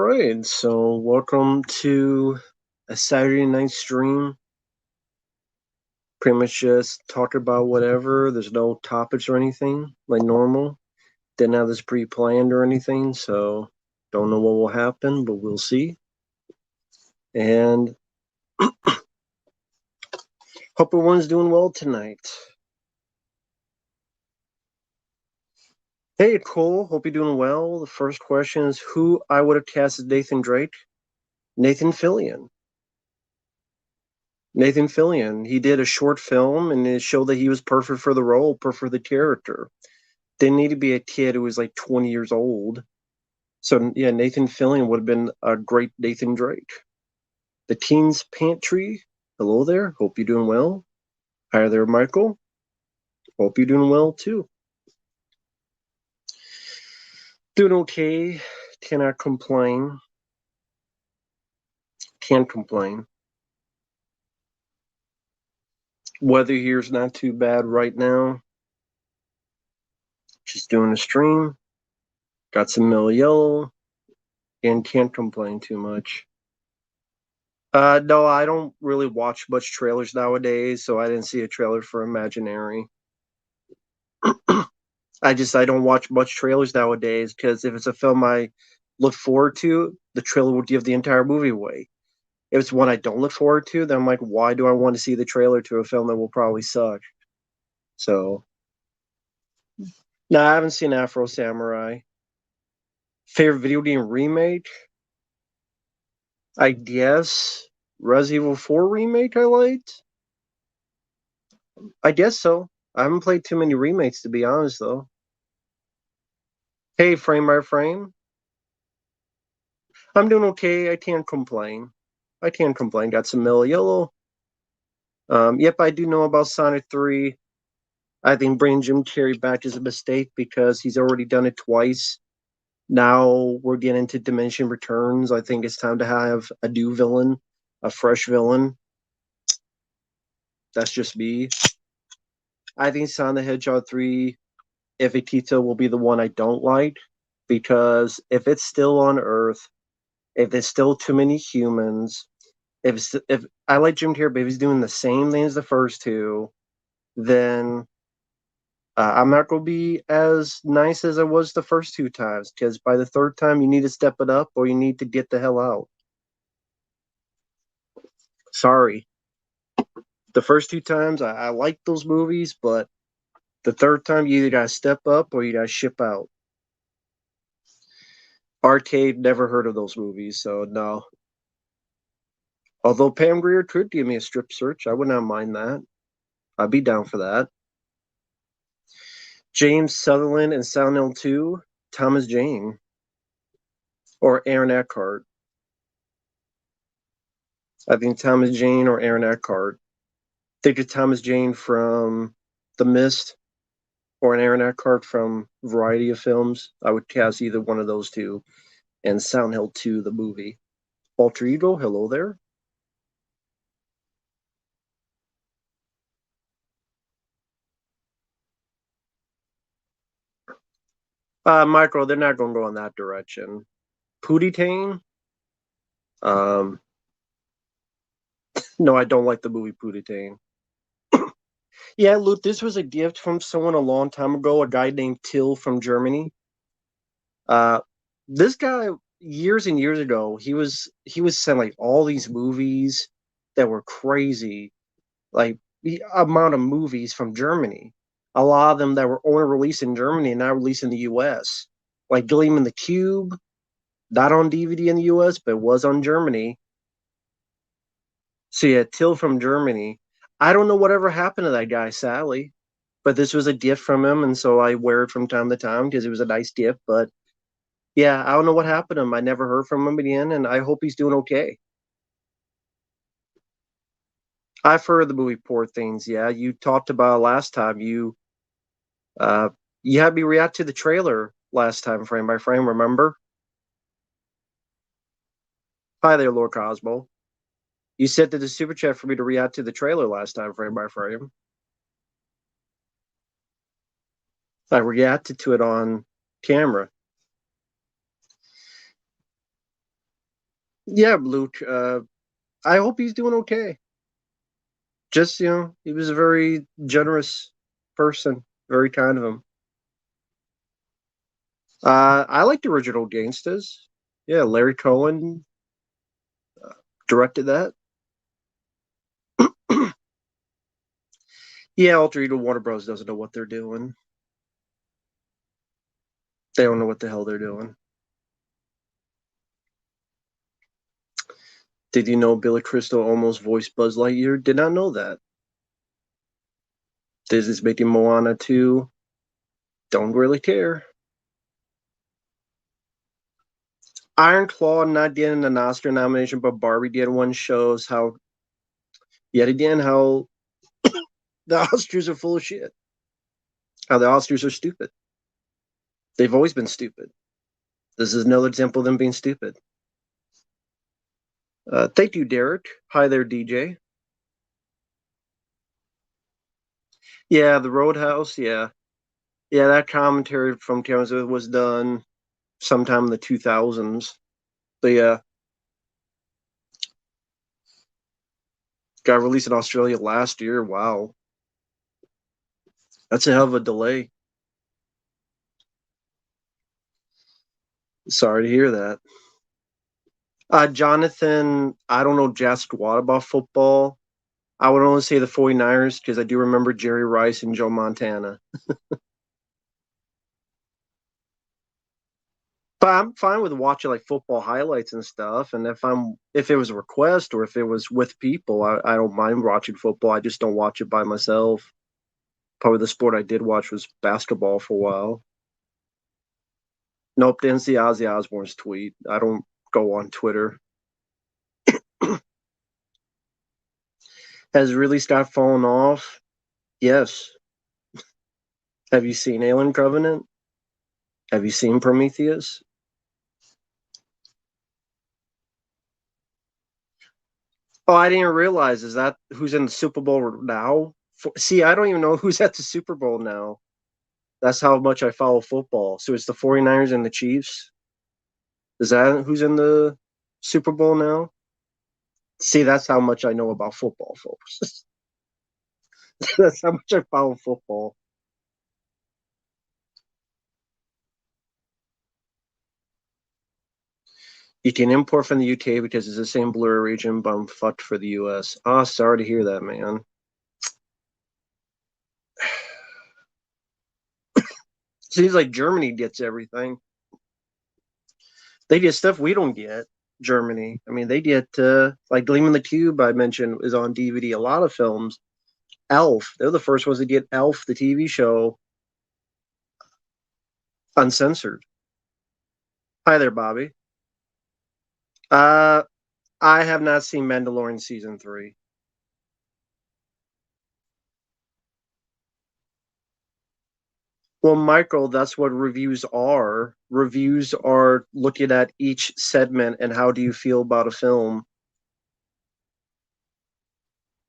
right, so welcome to a Saturday night stream. Pretty much just talk about whatever. There's no topics or anything like normal. Didn't have this pre-planned or anything, so don't know what will happen, but we'll see. And hope everyone's doing well tonight. Hey Cole, hope you're doing well. The first question is who I would have cast as Nathan Drake? Nathan Fillion. Nathan Fillion. He did a short film and it showed that he was perfect for the role, perfect for the character. Didn't need to be a kid who was like 20 years old. So yeah, Nathan Fillion would have been a great Nathan Drake. The Teens Pantry. Hello there. Hope you're doing well. Hi there, Michael. Hope you're doing well too. Doing okay. Cannot complain. Can't complain. Weather here's not too bad right now. Just doing a stream. Got some Mill Yellow and can't complain too much. No, I don't really watch much trailers nowadays, so I didn't see a trailer for Imaginary. I don't watch much trailers nowadays because if it's a film I look forward to, the trailer will give the entire movie away. If it's one I don't look forward to, then I'm like, why do I want to see the trailer to a film that will probably suck? So, no, I haven't seen Afro Samurai. Favorite video game remake? I guess Resident Evil 4 remake I liked. I guess so. I haven't played too many remakes to be honest though. Hey, frame by frame. I'm doing okay. I can't complain. I can't complain. Got some Mill Yellow. Yep, I do know about Sonic 3. I think bringing Jim Carrey back is a mistake because he's already done it twice. Now we're getting into Dimension Returns. I think it's time to have a new villain, a fresh villain. That's just me. I think Sonic the Hedgehog 3, if it keeps will be the one I don't like because if it's still on Earth, if there's still too many humans, if I like Jim Carrey, but if he's doing the same thing as the first two, then I'm not going to be as nice as I was the first two times because by the third time you need to step it up or you need to get the hell out. Sorry, the first two times I liked those movies, but the third time you either got to step up or you got to ship out. Arcade, never heard of those movies, so no. Although Pam Grier could give me a strip search, I would not mind that. I'd be down for that. James Sutherland and Silent Hill 2, Thomas Jane, or Aaron Eckhart. I think Thomas Jane or Aaron Eckhart. Think of Thomas Jane from The Mist or an Aaron Eckhart from a variety of films. I would cast either one of those two. And Silent Hill 2, the movie. Alter Ego, hello there. Michael, they're not going to go in that direction. Pootie Tang? Um, no, I don't like the movie Pootie Tang. Yeah, Luke, this was a gift from someone a long time ago, a guy named Till from Germany. Uh, this guy years and years ago, he was sent like all these movies that were crazy, like the amount of movies from Germany. A lot of them that were only released in Germany and not released in the U.S. Like Gleam in the Cube, not on DVD in the U.S. but was on Germany. So yeah, Till from Germany. I don't know whatever happened to that guy, sadly, but this was a gift from him, and so I wear it from time to time because it was a nice gift. But yeah, I don't know what happened to him. I never heard from him again, and I hope he's doing okay. I've heard the movie Poor Things. Yeah, you talked about it last time. Uh, you had me react to the trailer last time, frame by frame. Remember? Hi there, Lord Cosmo. You said to the super chat for me to react to the trailer last time, frame by frame. I reacted to it on camera. Yeah, Luke. I hope he's doing okay. Just, he was a very generous person, very kind of him. I like the original Gangstas. Yeah, Larry Cohen directed that. Yeah, Alter Ego Warner Bros. Doesn't know what they're doing. They don't know what the hell they're doing. Did you know Billy Crystal almost voiced Buzz Lightyear? Did not know that. Disney's making Moana 2. Don't really care. Iron Claw not getting an Oscar nomination, but Barbie did one shows how, yet again, how the Oscars are full of shit. How the Oscars are stupid. They've always been stupid. This is another example of them being stupid. Thank you, Derek. Hi there, DJ. Yeah, the Roadhouse. Yeah, yeah. That commentary from Terrence was done sometime in the 2000s. But yeah, got released in Australia last year. Wow, that's a hell of a delay. Sorry to hear that. Jonathan, I don't know jack squat about football. I would only say the 49ers because I do remember Jerry Rice and Joe Montana. But I'm fine with watching like football highlights and stuff. And if it was a request or if it was with people, I don't mind watching football. I just don't watch it by myself. Probably the sport I did watch was basketball for a while. Nope, didn't see Ozzy Osbourne's tweet. I don't go on Twitter. Has really Scott fallen off? Yes. Have you seen Alien Covenant? Have you seen Prometheus? Oh, I didn't realize. Is that who's in the Super Bowl now? See, I don't even know who's at the Super Bowl now. That's how much I follow football. So it's the 49ers and the Chiefs. Is that who's in the Super Bowl now? See, that's how much I know about football, folks. That's how much I follow football. You can import from the UK because it's the same blur region, but I'm fucked for the US. Ah, oh, sorry to hear that, man. Seems like Germany gets everything. They get stuff we don't get. Germany. I mean, they get like Gleam in the Cube. I mentioned is on DVD. A lot of films. Elf. They're the first ones to get Elf, the TV show, uncensored. Hi there, Bobby. Uh, I have not seen Mandalorian season 3. Well, Michael, that's what reviews are. Reviews are looking at each segment and how do you feel about a film.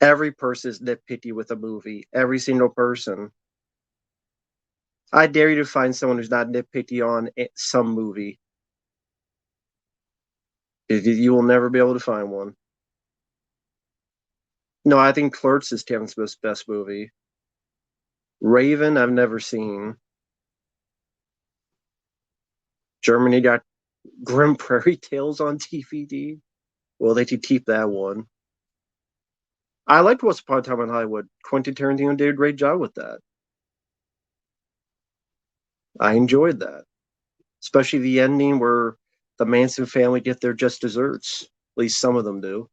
Every person is nitpicky with a movie. Every single person. I dare you to find someone who's not nitpicky on some movie. You will never be able to find one. No, I think Clerks is Kevin Smith's best movie. Raven, I've never seen. Germany got Grim Prairie Tales on DVD. Well, they could keep that one. I liked Once Upon a Time in Hollywood. Quentin Tarantino did a great job with that. I enjoyed that, especially the ending where the Manson family get their just desserts. At least some of them do.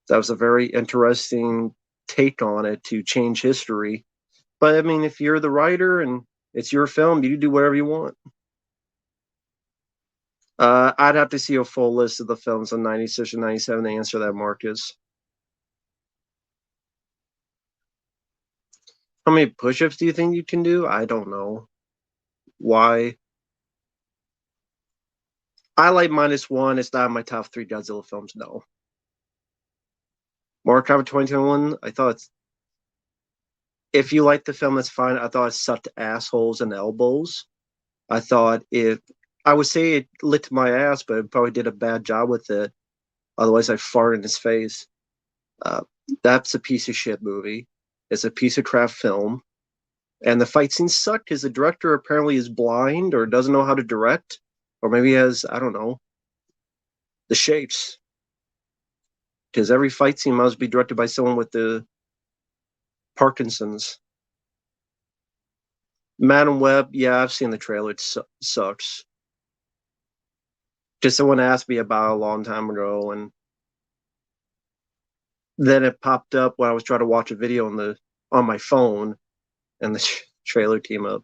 That was a very interesting take on it to change history. But I mean, if you're the writer and it's your film, you do whatever you want. I'd have to see a full list of the films in '96 and '97 to answer that, Marcus. How many push-ups do you think you can do? I don't know. Why? I like -1. It's not in my top 3 Godzilla films. No. Mortal Kombat 2021. I thought if you like the film, that's fine. I thought it sucked assholes and elbows. I thought it I would say it licked my ass, but it probably did a bad job with it. Otherwise, I fart in his face. Uh, that's a piece of shit movie. It's a piece of crap film. And the fight scenes suck because the director apparently is blind or doesn't know how to direct, or maybe he has, I don't know, the shapes. Because every fight scene must be directed by someone with the Parkinson's. Madam Web, yeah, I've seen the trailer. It sucks. Just someone asked me about it a long time ago, and then it popped up when I was trying to watch a video on my phone, and the trailer came up.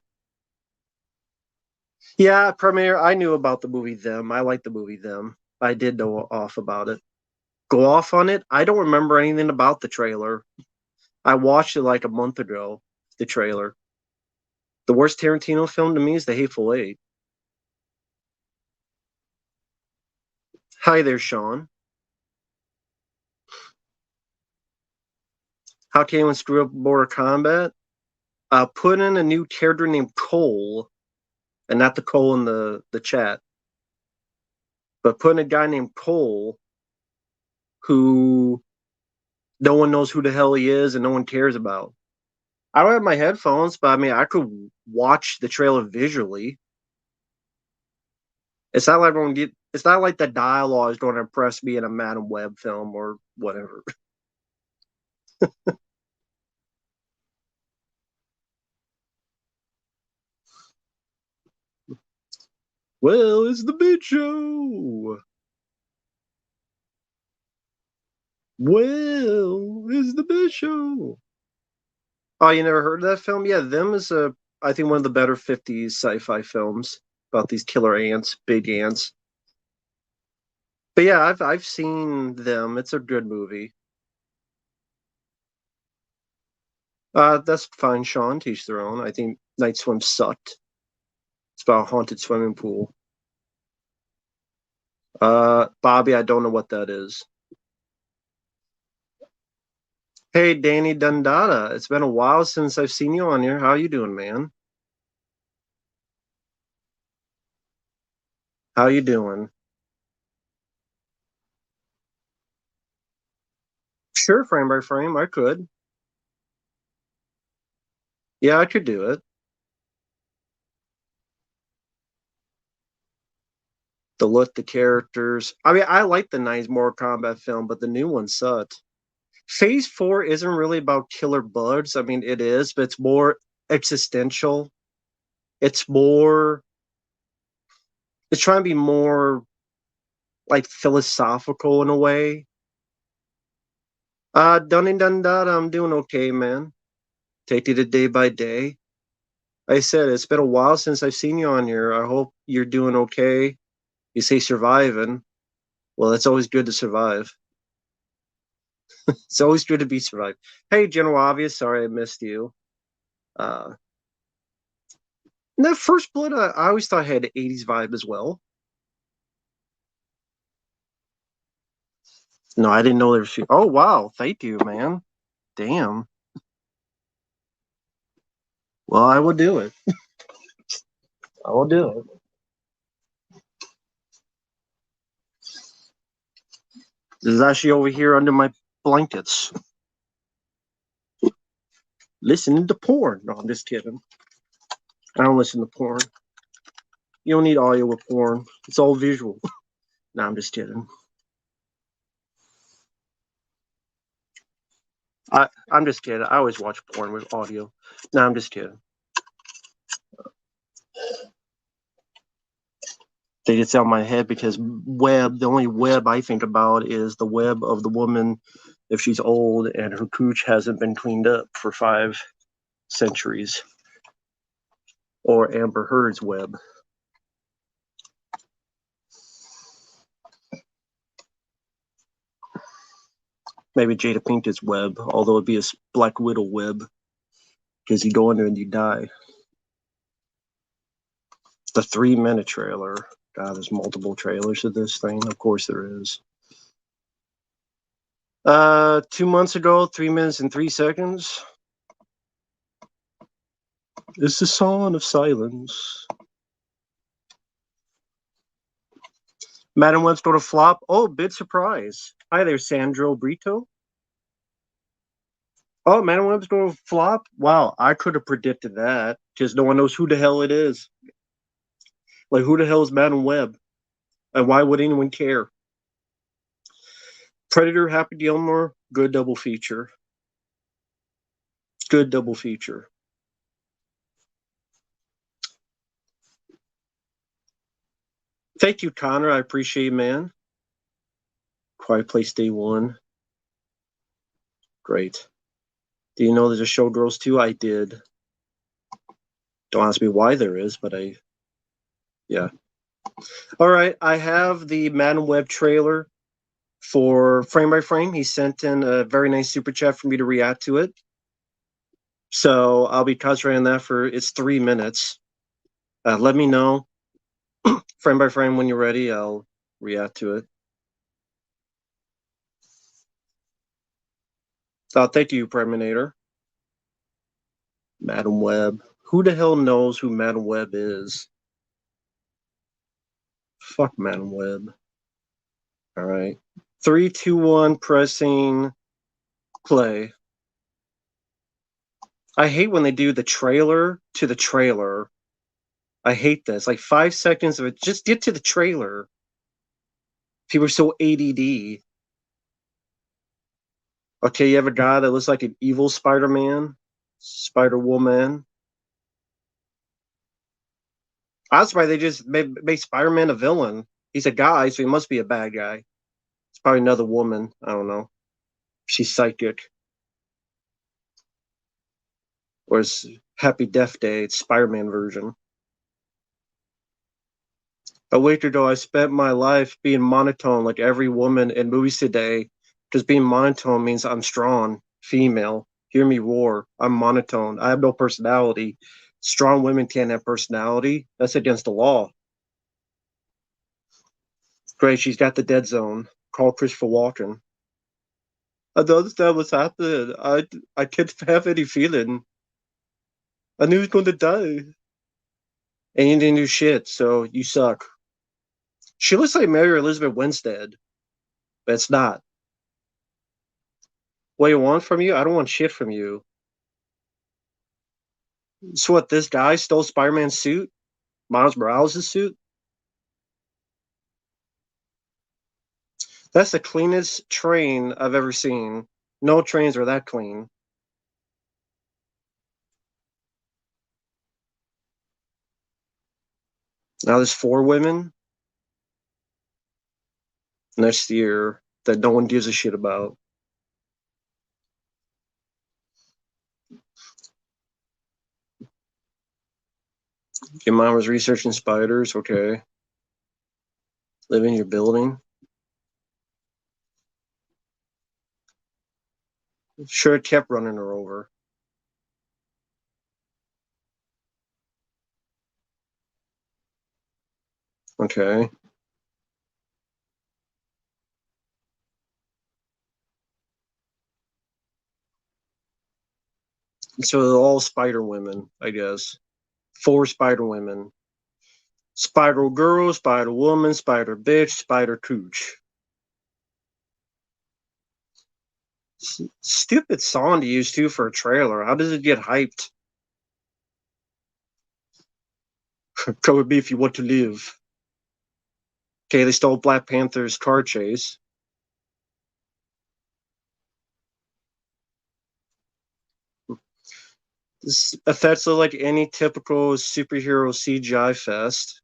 Yeah, Premiere. I knew about the movie Them. I like the movie Them. I did know off about it. Go off on it. I don't remember anything about the trailer. I watched it like a month ago. The trailer. The worst Tarantino film to me is The Hateful Eight. Hi there, Sean. How can anyone screw up Mortal Kombat? Put in a new character named Cole, and not the Cole in the chat, but put in a guy named Cole who no one knows who the hell he is and no one cares about. I don't have my headphones, but I mean, I could watch the trailer visually. It's not like it's not like the dialogue is going to impress me in a Madam Web film or whatever. Well, it's the Big Show. Well, it's the Big Show. Oh, you never heard of that film? Yeah, Them is I think one of the better 50s sci-fi films about these killer ants, big ants. But yeah, I've seen Them. It's a good movie. That's fine, Sean. Teach their own. I think Night Swim sucked. It's about a haunted swimming pool. Bobby, I don't know what that is. Hey, Danny Dundada. It's been a while since I've seen you on here. How you doing, man? How you doing? Sure, frame by frame. I could. Yeah, I could do it. The look, the characters. I mean, I like the '90s Mortal Kombat film, but the new one sucked. Phase 4 isn't really about killer bugs. I mean, it is, but it's more existential. It's more. It's trying to be more like philosophical in a way. Done and done that. I'm doing okay, man. Take it day by day. I said it's been a while since I've seen you on here. I hope you're doing okay. You say surviving. Well, it's always good to survive. It's always good to be survived. Hey, General Obvious. Sorry I missed you. Uh, that First Blood, I always thought had an '80s vibe as well. No, I didn't know there was. Oh wow, thank you, man. Damn. Well, I will do it. I will do it. This is actually over here under my blankets, listening to porn. No, I'm just kidding. I don't listen to porn. You don't need audio with porn. It's all visual. No, I'm just kidding. I'm just kidding. I always watch porn with audio. No, I'm just kidding. They get out of my head because the only web I think about is the web of the woman if she's old and her cooch hasn't been cleaned up for 5 centuries. Or Amber Heard's web. Maybe Jada Pinkett's web, although it'd be a Black Widow web. Because you go in there and you die. The 3-minute trailer. God, there's multiple trailers of this thing. Of course there is. 2 months ago, 3 minutes and 3 seconds. It's the Song of Silence. Madam Web's going to flop. Oh, big surprise. Hi there, Sandro Brito. Oh, Madam Web's going to flop. Wow, I could have predicted that. Just no one knows who the hell it is. Like, who the hell is Madam Web? And why would anyone care? Predator, Happy Gilmore, good double feature. Good double feature. Thank you, Connor. I appreciate it, man. Quiet Place Day 1. Great. Do you know there's a Showgirls 2? I did. Don't ask me why there is, but yeah. All right, I have the Madam Web trailer for Frame by Frame. He sent in a very nice super chat for me to react to it. So I'll be concentrating on that for it's 3 minutes. Let me know frame by frame when you're ready. I'll react to it. Thank you, Preminator. Madam Web. Who the hell knows who Madam Web is? Fuck Madam Web. All right. 3, 2, 1, pressing play. I hate when they do the trailer to the trailer. I hate this. Like 5 seconds of it. Just get to the trailer. People are so ADD. Okay, you have a guy that looks like an evil Spider-Man, Spider-Woman. That's why they just make Spider-Man a villain. He's a guy, so he must be a bad guy. It's probably another woman. I don't know. She's psychic. Or it's Happy Death Day. It's Spider-Man version. A week ago, I spent my life being monotone like every woman in movies today, because being monotone means I'm strong, female. Hear me roar. I'm monotone. I have no personality. Strong women can't have personality. That's against the law. Great, she's got the dead zone. Call Christopher Walken. I don't understand what's happening. I can't have any feeling. I knew he was going to die. And you didn't do shit, so you suck. She looks like Mary Elizabeth Winstead, but it's not. What do you want from you? I don't want shit from you. So what, this guy stole Spider-Man's suit? Miles Morales' suit? That's the cleanest train I've ever seen. No trains are that clean. Now there's 4 women next year that no one gives a shit about. Your mom was researching spiders, okay. Live in your building. Sure, it kept running her over. Okay. So they're all Spider Women, I guess. 4 Spider Women. Spider Girl, Spider Woman, Spider Bitch, Spider Cooch. Stupid song to use too for a trailer. How does it get hyped? Come with me if you want to live. Okay, they stole Black Panther's car chase. This effects look like any typical superhero CGI fest.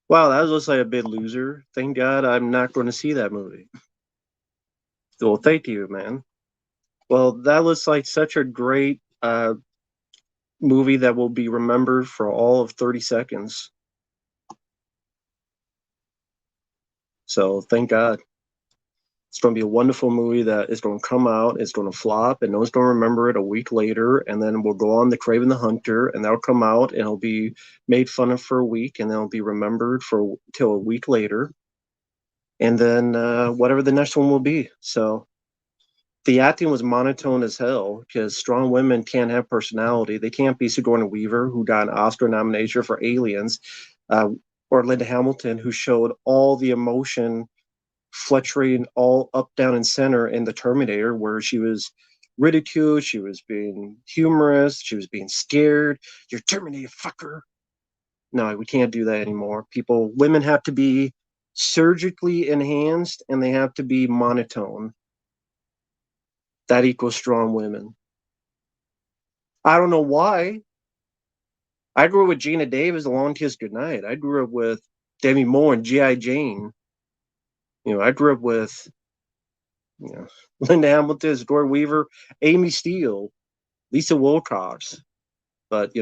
Wow, that looks like a big loser. Thank God I'm not going to see that movie. Well, thank you, man. Well, that looks like such a great movie that will be remembered for all of 30 seconds. So thank God. It's going to be a wonderful movie that is going to come out, it's going to flop, and no one's going to remember it a week later. And then we'll go on The Craven the Hunter, and that'll come out, and it'll be made fun of for a week, and then it'll be remembered for till a week later. And then whatever the next one will be. So the acting was monotone as hell because strong women can't have personality. They can't be Sigourney Weaver, who got an Oscar nomination for Aliens. or Linda Hamilton, who showed all the emotion fluctuating all up, down, and center in the Terminator, where she was ridiculed, she was being humorous, she was being scared. You're Terminator, fucker. No, we can't do that anymore. Women have to be surgically enhanced and they have to be monotone. That equals strong women. I don't know why. I grew up with Gina Davis, A Long Kiss Goodnight. I grew up with Demi Moore and G.I. Jane. I grew up with Linda Hamilton, Dora Weaver, Amy Steele, Lisa Wilcox. But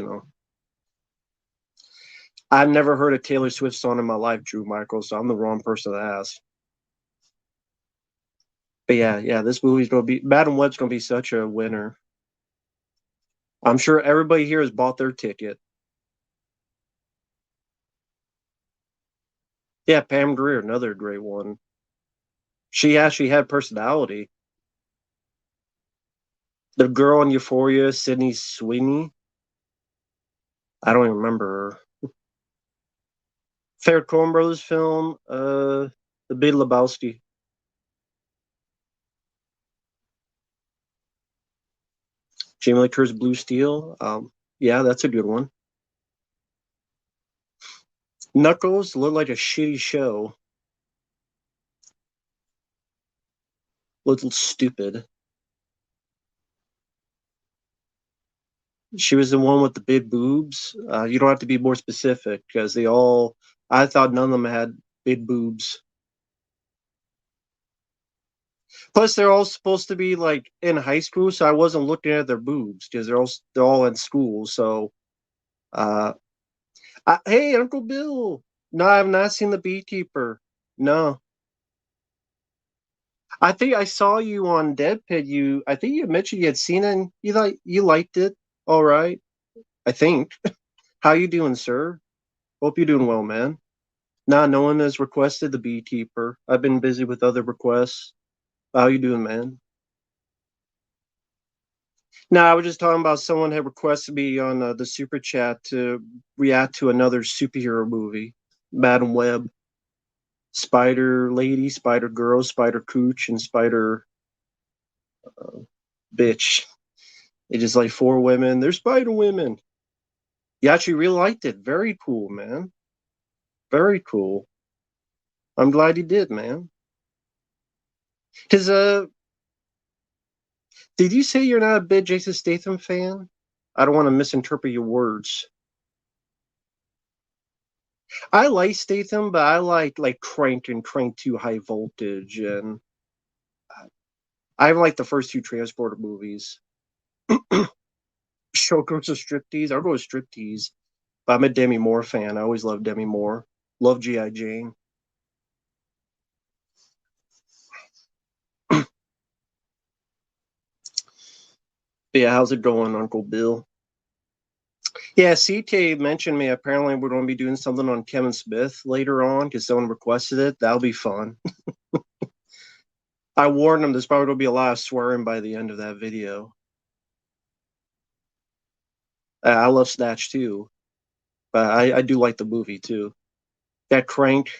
I've never heard a Taylor Swift song in my life, Drew Michael, so I'm the wrong person to ask. But yeah, this movie's gonna be Madam Web's gonna be such a winner. I'm sure everybody here has bought their ticket. Yeah, Pam Grier, another great one. She actually had personality. The girl in Euphoria, Sydney Sweeney. I don't even remember her. Favorite Coen Brothers film, The Big Lebowski. Jamie Lee Curtis, Blue Steel. Yeah, that's a good one. Knuckles looked like a shitty show. Looked stupid. She was the one with the big boobs. You don't have to be more specific because I thought none of them had big boobs. Plus, they're all supposed to be like in high school, so I wasn't looking at their boobs because they're all in school. So, uh, hey, Uncle Bill. No, I have not seen The Beekeeper. No, I think I saw you on Deadpit. I think you mentioned you had seen it and you liked it. All right, I think. How you doing, sir? Hope you're doing well, man. Nah, no one has requested The Beekeeper. I've been busy with other requests. How you doing, man? Nah, I was just talking about someone had requested me on the super chat to react to another superhero movie, Madam Web, Spider Lady, Spider Girl, Spider Cooch, and Spider Bitch. It's just like four women. They're Spider Women. You actually really liked it. Very cool, man. Very cool. I'm glad you did, man. Because did you say you're not a big Jason Statham fan? I don't want to misinterpret your words. I like Statham, but I like Crank and Crank 2 High Voltage, and I like the first two Transporter movies. Showgirls of Striptease. I'll go with Striptease. But I'm a Demi Moore fan. I always loved Demi Moore. Love G.I. Jane. But yeah, how's it going, Uncle Bill? Yeah, CK mentioned me. Apparently, we're going to be doing something on Kevin Smith later on because someone requested it. That'll be fun. I warned him there's probably going to be a lot of swearing by the end of that video. I love Snatch too, but I do like the movie too. That Crank.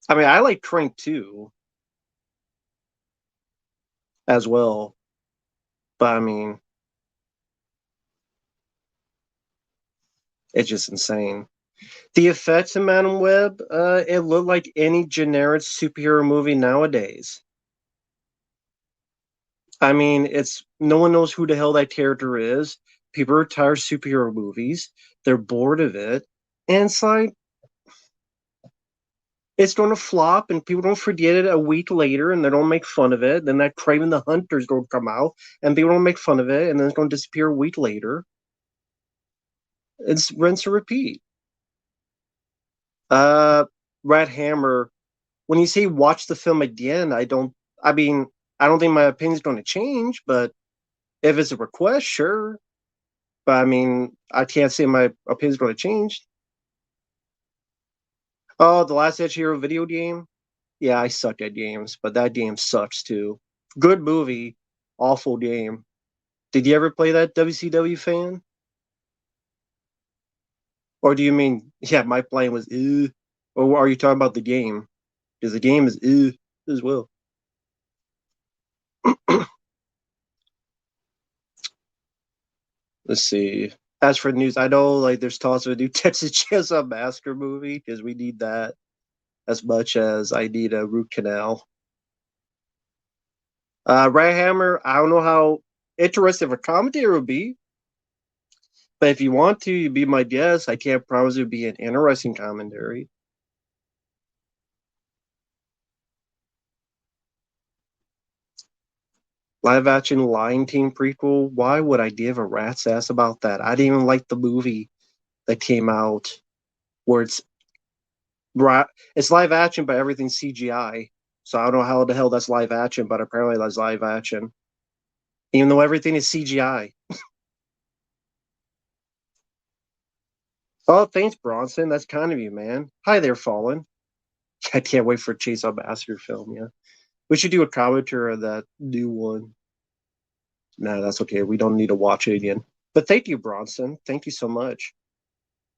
I mean, I like Crank too as well, but I mean, it's just insane. The effects in Madam Web, it looked like any generic superhero movie nowadays. I mean, it's no one knows who the hell that character is. People are tired of superhero movies. They're bored of it. And it's like it's going to flop and people don't forget it a week later and they don't make fun of it. Then that Craven the Hunter's going to come out and people don't make fun of it and then it's going to disappear a week later. It's rinse and repeat. Uh Rat Hammer, when you say watch the film again, I mean, I don't think my opinion's going to change, but if it's a request, sure. But I mean, I can't say my opinion's going to change. Oh, the Last Edge Hero video game? Yeah, I suck at games, but that game sucks too. Good movie, awful game. Did you ever play that, WCW fan? Or do you mean, yeah, my plane was, or are you talking about the game? Because the game is, as well. Let's see. As for news, I know like there's talks of a new Texas Chainsaw Massacre movie because we need that as much as I need a root canal. Ray Hammer, I don't know how interesting of a commentator would be, but if you want to, you be my guest. I can't promise it would be an interesting commentary. Live action Lion King prequel. Why would I give a rat's ass about that? I didn't even like the movie that came out where it's live action, but everything's CGI. So I don't know how the hell that's live action, but apparently that's live action, even though everything is CGI. Oh, thanks, Bronson. That's kind of you, man. Hi there, Fallen. I can't wait for Chainsaw Massacre film. Yeah, we should do a commentary of that new one. No, that's okay. We don't need to watch it again. But thank you, Bronson. Thank you so much.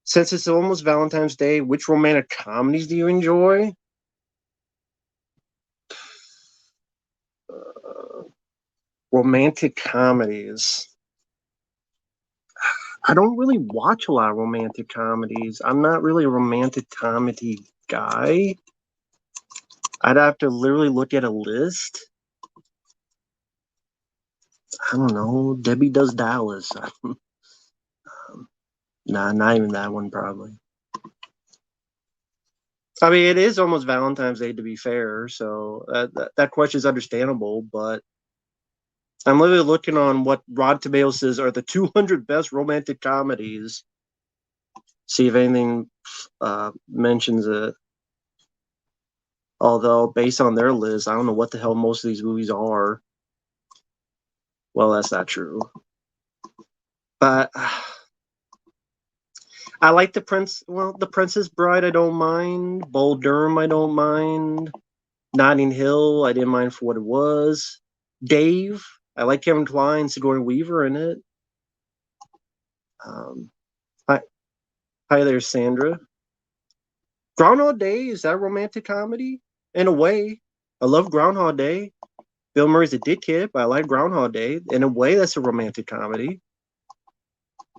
Since it's almost Valentine's Day, which romantic comedies do you enjoy? Uh, Romantic comedies. I don't really watch a lot of romantic comedies. I'm not really a romantic comedy guy. I'd have to literally look at a list. I don't know. Debbie Does Dallas. Nah, not even that one, probably. I mean, it is almost Valentine's Day, to be fair. So that question is understandable. But I'm literally looking on what Rotten Tomatoes says are the 200 best romantic comedies. See if anything mentions it. Although, based on their list, I don't know what the hell most of these movies are. Well, that's not true. But I like the Prince. Well, the Princess Bride, I don't mind. Bull Durham, I don't mind. Notting Hill, I didn't mind for what it was. Dave, I like Kevin Kline, Sigourney Weaver in it. Um, hi, hi there, Sandra. Groundhog Day, is that a romantic comedy? In a way, I love Groundhog Day. Bill Murray's a dickhead, but I like Groundhog Day. In a way, that's a romantic comedy.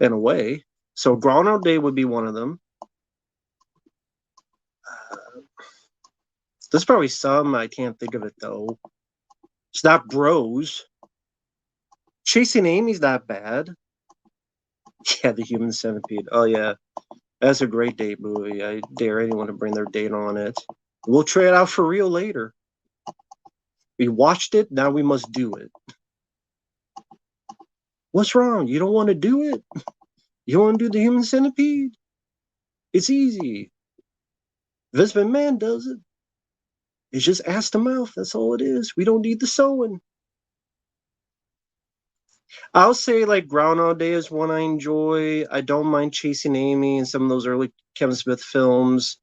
In a way, so Groundhog Day would be one of them. There's probably some I can't think of it though. It's not Bros. Chasing Amy's not bad. Yeah, The Human Centipede. Oh yeah, that's a great date movie. I dare anyone to bring their date on it. We'll try it out for real later. We watched it, now we must do it. What's wrong? You don't want to do it? You want to do The Human Centipede? It's easy. Vince McMahon does it. It's just ass to mouth. That's all it is. We don't need the sewing. I'll say like Groundhog Day is one I enjoy. I don't mind Chasing Amy and some of those early Kevin Smith films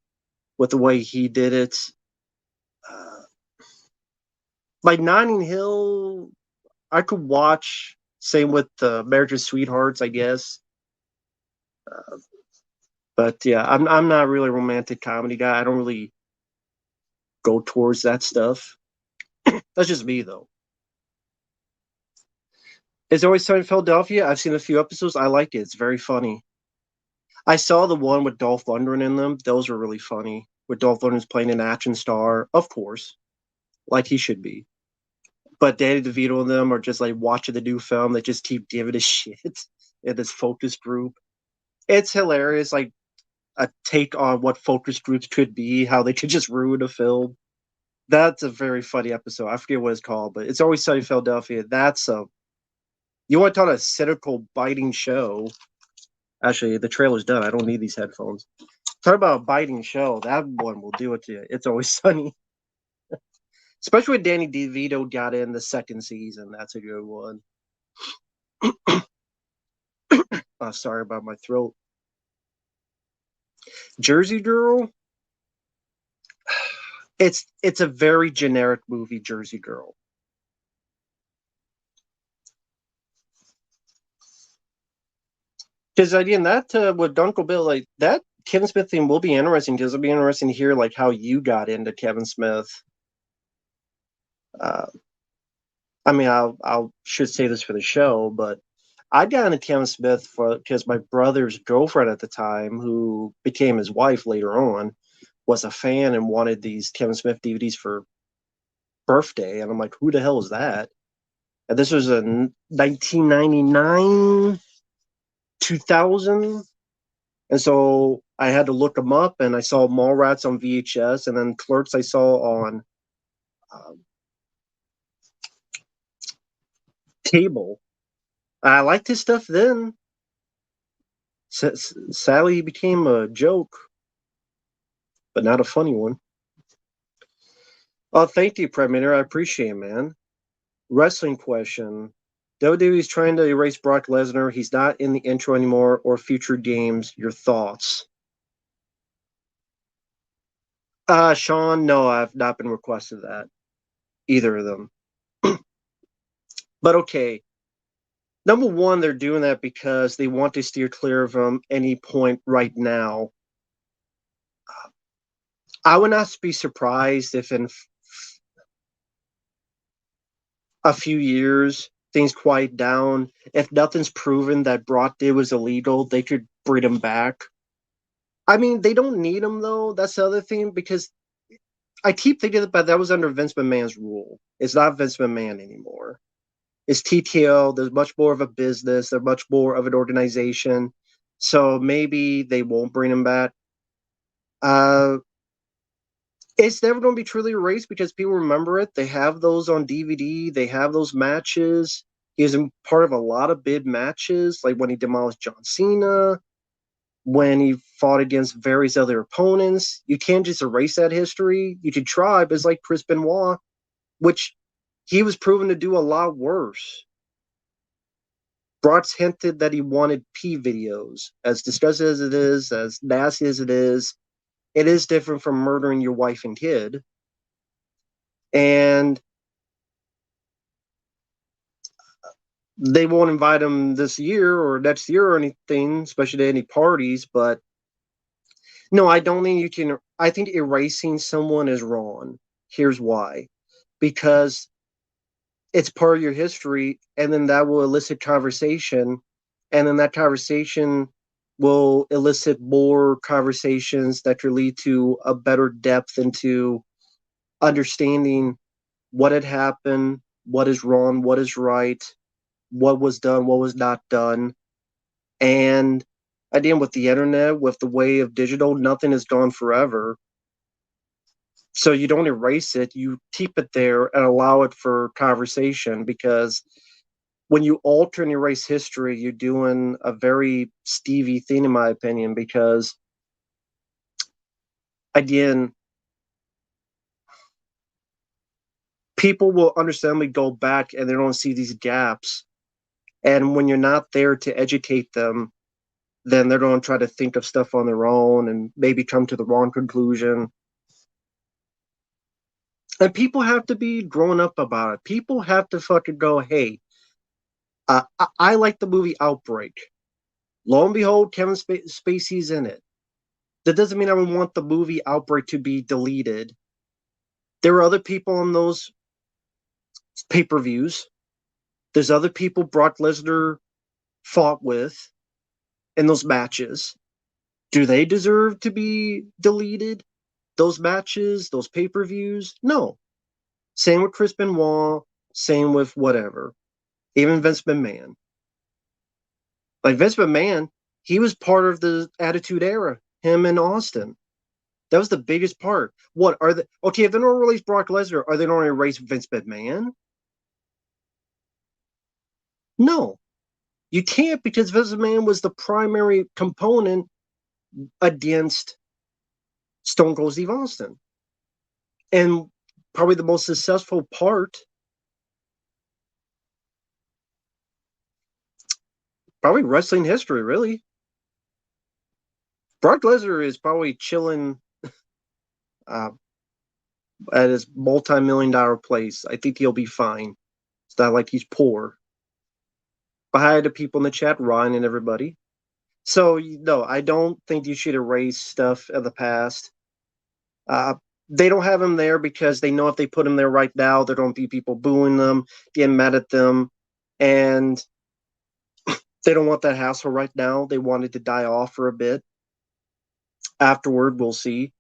with the way he did it. Uh, like Notting Hill, I could watch. Same with Marriage of Sweethearts, I guess. Uh, but yeah, I'm not really a romantic comedy guy. I don't really go towards that stuff. That's just me though. It's Always Sunny in Philadelphia. I've seen a few episodes. I like it. It's very funny. I saw the one with Dolph Lundgren in them. Those were really funny. With Dolph Lundgren's playing an action star, of course, like he should be. But Danny DeVito and them are just like watching the new film. They just keep giving a shit in this focus group. It's hilarious, like a take on what focus groups could be, how they could just ruin a film. That's a very funny episode. I forget what it's called, but it's Always Sunny in Philadelphia. That's a you want to talk about a cynical, biting show. Actually, the trailer's done. I don't need these headphones. Talk about a biting show. That one will do it to you. It's Always Sunny. Especially when Danny DeVito got in the second season. That's a good one. Oh, sorry about my throat. Jersey Girl. It's a very generic movie, Jersey Girl. Because again, that with Uncle Bill, like that Kevin Smith thing will be interesting because it'll be interesting to hear like how you got into Kevin Smith. Uh, I mean, I should say this for the show, but I got into Kevin Smith for because my brother's girlfriend at the time, who became his wife later on, was a fan and wanted these Kevin Smith DVDs for birthday, and I'm like, who the hell is that? And this was in 1999, 2000, and so I had to look them up, and I saw Mallrats on VHS, and then Clerks I saw on um, cable. I liked his stuff then. Sadly, he became a joke, but not a funny one. Oh, thank you, Premier. I appreciate it, man. Wrestling question. WWE is trying to erase Brock Lesnar. He's not in the intro anymore or future games. Your thoughts? Sean, no, I've not been requested that. Either of them. But okay. Number one, they're doing that because they want to steer clear of him any point right now. I would not be surprised if in a few years things quiet down. If nothing's proven that Brock did was illegal, they could bring him back. I mean, they don't need him though. That's the other thing because I keep thinking about that was under Vince McMahon's rule. It's not Vince McMahon anymore. It's TTL. There's much more of a business. They're much more of an organization. So maybe they won't bring him back. Uh, it's never going to be truly erased because people remember it. They have those on DVD. They have those matches. He was part of a lot of big matches, like when he demolished John Cena, when he fought against various other opponents. You can't just erase that history. You could try, but it's like Chris Benoit, which he was proven to do a lot worse. Brock's hinted that he wanted P videos. As disgusting as it is, as nasty as it is different from murdering your wife and kid. And they won't invite him this year or next year or anything, especially to any parties. But no, I don't think you can. I think erasing someone is wrong. Here's why. Because it's part of your history, and then that will elicit conversation, and then that conversation will elicit more conversations that could lead to a better depth into understanding what had happened, what is wrong, what is right, what was done, what was not done. And again, with the internet, with the way of digital, nothing is gone forever. So you don't erase it, you keep it there and allow it for conversation, because when you alter and erase history, you're doing a very Stevie thing, in my opinion, because again, people will understandably go back and they don't see these gaps. And when you're not there to educate them, then they're going to try to think of stuff on their own and maybe come to the wrong conclusion. And people have to be grown up about it. People have to fucking go, hey, I like the movie Outbreak. Lo and behold, Kevin Spacey's in it. That doesn't mean I would want the movie Outbreak to be deleted. There are other people on those pay-per-views. There's other people Brock Lesnar fought with in those matches. Do they deserve to be deleted? Those matches, those pay-per-views? No. Same with Chris Benoit. Same with whatever. Even Vince McMahon. Like Vince McMahon, he was part of the Attitude Era. Him and Austin. That was the biggest part. What are the okay? If they don't release Brock Lesnar, are they going to erase Vince McMahon? No, you can't, because Vince McMahon was the primary component against Stone Cold Steve Austin, and probably the most successful part. Probably wrestling history, really. Brock Lesnar is probably chilling uh, at his multi-million-dollar place. I think he'll be fine. It's not like he's poor. But hi to people in the chat, Ryan and everybody. So no, I don't think you should erase stuff of the past. Uh, they don't have him there because they know if they put him there right now, there don't be people booing them, getting mad at them, and they don't want that hassle right now. They want it to die off for a bit. Afterward, we'll see.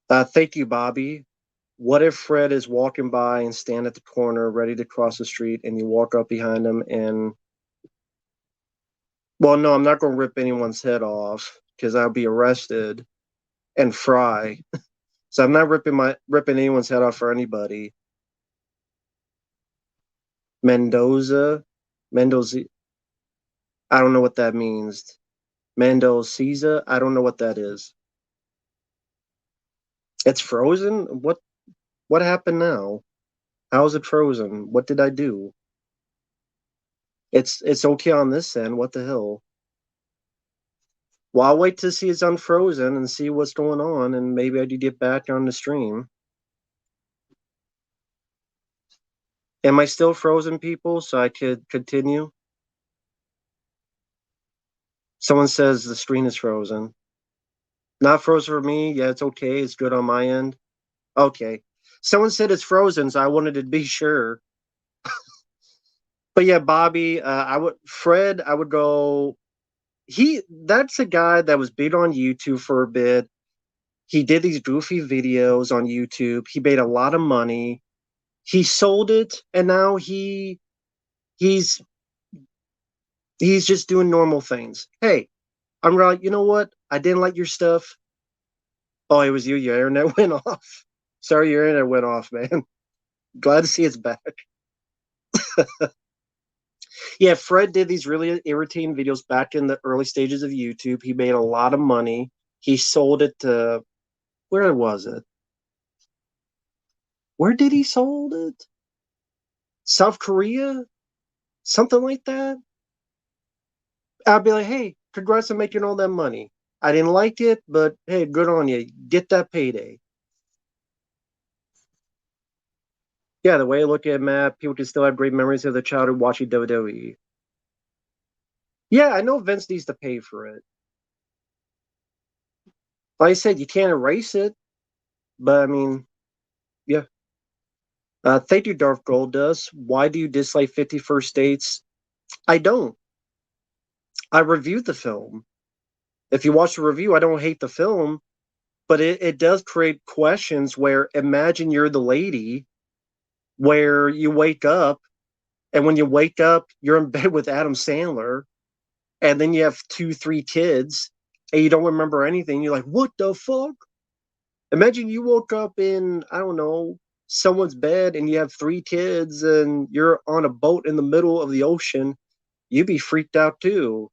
Thank you, Bobby. What if Fred is walking by and stand at the corner ready to cross the street and you walk up behind him and well, no, I'm not going to rip anyone's head off because I'll be arrested and fry. So I'm not ripping anyone's head off for anybody. Mendoza, Mendoza, I don't know what that means. Mendoza, I don't know what that is. It's frozen. What happened now? How is it frozen? What did I do? It's okay on this end. What the hell? Well, I'll wait to see it's unfrozen and see what's going on, and maybe I do get back on the stream. Am I still frozen, people? So I could continue. Someone says the screen is frozen. Not frozen for me. Yeah, it's okay. It's good on my end. Okay. Someone said it's frozen, so I wanted to be sure. But yeah, Bobby, I would go. That's a guy that was big on YouTube for a bit. He did these goofy videos on YouTube. He made a lot of money. He sold it, and now he's he's just doing normal things. Hey, I'm like, you know what? I didn't like your stuff. Oh, it was you. Your internet went off. Sorry, your internet went off, man. Glad to see it's back. Yeah, Fred did these really irritating videos back in the early stages of YouTube. He made a lot of money. He sold it to where was it? Where did he sold it? South Korea? Something like that. I'd be like, hey, congrats on making all that money. I didn't like it, but hey, good on you. Get that payday. Yeah, the way I look at Matt, people can still have great memories of their childhood watching WWE. Yeah, I know Vince needs to pay for it. Like I said, you can't erase it, but I mean, yeah. Thank you, Darth Goldust. Why do you dislike 51st Dates? I don't. I reviewed the film. If you watch the review, I don't hate the film, but it does create questions where imagine you're the lady where you wake up, and when you wake up, you're in bed with Adam Sandler, and then you have two, three kids, and you don't remember anything. You're like, what the fuck? Imagine you woke up in, I don't know, someone's bed and you have three kids and you're on a boat in the middle of the ocean. You'd be freaked out too.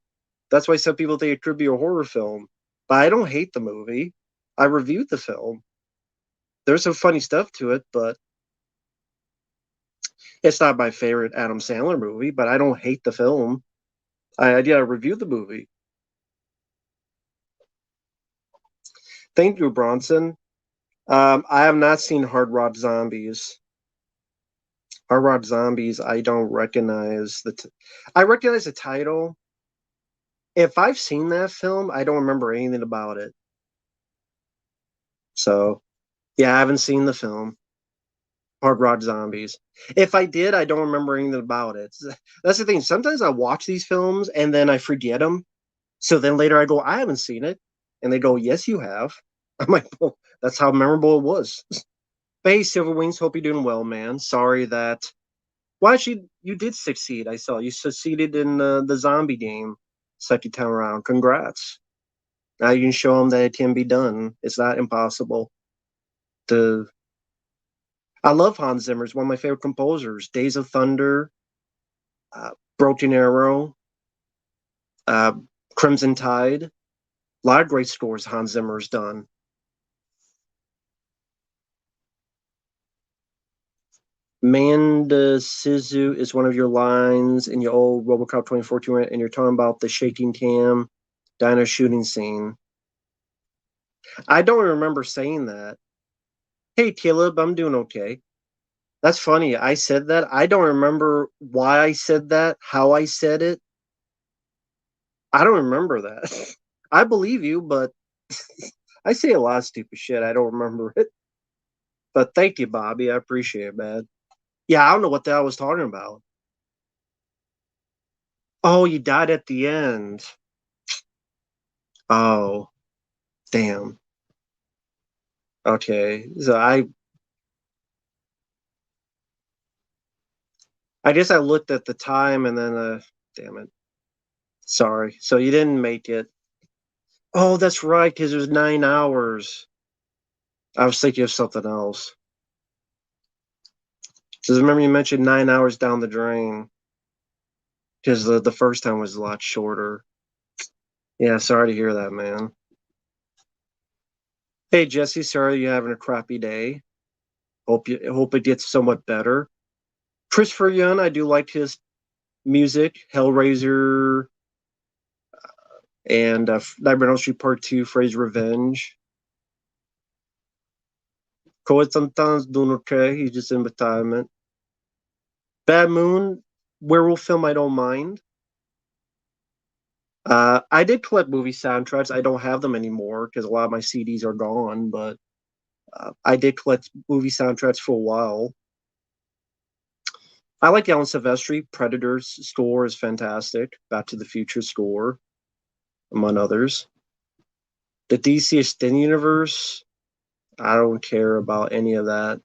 That's why some people think it could be a horror film. But I don't hate the movie. I reviewed the film. There's some funny stuff to it, but it's not my favorite Adam Sandler movie, but I don't hate the film. I reviewed the movie. Thank you, Bronson. I have not seen Hard Rock Zombies. Hard Rock Zombies, I don't recognize I recognize the title. If I've seen that film, I don't remember anything about it. So, yeah, I haven't seen the film Hard Rock Zombies. If I did, I don't remember anything about it. That's the thing. Sometimes I watch these films and then I forget them. So then later I go, I haven't seen it, and they go, yes, you have. I'm like, well, that's how memorable it was. But hey, Silver Wings, hope you're doing well, man. Sorry that. Well, actually, you did succeed. I saw you succeeded in the zombie game second time around. Congrats. Now you can show them that it can be done. It's not impossible. The I love Hans Zimmer. He's one of my favorite composers. Days of Thunder, Broken Arrow, uh, Crimson Tide. A lot of great scores Hans Zimmer's done. Manda Sizu is one of your lines in your old RoboCop 2014, and you're talking about the shaking cam, dino shooting scene. I don't remember saying that. Hey, Caleb, I'm doing okay. That's funny. I said that. I don't remember why I said that, how I said it. I don't remember that. I believe you, but I say a lot of stupid shit. I don't remember it. But thank you, Bobby. I appreciate it, man. Yeah, I don't know what the hell I was talking about. Oh, you died at the end. Oh, damn. Okay. So I guess I looked at the time and then damn it. Sorry. So you didn't make it. Oh, that's right, because it was 9 hours. I was thinking of something else. Because remember you mentioned 9 hours down the drain. Because the first time was a lot shorter. Yeah, sorry to hear that, man. Hey Jesse, sorry you're having a crappy day. Hope it gets somewhat better. Christopher Young, I do like his music. Hellraiser and Nightmare on Elm Street Part 2, Freddy's Revenge. Coed sometimes doing okay. He's just in retirement. Bad Moon, werewolf film I don't mind. I did collect movie soundtracks. I don't have them anymore because a lot of my CDs are gone, but I did collect movie soundtracks for a while. I like Alan Silvestri. Predator's score is fantastic. Back to the Future score, among others. The DC Extended Universe, I don't care about any of that.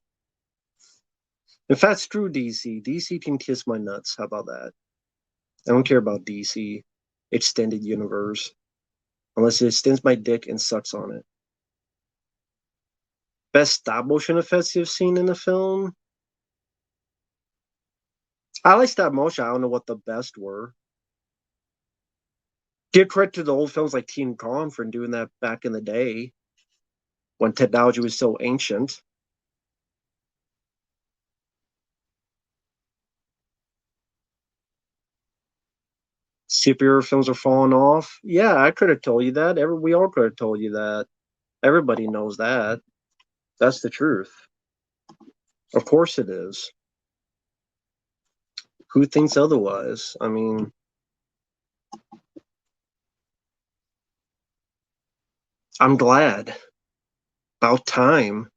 In fact, screw DC. DC can kiss my nuts. How about that? I don't care about DC Extended Universe unless it extends my dick and sucks on it. Best stop motion effects you've seen in a film? I like stop motion. I don't know what the best were. Give credit to the old films like Teen Kong for doing that back in the day when technology was so ancient. Superhero films are falling off. Yeah, I could have told you that. We all could have told you that. Everybody knows that. That's the truth. Of course it is. Who thinks otherwise? I mean, I'm glad. About time.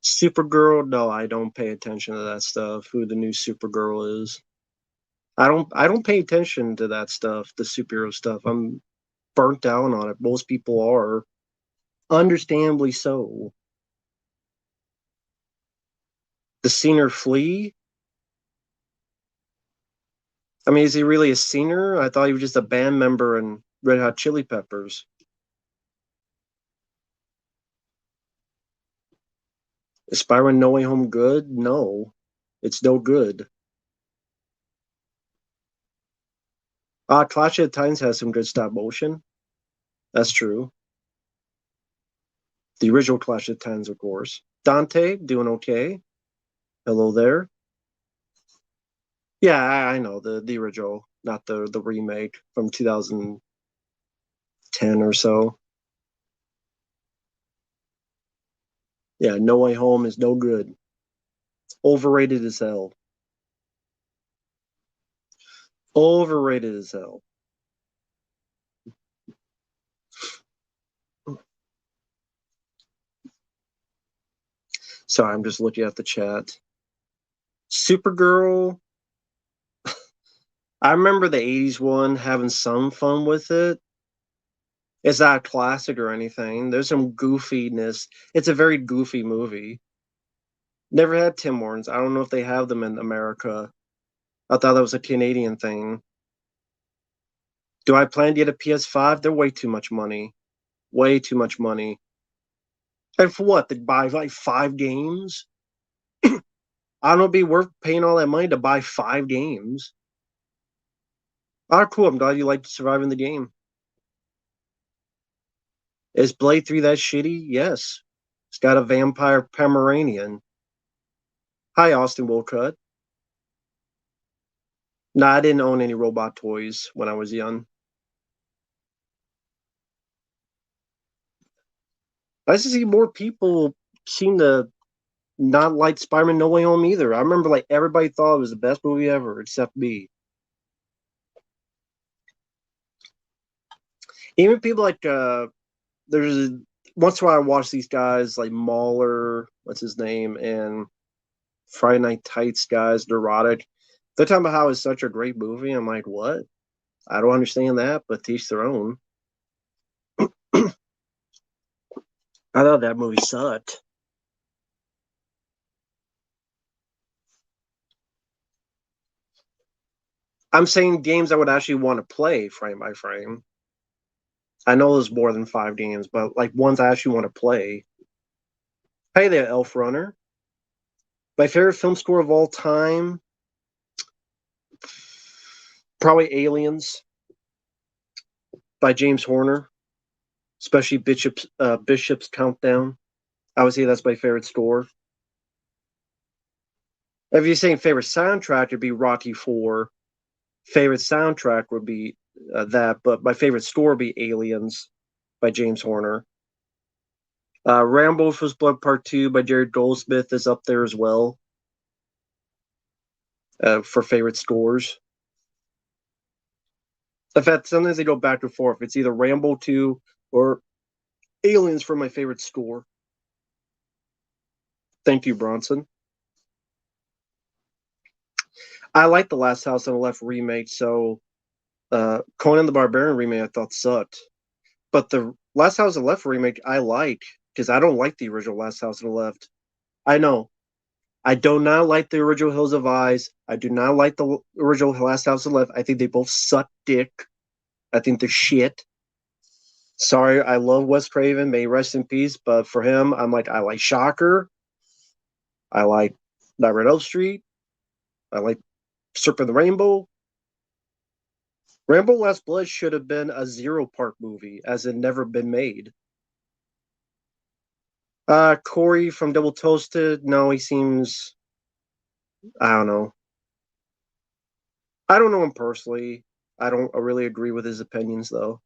Supergirl, no, I don't pay attention to that stuff. Who the new Supergirl is. I don't pay attention to that stuff, the superhero stuff. I'm burnt down on it. Most people are. Understandably so. The singer Flea? I mean, is he really a singer? I thought he was just a band member in Red Hot Chili Peppers. Is Spider-Man No Way Home good? No. It's no good. Clash of the Titans has some good stop motion. That's true. The original Clash of the Titans, of course. Dante, doing okay. Hello there. Yeah, I know the original, not the remake from 2010 or so. Yeah, No Way Home is no good. Overrated as hell. Overrated as hell. Sorry, I'm just looking at the chat. Supergirl. I remember the 80s one having some fun with it. It's not a classic or anything. There's some goofiness. It's a very goofy movie. Never had Tim Hortons. I don't know if they have them in America. I thought that was a Canadian thing. Do I plan to get a PS5? They're way too much money. Way too much money. And for what? To buy like 5 games? I don't know it'd be worth paying all that money to buy 5 games. Ah, cool. I'm glad you like surviving the game. Is Blade 3 that shitty? Yes. It's got a vampire Pomeranian. Hi, Austin Wolcott. No, I didn't own any robot toys when I was young. I just see more people seem to not like Spider-Man No Way Home either. I remember like everybody thought it was the best movie ever, except me. Even people like there's once in a while I watch these guys like Mauler, what's his name, and Friday Night Tights guys, Neurotic. They're talking about how it's such a great movie. I'm like, what? I don't understand that, but teach their own. I thought that movie sucked. I'm saying games I would actually want to play frame by frame. I know there's more than 5 games, but like ones I actually want to play. Hey there, Elf Runner. My favorite film score of all time, probably Aliens by James Horner, especially Bishop's Countdown. I would say that's my favorite score. If you're saying favorite soundtrack, it'd be Rocky Four. Favorite soundtrack would be that, but my favorite score would be Aliens by James Horner. Rambo First Blood Part 2 by Jared Goldsmith is up there as well for favorite scores. In fact, sometimes they go back and forth. It's either Rambo 2 or Aliens for my favorite score. Thank you, Bronson. I like the Last House on the Left remake, so Conan the Barbarian remake I thought sucked. But the Last House on the Left remake I like because I don't like the original Last House on the Left. I know. I do not like the original Hills of Eyes. I do not like the original Last House on the Left. I think they both suck dick. I think they're shit. Sorry, I love Wes Craven. May he rest in peace. But for him, I like Shocker. I like Nightmare on Elm Street. I like Serpent the Rainbow. Rambo Last Blood should have been a zero-part movie, as it never been made. Corey from Double Toasted. No, he seems. I don't know. I don't know him personally. I don't really agree with his opinions, though.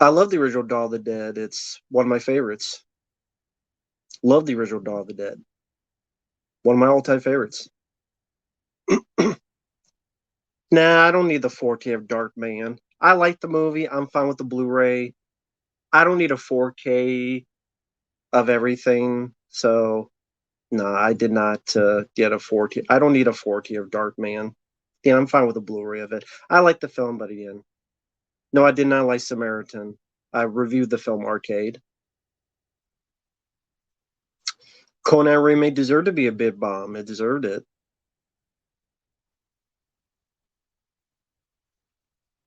I love the original Dawn of the Dead. It's one of my favorites. Love the original Dawn of the Dead. One of my all-time favorites. Nah, I don't need the 4K of Dark Man. I like the movie. I'm fine with the Blu-ray. I don't need a 4K of everything. So, no, I did not get a 4K. I don't need a 4K of Dark Man. Yeah, I'm fine with the Blu-ray of it. I like the film, but again, no, I did not like Samaritan. I reviewed the film Arcade. Conan remake deserved to be a bit bomb. It deserved it.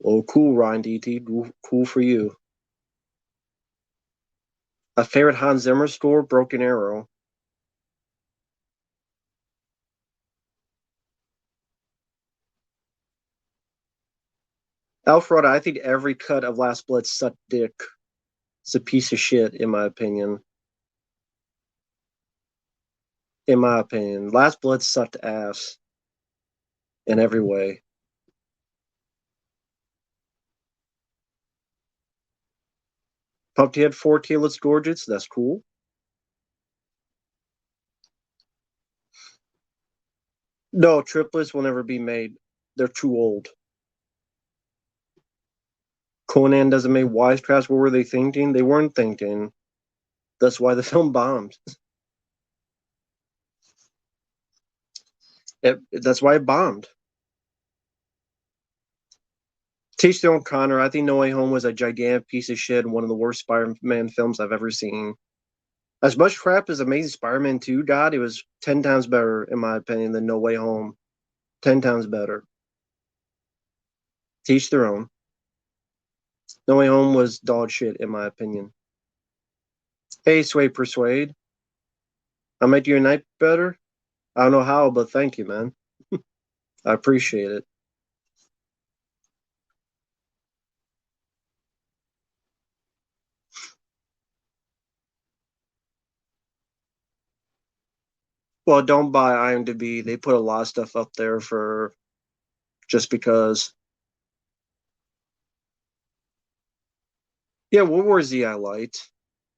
Oh, cool, Ryan DT. Cool for you. A favorite Hans Zimmer score, Broken Arrow. Alfred, I think every cut of Last Blood sucked dick. It's a piece of shit, in my opinion. In my opinion, Last Blood sucked ass in every way. Pumpty had four tailless gorgets. That's cool. No, triplets will never be made. They're too old. Conan doesn't make wisecracks. What were they thinking? They weren't thinking. That's why the film bombed. That's why it bombed. Teach their own Connor. I think No Way Home was a gigantic piece of shit and one of the worst Spider-Man films I've ever seen. As much crap as Amazing Spider-Man 2 got, it was 10 times better, in my opinion, than No Way Home. 10 times better. Teach their own. No Way Home was dog shit, in my opinion. Hey, Sway Persuade. I'll make your night better. I don't know how, but thank you, man. I appreciate it. Well, don't buy IMDb. They put a lot of stuff up there for just because. Yeah, World War Z I liked.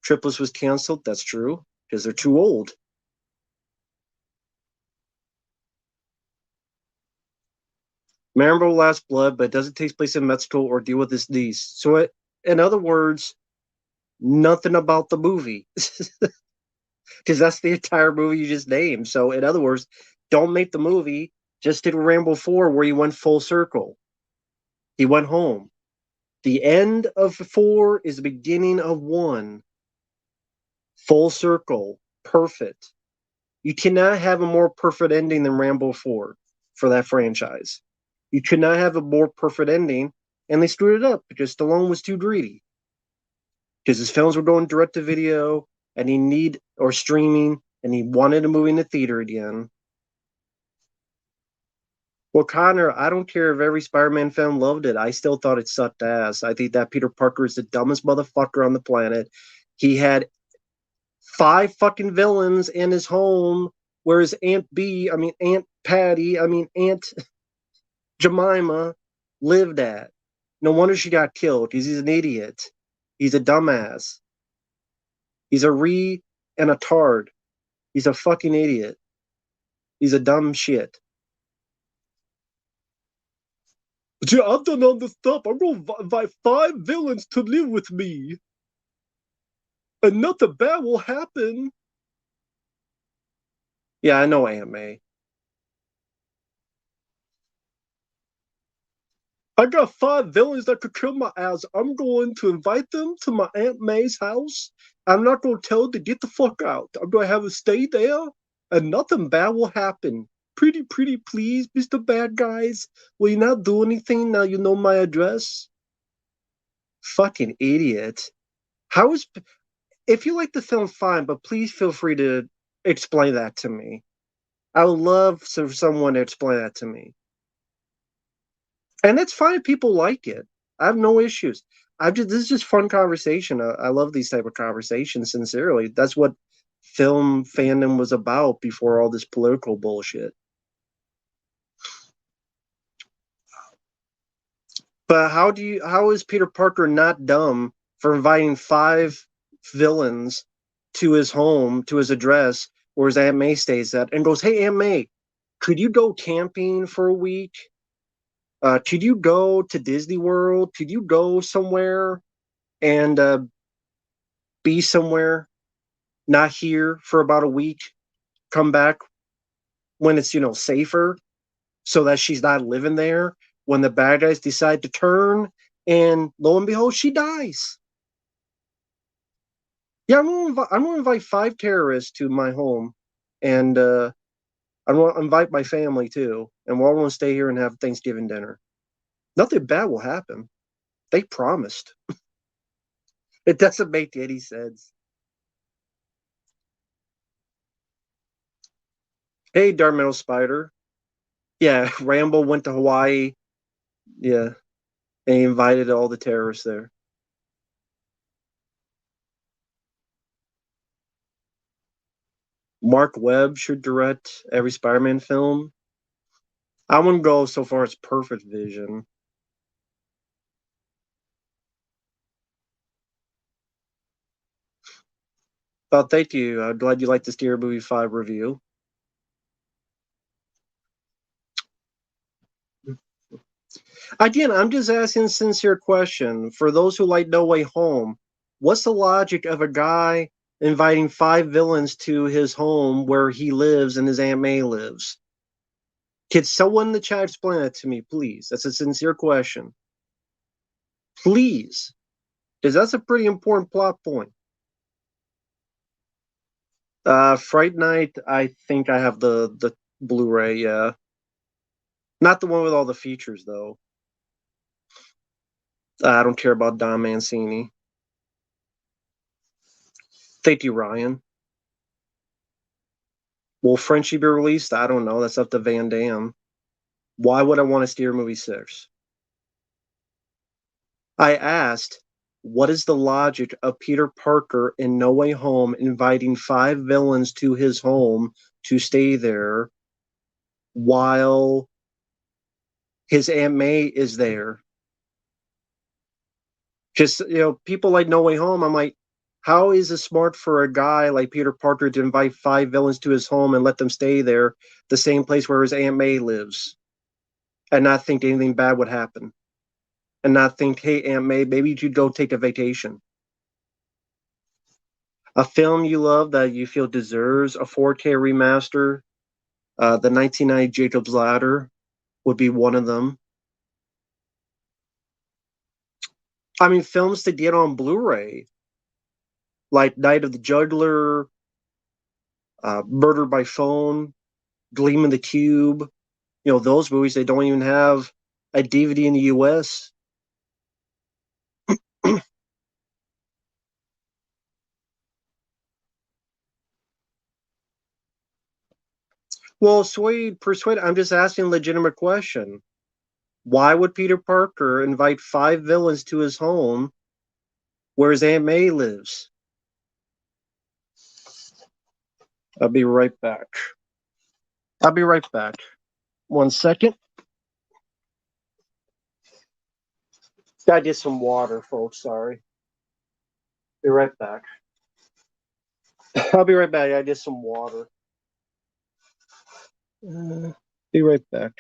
Triplets was canceled. That's true because they're too old. Rambo Last Blood, but it doesn't take place in Mexico or deal with this these. So, in other words, nothing about the movie because that's the entire movie you just named. So, in other words, don't make the movie. Just did Rambo 4 where he went full circle. He went home. The end of 4 is the beginning of 1. Full circle. Perfect. You cannot have a more perfect ending than Rambo 4 for that franchise. You could not have a more perfect ending, and they screwed it up because Stallone was too greedy. Because his films were going direct to video, and he need or streaming, and he wanted a movie in the theater again. Well, Connor, I don't care if every Spider-Man fan loved it. I still thought it sucked ass. I think that Peter Parker is the dumbest motherfucker on the planet. He had 5 fucking villains in his home, whereas Aunt Patty, Aunt Jemima lived at. No wonder she got killed because he's an idiot. He's a dumbass. He's a and a tard. He's a fucking idiot. He's a dumb shit. Yeah, I've done all this stuff. I'm going to invite 5 villains to live with me. And nothing bad will happen. Yeah, I know Aunt May. I got 5 villains that could kill my ass. I'm going to invite them to my Aunt May's house. I'm not going to tell them to get the fuck out. I'm going to have them stay there, and nothing bad will happen. Pretty please, Mr. Bad Guys. Will you not do anything now you know my address? Fucking idiot. How is. If you like the film, fine, but please feel free to explain that to me. I would love for someone to explain that to me. And that's fine if people like it. I have no issues. This is just fun conversation. I love these type of conversations. Sincerely, that's what film fandom was about before all this political bullshit. But how is Peter Parker not dumb for inviting 5 villains to his home, to his address, where his Aunt May stays at, and goes, "Hey, Aunt May, could you go camping for a week? Could you go to Disney World? Could you go somewhere and be somewhere, not here for about a week, come back when it's safer, so that she's not living there when the bad guys decide to turn, and lo and behold, she dies." Yeah, I'm gonna invite 5 terrorists to my home, and I'm gonna invite my family too, and we're all gonna stay here and have Thanksgiving dinner. Nothing bad will happen. They promised. It doesn't make any sense. Hey, Dark Metal Spider. Yeah, Rambo went to Hawaii. Yeah, and he invited all the terrorists there. Mark Webb should direct every Spider-Man film. I wouldn't go so far as perfect vision. But thank you. I'm glad you liked the Scary Movie 5 review. Again, I'm just asking a sincere question. For those who like No Way Home, what's the logic of a guy inviting 5 villains to his home where he lives and his Aunt May lives? Can someone in the chat explain that to me, please? That's a sincere question. Please. Because that's a pretty important plot point. Fright Night, I think I have the Blu-ray, yeah. Not the one with all the features, though. I don't care about Don Mancini. Thank you, Ryan. Will Frenchie be released? I don't know. That's up to Van Damme. Why would I want to steer movie 6? I asked, what is the logic of Peter Parker in No Way Home inviting 5 villains to his home to stay there while his Aunt May is there. Just, people like No Way Home. I'm like, how is it smart for a guy like Peter Parker to invite 5 villains to his home and let them stay there, the same place where his Aunt May lives, and not think anything bad would happen, and not think, hey, Aunt May, maybe you should go take a vacation. A film you love that you feel deserves a 4K remaster, the 1990 Jacob's Ladder would be one of them. I mean, films to get on Blu-ray, like Night of the Juggler, Murder by Phone, Gleam in the Cube. Those movies, they don't even have a DVD in the US. Well, persuade. I'm just asking a legitimate question. Why would Peter Parker invite 5 villains to his home where his Aunt May lives? I'll be right back. I'll be right back. 1 second. Gotta get some water, folks. Sorry. Be right back. I'll be right back. I get some water. Be right back.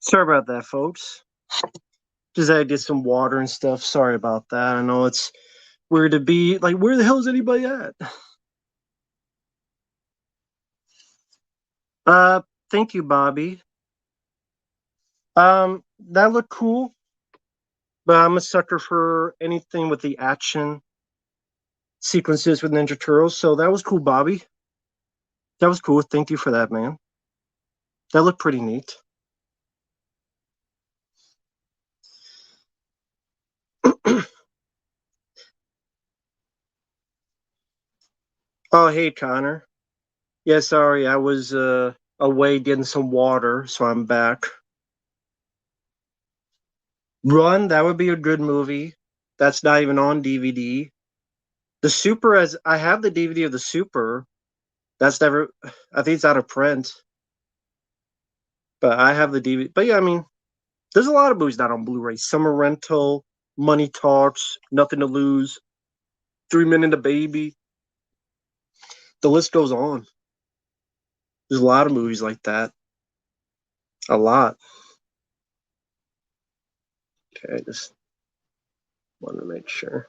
Sorry about that, folks. Just had to get some water and stuff. Sorry about that. I know it's weird to be like, where the hell is anybody at? Uh, Thank you, Bobby. That looked cool, but I'm a sucker for anything with the action sequences with Ninja Turtles. So that was cool, Bobby. That was cool. Thank you for that, man. That looked pretty neat. Oh, hey, Connor. Yeah, sorry, I was away getting some water, so I'm back. Run, that would be a good movie. That's not even on DVD. The Super, as I have the DVD of the Super. That's never. I think it's out of print, but I have the DVD. But yeah, I mean, there's a lot of movies not on Blu-ray. Summer Rental, Money Talks, Nothing to Lose, 3 Minute a Baby. The list goes on. There's a lot of movies like that. A lot. Okay, I just want to make sure.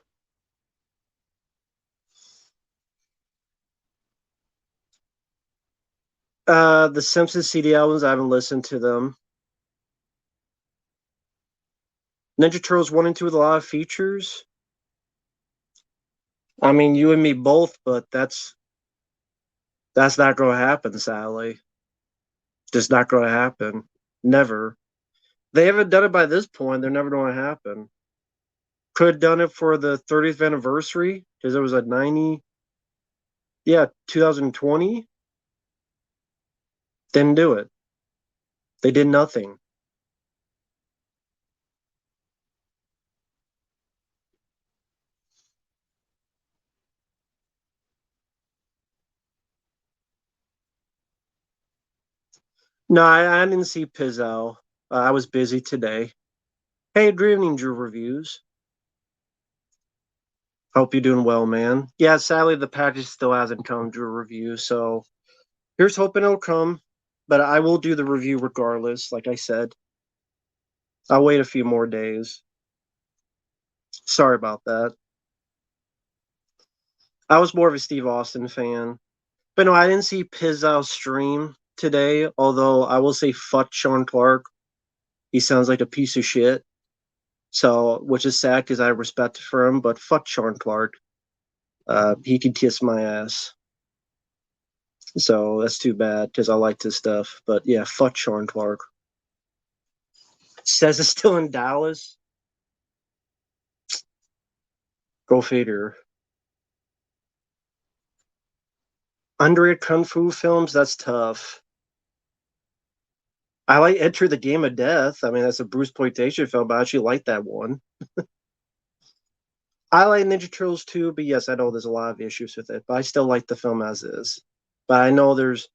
The Simpsons CD albums, I haven't listened to them. Ninja Turtles 1 and 2 with a lot of features. I mean, you and me both, but that's not going to happen, Sally. Just not going to happen. Never. They haven't done it by this point. They're never going to happen. Could have done it for the 30th anniversary because it was a 90. Yeah, 2020. Didn't do it. They did nothing. No, I didn't see Pizzo. I was busy today. Hey, good evening, Drew Reviews. Hope you're doing well, man. Yeah, sadly, the package still hasn't come, Drew Review. So here's hoping it'll come, but I will do the review regardless. Like I said, I'll wait a few more days. Sorry about that. I was more of a Steve Austin fan. But no, I didn't see Pizzo's stream today, although I will say fuck Sean Clark. He sounds like a piece of shit. So, which is sad because I have respect for him, but fuck Sean Clark. He could kiss my ass. So that's too bad because I liked his stuff. But yeah, fuck Sean Clark. Says it's still in Dallas. Go figure. Underrated Kung Fu films, that's tough. I like Enter the Game of Death. I mean, that's a Bruce Exploitation film, but I actually like that one. I like Ninja Turtles too, but yes, I know there's a lot of issues with it, but I still like the film as is. But I know there's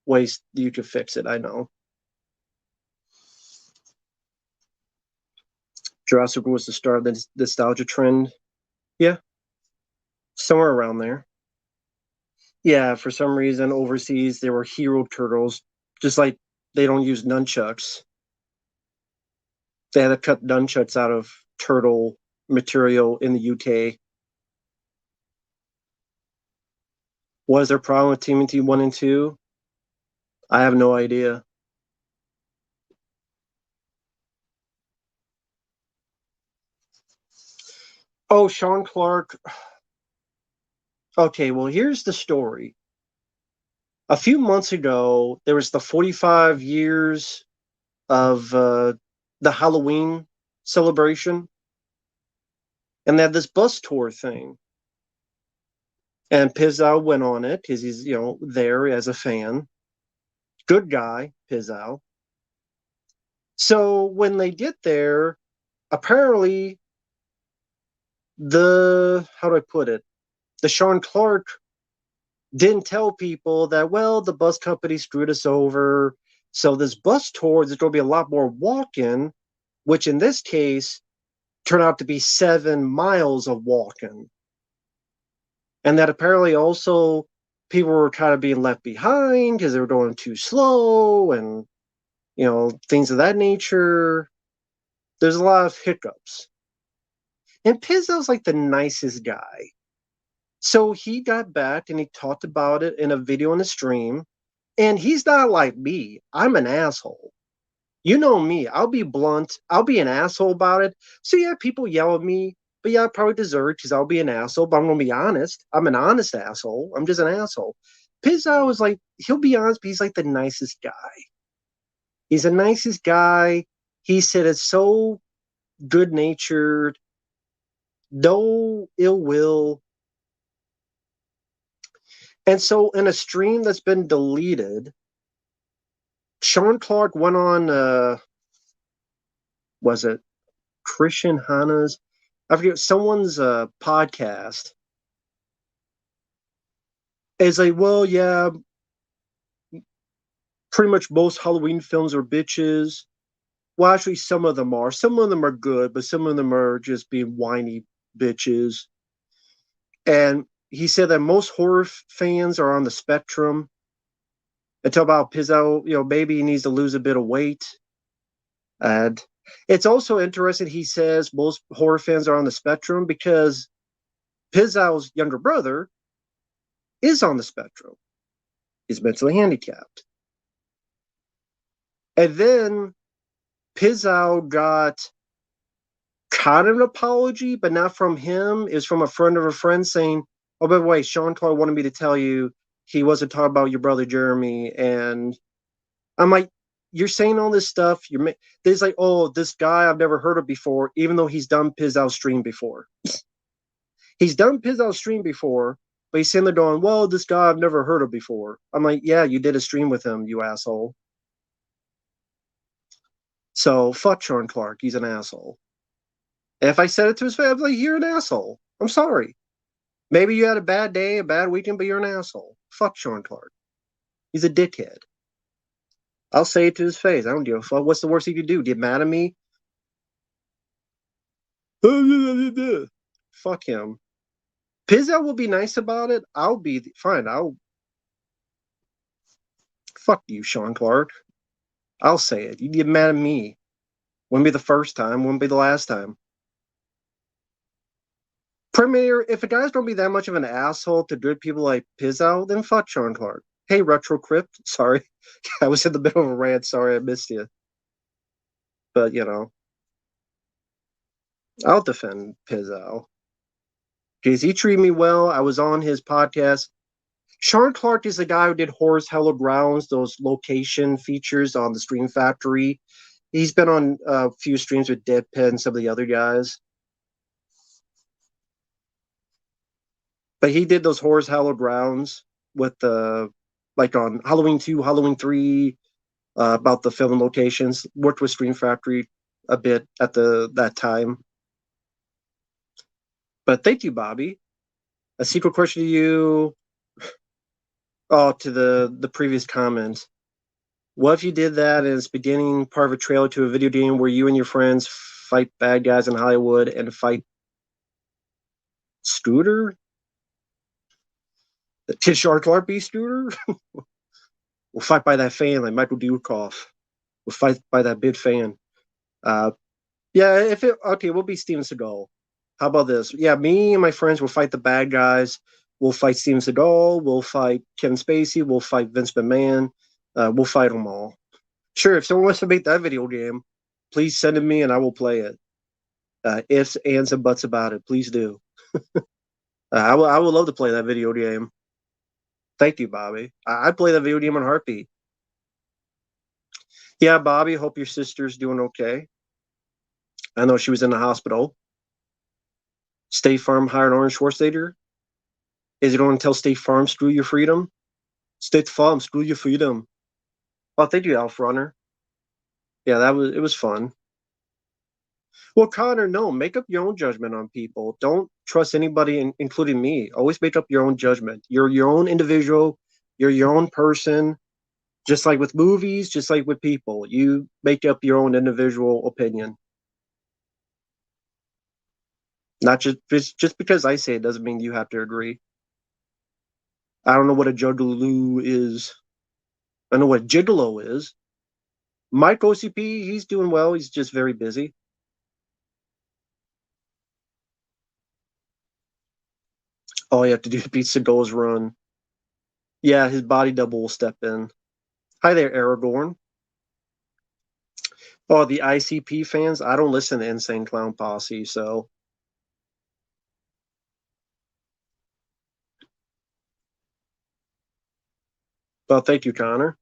ways you could fix it. I know. Jurassic World was the start of the nostalgia trend. Yeah, somewhere around there. Yeah, for some reason overseas there were hero turtles, just like they don't use nunchucks. They had to cut nunchucks out of turtle material in the UK. What is their problem with TMNT 1 and 2? I have no idea. Oh, Sean Clark. Okay, well, here's the story. A few months ago, there was the 45 years of the Halloween celebration, and they had this bus tour thing. And Pizzow went on it because he's, there as a fan. Good guy, Pizzow. So when they get there, apparently how do I put it? The Sean Clark didn't tell people that, well, the bus company screwed us over. So this bus tour, there's going to be a lot more walking, which in this case turned out to be 7 miles of walking. And that apparently also people were kind of being left behind because they were going too slow and, things of that nature. There's a lot of hiccups. And Pizzow's like the nicest guy. So he got back and he talked about it in a video on the stream. And he's not like me. I'm an asshole. You know me. I'll be blunt. I'll be an asshole about it. So yeah, people yell at me, but yeah, I probably deserve it because I'll be an asshole. But I'm gonna be honest. I'm an honest asshole. I'm just an asshole. Pizzo is like, he'll be honest, but he's like the nicest guy. He's the nicest guy. He said it's so good natured, no ill will. And so in a stream that's been deleted, Sean Clark went on was it Christian Hana's? I forget someone's podcast. It's like, well, yeah, pretty much most Halloween films are bitches. Well, actually, some of them are. Some of them are good, but some of them are just being whiny bitches. And he said that most horror fans are on the spectrum. Until about Pizzo, maybe he needs to lose a bit of weight. And it's also interesting, he says most horror fans are on the spectrum because Pizzo's younger brother is on the spectrum. He's mentally handicapped. And then Pizzo got kind of an apology, but not from him. It was from a friend of a friend saying, oh, by the way, Sean Clark wanted me to tell you he wasn't talking about your brother Jeremy. And I'm like, you're saying all this stuff. There's like, oh, this guy I've never heard of before, even though he's done Pizzo's stream before. He's done Pizzo's stream before, but he's sitting there going, well, this guy I've never heard of before. I'm like, yeah, you did a stream with him, you asshole. So fuck Sean Clark. He's an asshole. And if I said it to his face, I'd be like, you're an asshole. I'm sorry. Maybe you had a bad day, a bad weekend, but you're an asshole. Fuck Sean Clark. He's a dickhead. I'll say it to his face. I don't give a fuck. What's the worst he could do? Get mad at me? Fuck him. Pizza will be nice about it. I'll be fine. I'll fuck you, Sean Clark. I'll say it. You get mad at me. Wouldn't be the first time. Wouldn't be the last time. Premier, if a guy's gonna be that much of an asshole to good people like Pizzo, then fuck Sean Clark. Hey, Retro Crypt. Sorry. I was in the middle of a rant. Sorry I missed you. But, I'll defend Pizzo. Because he treated me well. I was on his podcast. Sean Clark is the guy who did Horror's Hallowed Grounds, those location features on the Stream Factory. He's been on a few streams with Deadpan and some of the other guys. But he did those Horror's Hallowed Grounds with the, like on Halloween 2, Halloween 3, about the film locations. Worked with Stream Factory a bit at that time. But thank you, Bobby. A secret question to you. Oh, to the previous comment. What if you did that and it's beginning part of a trailer to a video game where you and your friends fight bad guys in Hollywood and fight Scooter? The Tish Clark B Scooter? We'll fight by that fan like Michael Dudikoff. We'll fight by that big fan. Yeah, we'll be Steven Seagal. How about this? Yeah, me and my friends will fight the bad guys. We'll fight Steven Seagal. We'll fight Kevin Spacey. We'll fight Vince McMahon. We'll fight them all. Sure, if someone wants to make that video game, please send it to me and I will play it. Ifs, ands, and buts about it. Please do. I would love to play that video game. Thank you, Bobby. I'd play that video game on heartbeat. Yeah, Bobby, hope your sister's doing okay. I know she was in the hospital. State Farm hired Arnold Schwarzenegger. Is it going to tell State Farm, screw your freedom? State Farm, screw your freedom. Oh, thank you, Alf Runner. Yeah, it was fun. Well, Connor, no, make up your own judgment on people. Don't trust anybody, including me. Always make up your own judgment. You're your own individual. You're your own person. Just like with movies, just like with people, you make up your own individual opinion. Not just because I say it doesn't mean you have to agree. I don't know what a juggalo is. I know what a gigolo is. Mike OCP, he's doing well. He's just very busy. All you have to do to beat Seagal's run. Yeah, his body double will step in. Hi there, Aragorn. Oh, the ICP fans? I don't listen to Insane Clown Posse, so. Well, thank you, Connor.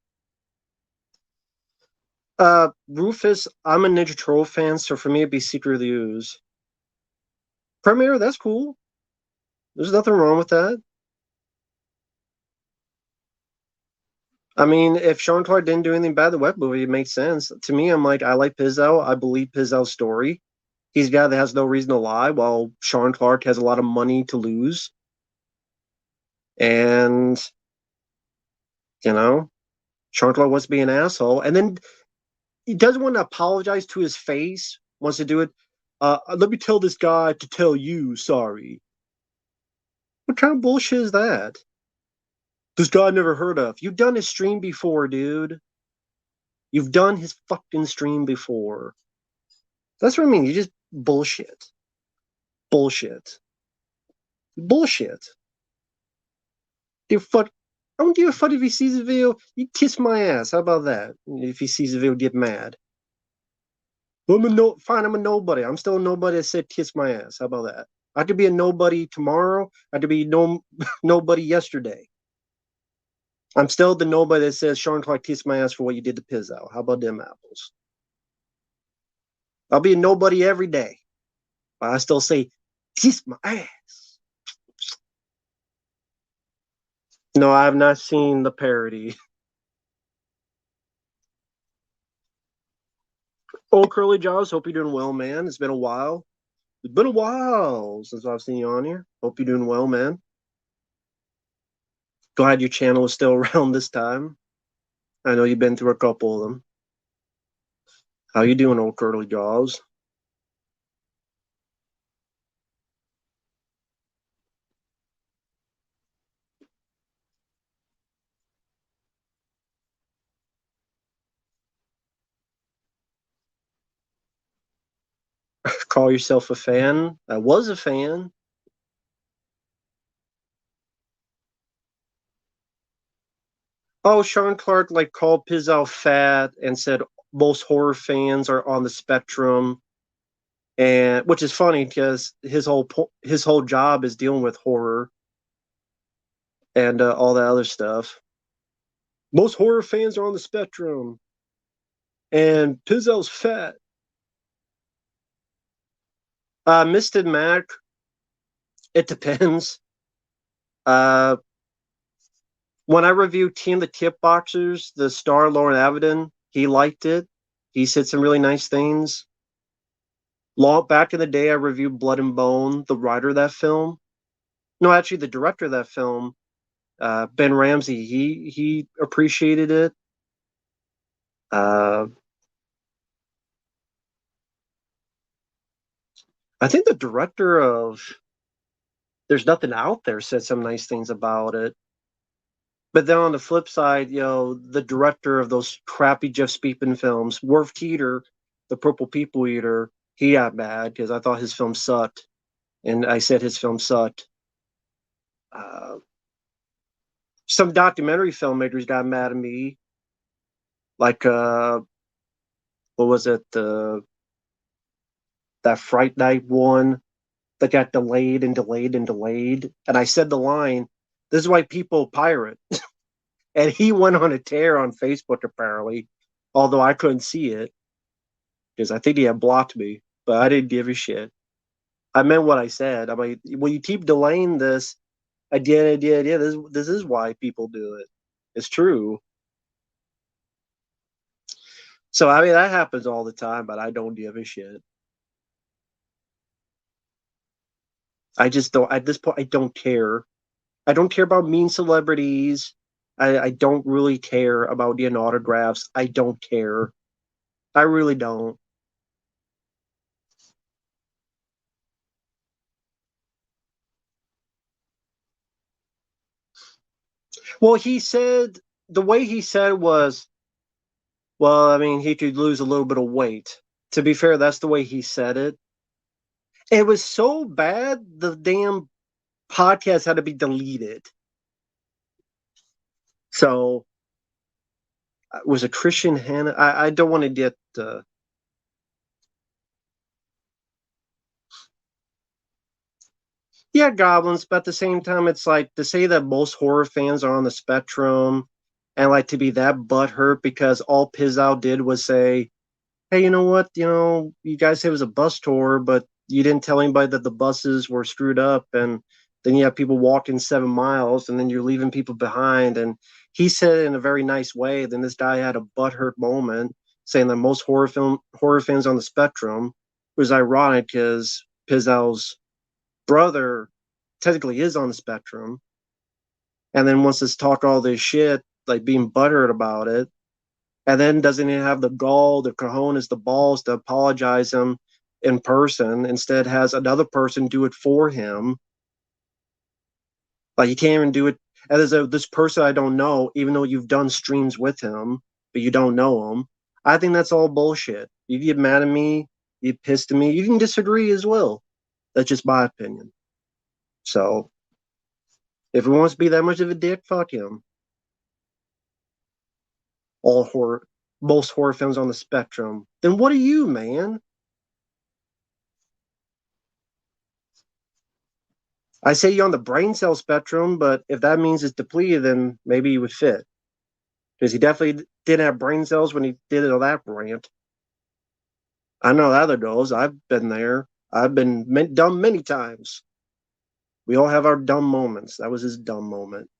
Rufus, I'm a Ninja Turtle fan, so for me it'd be Secret of the Ooze. Premiere, that's cool. There's nothing wrong with that. I mean, if Sean Clark didn't do anything bad, the web movie, it makes sense. To me, I'm like, I like Pizzo. I believe Pizzo's story. He's a guy that has no reason to lie, while Sean Clark has a lot of money to lose. And, Sean Clark wants to be an asshole. And then he doesn't want to apologize to his face, wants to do it. Let me tell this guy to tell you sorry. What kind of bullshit is that? This guy I never heard of. You've done his stream before, dude. You've done his fucking stream before. That's what I mean. You just bullshit. Bullshit. Bullshit. Dude, fuck. I don't give a fuck if he sees the video. You kiss my ass. How about that? If he sees the video, get mad. Fine, I'm a nobody. I'm still a nobody that said kiss my ass. How about that? I could be a nobody tomorrow. I could be nobody yesterday. I'm still the nobody that says Sean Clark kiss my ass for what you did to Pizzo. How about them apples? I'll be a nobody every day. But I still say kiss my ass. No, I have not seen the parody. Oh, Curly Jaws, hope you're doing well, man. It's been a while. It's been a while since I've seen you on here. Hope you're doing well, man. Glad your channel is still around this time. I know you've been through a couple of them. How you doing, old curly jaws? Call yourself a fan? I was a fan. Oh, Sean Clark like called Pizzow fat and said most horror fans are on the spectrum, and which is funny because his whole job is dealing with horror and all that other stuff. Most horror fans are on the spectrum, and Pizzow's fat. Misted Mac, it depends. Uh, when I reviewed Team the Tip Boxers, the star Lauren Avedon, he liked it. He said some really nice things. Long back in the day, I reviewed Blood and Bone, the writer of that film. No, actually, the director of that film, Ben Ramsey. He appreciated it. Uh, I think the director of There's Nothing Out There said some nice things about it. But then on the flip side, the director of those crappy Jeff Speakman films, Worf Teeter, the Purple People Eater, he got mad because I thought his film sucked, and I said his film sucked. Uh, some documentary filmmakers got mad at me, like what was it, that Fright Night one that got delayed and delayed and delayed, and I said the line, "This is why people pirate," and he went on a tear on Facebook apparently, although I couldn't see it because I think he had blocked me, but I didn't give a shit. I meant what I said. I'm like, well, you keep delaying this. I did. Yeah. This is why people do it. It's true. So I mean that happens all the time, but I don't give a shit. I just don't. At this point, I don't care. I don't care about mean celebrities. I don't really care about getting autographs. I don't care. I really don't. Well, he said the way he said was, well, I mean, he could lose a little bit of weight. To be fair, that's the way he said it. It was so bad, the damn podcast had to be deleted. So, was a Christian Hannah? I don't want to get. Yeah, goblins, but at the same time, it's like to say that most horror fans are on the spectrum and like to be that butthurt because all Pizzow did was say, hey, you know what? You guys say it was a bus tour, but you didn't tell anybody that the buses were screwed up. And then you have people walking 7 miles and then you're leaving people behind. And he said it in a very nice way. Then this guy had a butthurt moment saying that most horror fans on the spectrum. It was ironic because Pizzow's brother technically is on the spectrum. And then wants to talk all this shit, like being butthurt about it, and then doesn't even have the gall, the cojones, the balls to apologize him in person. Instead, has another person do it for him. Like you can't even do it. And this person I don't know, even though you've done streams with him, but you don't know him. I think that's all bullshit. You get mad at me, you pissed at me. You can disagree as well. That's just my opinion. So if he wants to be that much of a dick, fuck him. All horror, most horror films on the spectrum. Then what are you, man? I say you're on the brain cell spectrum, but if that means it's depleted, then maybe you would fit. Because he definitely didn't have brain cells when he did it on that rant. I know how that goes. I've been there. I've been dumb many times. We all have our dumb moments. That was his dumb moment.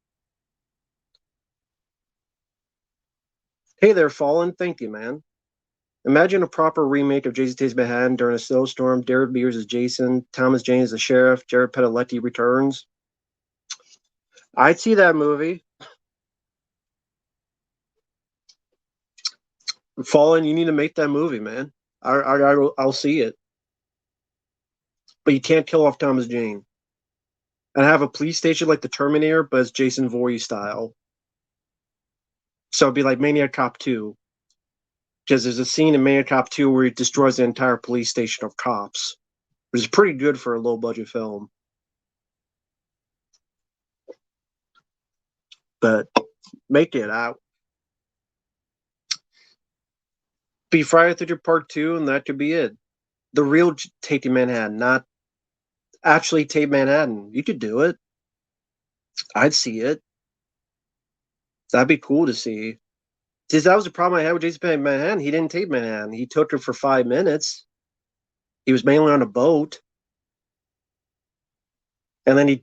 Hey there, Fallen. Thank you, man. Imagine a proper remake of Jason Takes Manhattan during a snowstorm. Derek Beers as Jason, Thomas Jane as the sheriff, Jared Padalecki returns. I'd see that movie. Fallen, you need to make that movie, man. I'll see it. But you can't kill off Thomas Jane. And have a police station like the Terminator, but it's Jason Voorhees style. So it'd be like Maniac Cop 2. Because there's a scene in Maniac Cop 2 where he destroys the entire police station of cops, which is pretty good for a low budget film. But make it out. Be Friday the 13th Part 2, and that could be it. The real Tate Manhattan, not actually Tate Manhattan. You could do it. I'd see it. That'd be cool to see. Because that was the problem I had with Jason Manhattan. He didn't take Manhattan. He took it for 5 minutes. He was mainly on a boat. And then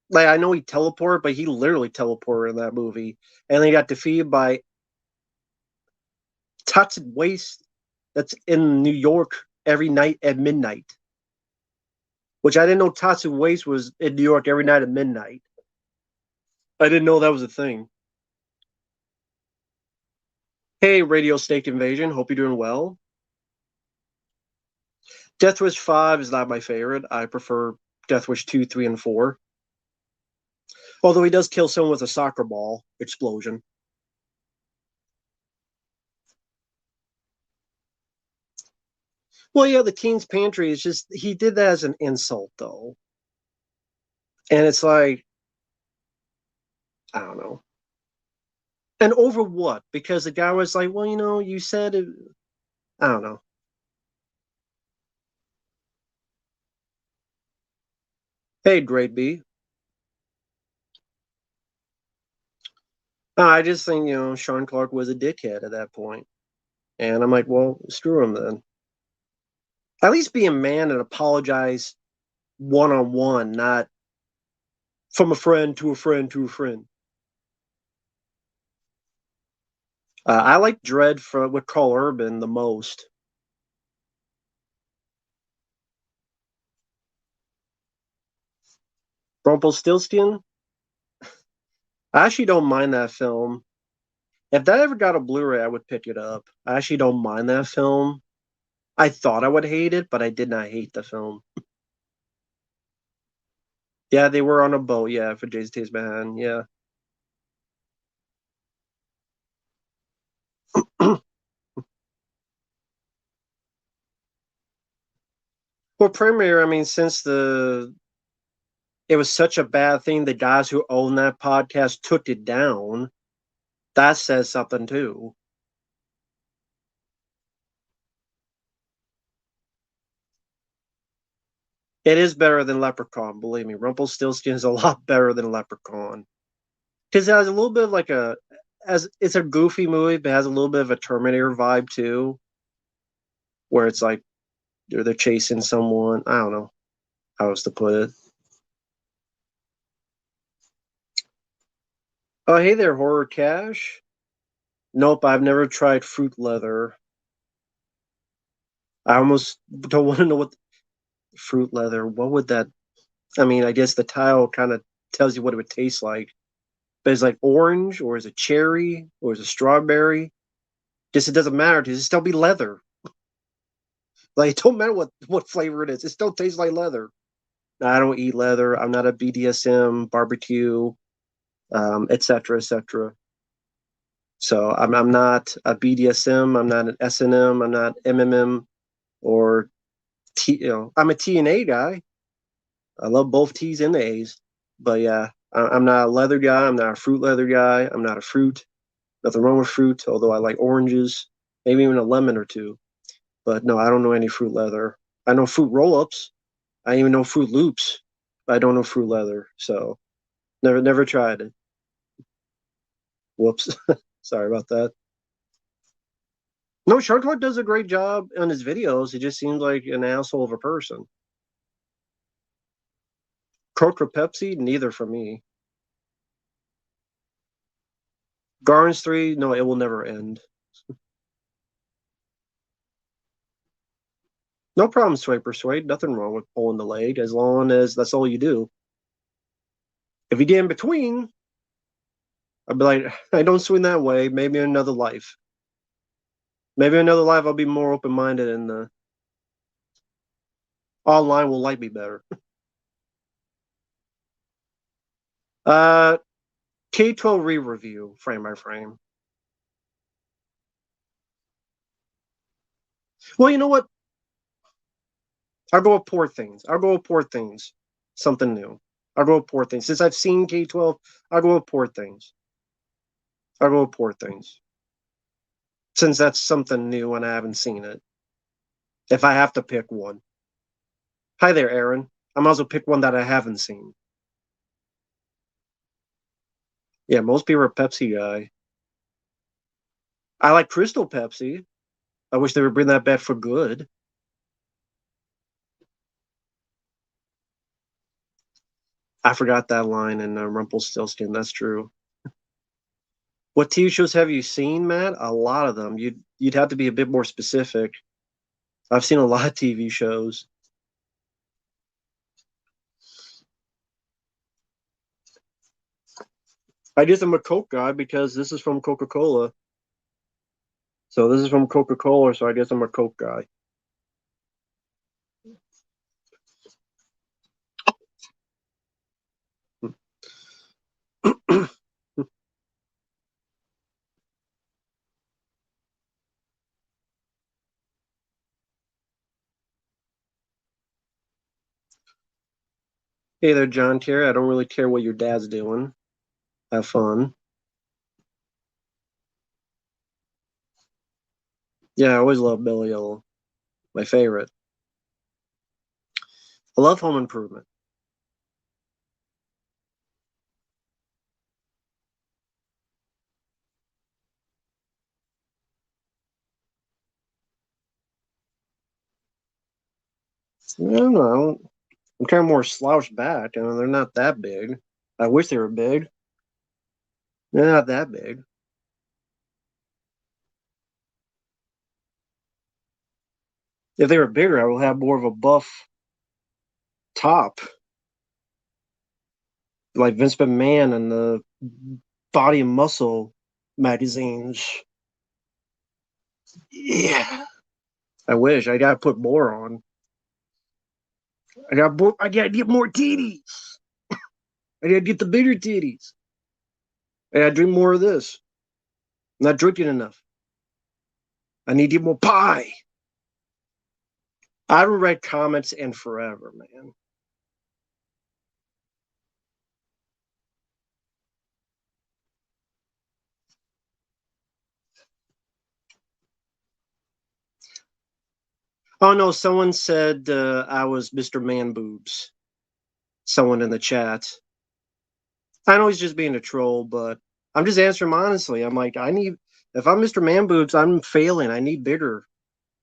like, I know he teleported, but he literally teleported in that movie. And then he got defeated by Toxic Waste that's in New York every night at midnight. Which I didn't know Toxic Waste was in New York every night at midnight. I didn't know that was a thing. Hey, Radio Snake Invasion. Hope you're doing well. Death Wish 5 is not my favorite. I prefer Death Wish 2, 3, and 4. Although he does kill someone with a soccer ball explosion. Well, yeah, the King's Pantry is just, he did that as an insult, though. And it's like, I don't know. And over what? Because the guy was like, well, you said it. I don't know. Hey, Great B. I just think, Sean Clark was a dickhead at that point. And I'm like, well, screw him then. At least be a man and apologize one-on-one, not from a friend to a friend to a friend. I like Dredd with Carl Urban the most. Rumpelstiltskin? I actually don't mind that film. If that ever got a Blu-ray, I would pick it up. I actually don't mind that film. I thought I would hate it, but I did not hate the film. Yeah, they were on a boat. Yeah, for Jason Statham. Yeah. Well, Premiere. I mean, since it was such a bad thing, the guys who own that podcast took it down. That says something too. It is better than Leprechaun, believe me. Rumpelstiltskin is a lot better than Leprechaun because it has a little bit of like as it's a goofy movie, but it has a little bit of a Terminator vibe too, where it's like they're chasing someone. I don't know how else to put it. Oh, hey there, Horror Cash. Nope, I've never tried fruit leather. I almost don't want to know what fruit leather. What would that? I mean, I guess the title kind of tells you what it would taste like. But it's like orange, or is it cherry, or is it strawberry? Just it doesn't matter. Does it still be leather? Like it don't matter what flavor it is. It still tastes like leather. I don't eat leather. I'm not a BDSM barbecue, etc. etc. So I'm not a BDSM. I'm not an S&M. I'm not MMM or T. I'm a T and A guy. I love both T's and the A's. But yeah, I'm not a leather guy. I'm not a fruit leather guy. I'm not a fruit. Nothing wrong with fruit, although I like oranges, maybe even a lemon or two. But no, I don't know any fruit leather. I know fruit roll-ups. I even know Fruit Loops. But I don't know fruit leather. So never tried it. Whoops. Sorry about that. No, Shark Clark does a great job on his videos. He just seems like an asshole of a person. Coke or Pepsi? Neither for me. Garns 3? No, it will never end. No problem, Sway Persuade. Nothing wrong with pulling the leg as long as that's all you do. If you get in between, I'd be like, I don't swing that way. Maybe in another life. Maybe another live I'll be more open-minded and online will like me better. K-12 re-review, frame by frame. Well, you know what? I'll go with Poor Things. I'll go with Poor Things. Something new. I'll go with Poor Things. Since I've seen K-12, I'll go with Poor Things. I'll go with Poor Things. Since that's something new and I haven't seen it. If I have to pick one. Hi there, Aaron. I might as well pick one that I haven't seen. Yeah, most people are Pepsi guy. I like Crystal Pepsi. I wish they would bring that back for good. I forgot that line in Rumpelstiltskin. That's true. What TV shows have you seen, Matt? A lot of them. You'd have to be a bit more specific. I've seen a lot of TV shows. I guess I'm a Coke guy because this is from Coca-Cola. So this is from Coca-Cola, so I guess I'm a Coke guy. Hey there, John Terry. I don't really care what your dad's doing. Have fun. Yeah, I always love Billy Yellow. My favorite. I love Home Improvement. I don't know. I'm kind of more slouched back. They're not that big. I wish they were big. They're not that big. If they were bigger, I would have more of a buff top, like Vince McMahon and the Body and Muscle magazines. Yeah, I wish. I gotta put more on. I gotta get more titties. I gotta get the bigger titties. I gotta drink more of this. I'm not drinking enough. I need to get more pie. I haven't read comics in forever, man. Oh no, someone said I was Mr. Man Boobs. Someone in the chat. I know he's just being a troll, but I'm just answering him honestly. I'm like, if I'm Mr. Man Boobs, I'm failing. I need bigger.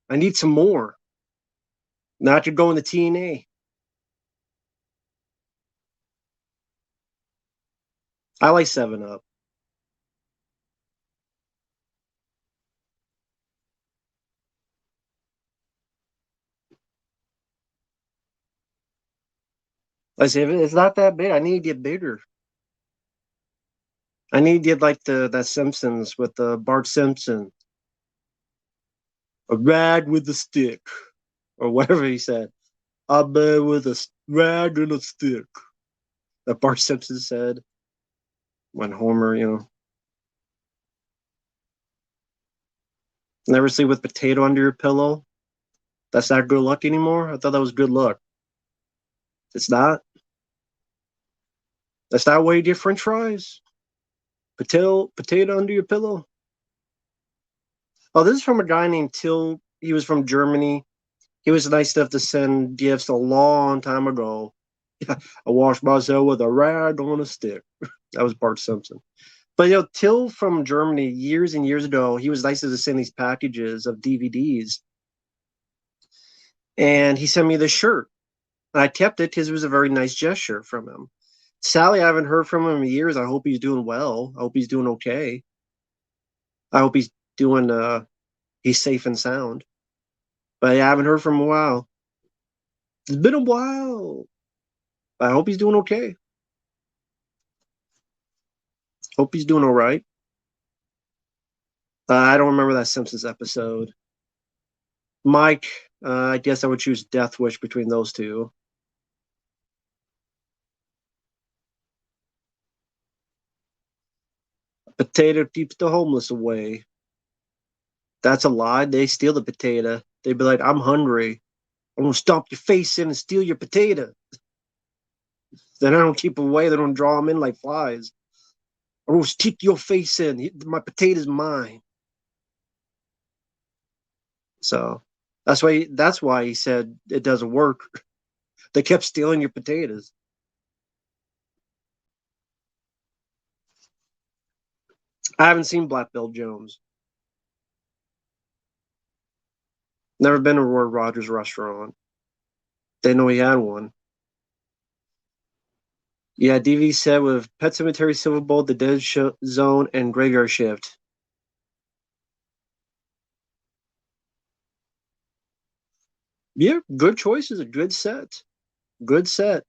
I need some more. Not to go in the TNA. I like 7 Up. I say, if it's not that big, I need to get bigger. I need to get like that Simpsons with the Bart Simpson. A rag with a stick. Or whatever he said. A man with a rag and a stick. That Bart Simpson said when Homer. Never sleep with potato under your pillow. That's not good luck anymore. I thought that was good luck. It's not. That's not why you get French fries. Potato under your pillow. Oh, this is from a guy named Till. He was from Germany. He was nice enough to send gifts a long time ago. I washed myself with a rag on a stick. That was Bart Simpson. But Till from Germany years and years ago, he was nice enough to send these packages of DVDs, and he sent me this shirt. And I kept it because it was a very nice gesture from him. Sally, I haven't heard from him in years. I hope he's doing well. I hope he's doing okay. I hope he's safe and sound. But yeah, I haven't heard from him in a while. It's been a while. I hope he's doing okay. Hope he's doing all right. I don't remember that Simpsons episode. Mike, I guess I would choose Death Wish between those two. Potato keeps the homeless away. That's a lie. They steal the potato. They'd be like, I'm hungry. I'm gonna stomp your face in and steal your potato. Then I don't keep them away. They don't draw them in like flies. I'm gonna stick your face in. My potato's mine. So that's why he said it doesn't work. They kept stealing your potatoes. I haven't seen Black Bill Jones. Never been to Roy Rogers restaurant. They know he had one. Yeah, DVD set with Pet Cemetery, Silver Bowl, The Dead Zone, and Graveyard Shift. Yeah, good choices. A good set. Good set.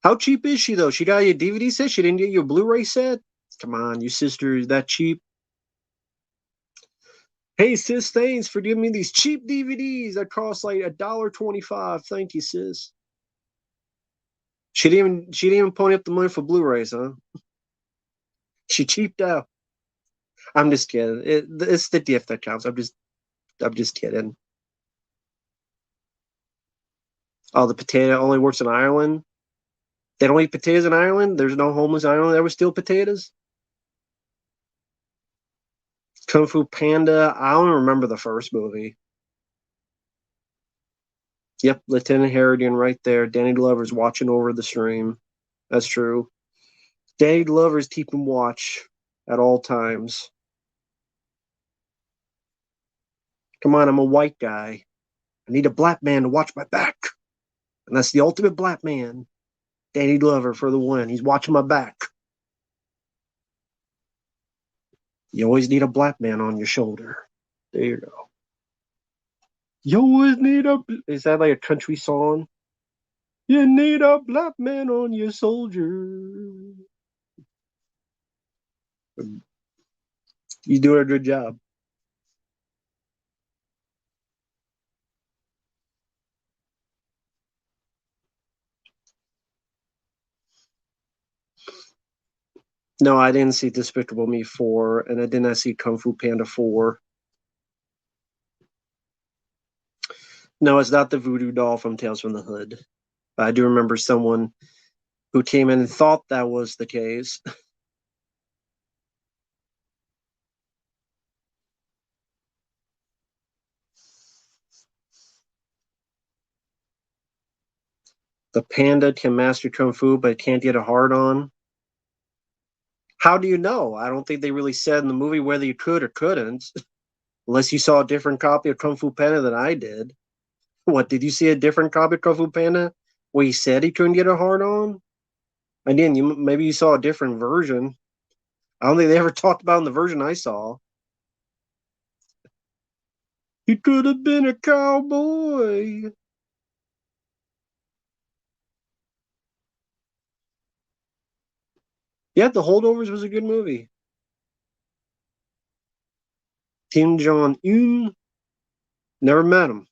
How cheap is she though? She got you a DVD set. She didn't get you a Blu-ray set. Come on, you sister is that cheap? Hey sis, thanks for giving me these cheap DVDs that cost like $1.25. Thank you, sis. She didn't even pony up the money for Blu-rays, huh? She cheaped out. I'm just kidding. It's the gift that counts. I'm just kidding. Oh, the potato only works in Ireland. They don't eat potatoes in Ireland. There's no homeless Ireland that would steal potatoes. Kung Fu Panda. I don't remember the first movie. Yep, Lieutenant Harrigan right there. Danny Glover's watching over the stream. That's true. Danny Glover's keeping watch at all times. Come on, I'm a white guy. I need a black man to watch my back. And that's the ultimate black man. Danny Glover for the win. He's watching my back. You always need a black man on your shoulder. There you go. You always need a. Is that like a country song? You need a black man on your soldier. You do a good job. No, I didn't see Despicable Me 4, and I did not see Kung Fu Panda 4. No, it's not the voodoo doll from Tales from the Hood. But I do remember someone who came in and thought that was the case. The panda can master Kung Fu, but can't get a hard on. How do you know? I don't think they really said in the movie whether you could or couldn't, unless you saw a different copy of Kung Fu Panda than I did. What, did you see a different copy of Kung Fu Panda where he said he couldn't get a hard on? Again, maybe you saw a different version. I don't think they ever talked about in the version I saw. He could have been a cowboy. Yeah, The Holdovers was a good movie. Kim Jong Un, never met him.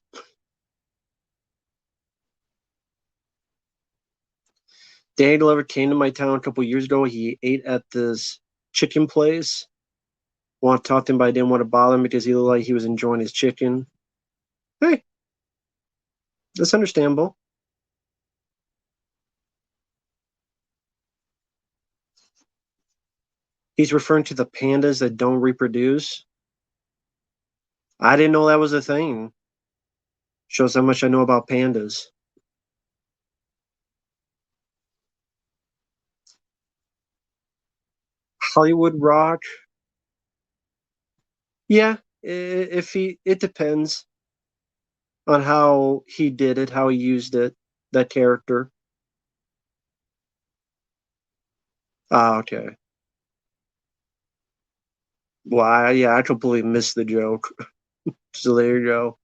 Danny Glover came to my town a couple years ago. He ate at this chicken place. Want to talk to him, but I didn't want to bother him because he looked like he was enjoying his chicken. Hey, that's understandable. He's referring to the pandas that don't reproduce. I didn't know that was a thing. Shows how much I know about pandas. Hollywood Rock. Yeah, if it depends on how he did it, how he used it, that character. Ah, okay. Well, yeah, I completely missed the joke. So there you go.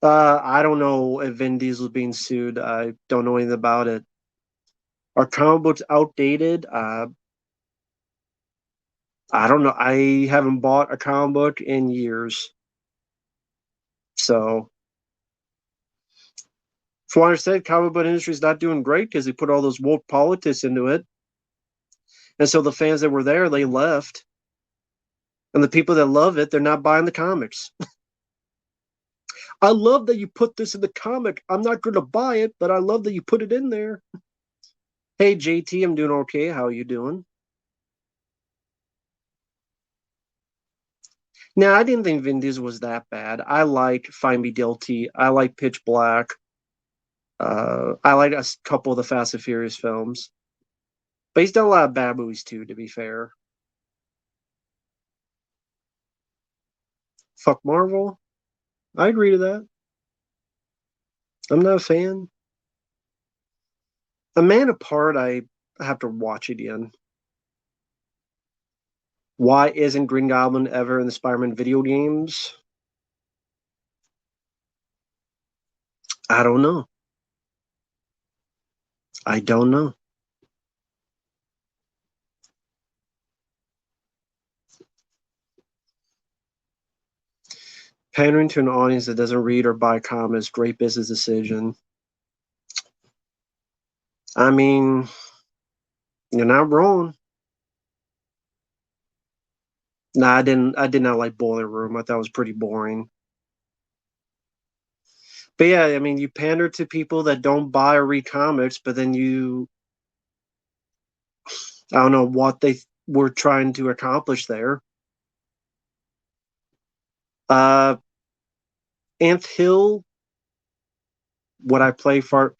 I don't know if Vin Diesel's being sued. I don't know anything about it. Are comic books outdated? I don't know. I haven't bought a comic book in years. So, from what I understand, comic book industry is not doing great because they put all those woke politics into it. And so the fans that were there, they left. And the people that love it, they're not buying the comics. I love that you put this in the comic. I'm not going to buy it, but I love that you put it in there. Hey, JT, I'm doing okay. How are you doing? Now, I didn't think Vin Diesel was that bad. I like Find Me Guilty. I like Pitch Black. I like a couple of the Fast and Furious films. But he's done a lot of bad movies too, to be fair. Fuck Marvel. I agree to that. I'm not a fan. A Man Apart, I have to watch again. Why isn't Green Goblin ever in the Spider-Man video games? I don't know. I don't know. Pandering to an audience that doesn't read or buy comics, great business decision. I mean, you're not wrong. Nah, I didn't. I did not like Boiler Room. I thought it was pretty boring. But yeah, I mean, you pander to people that don't buy or read comics, but then I don't know what they were trying to accomplish there. Uh, Ant Hill, would I play for?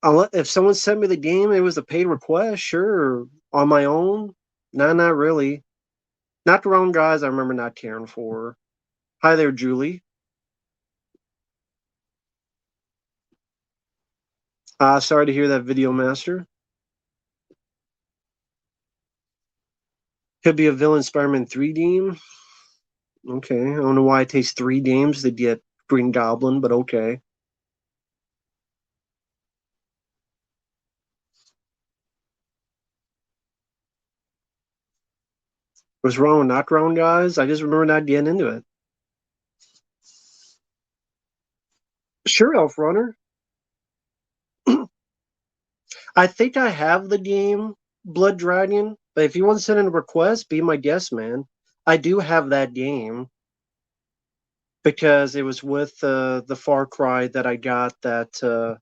If someone sent me the game, it was a paid request, sure. On my own, nah, not really. Not the wrong guys. I remember not caring for. Hi there, Julie. Sorry to hear that, Video Master. Could be a villain Spider-Man 3 game. Okay, I don't know why it takes 3 games to get Green Goblin, but okay. What's wrong with Knockdown guys? I just remember not getting into it. Sure, Elf Runner. I think I have the game Blood Dragon, but if you want to send in a request, be my guest, man. I do have that game because it was with the Far Cry that I got that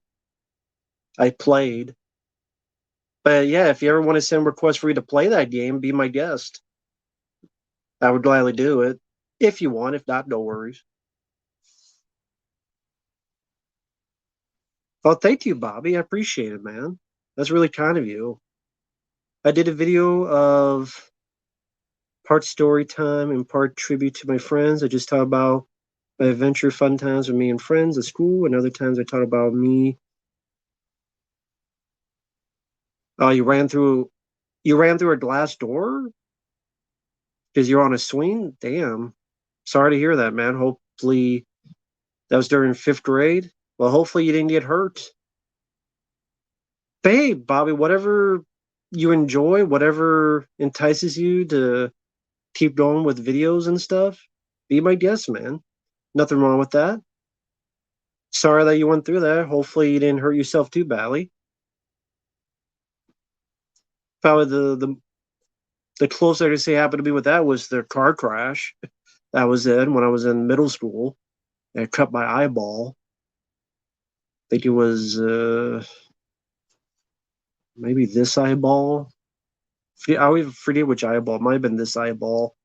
I played. But yeah, if you ever want to send requests for you to play that game, be my guest. I would gladly do it if you want. If not, no worries. Oh, thank you, Bobby. I appreciate it, man. That's really kind of you. I did a video of part story time and part tribute to my friends. I just talk about my adventure fun times with me and friends at school, and other times I talk about me. Oh, you ran through a glass door because you're on a swing? Damn. Sorry to hear that, man. Hopefully that was during 5th grade. Well, hopefully you didn't get hurt. But hey, Bobby, whatever you enjoy, whatever entices you to keep going with videos and stuff, be my guest, man. Nothing wrong with that. Sorry that you went through that. Hopefully you didn't hurt yourself too badly. Probably the closest I could say happened to me with that was the car crash. That was it when I was in middle school. It cut my eyeball. I think it was maybe this eyeball. I always forget which eyeball. It might have been this eyeball.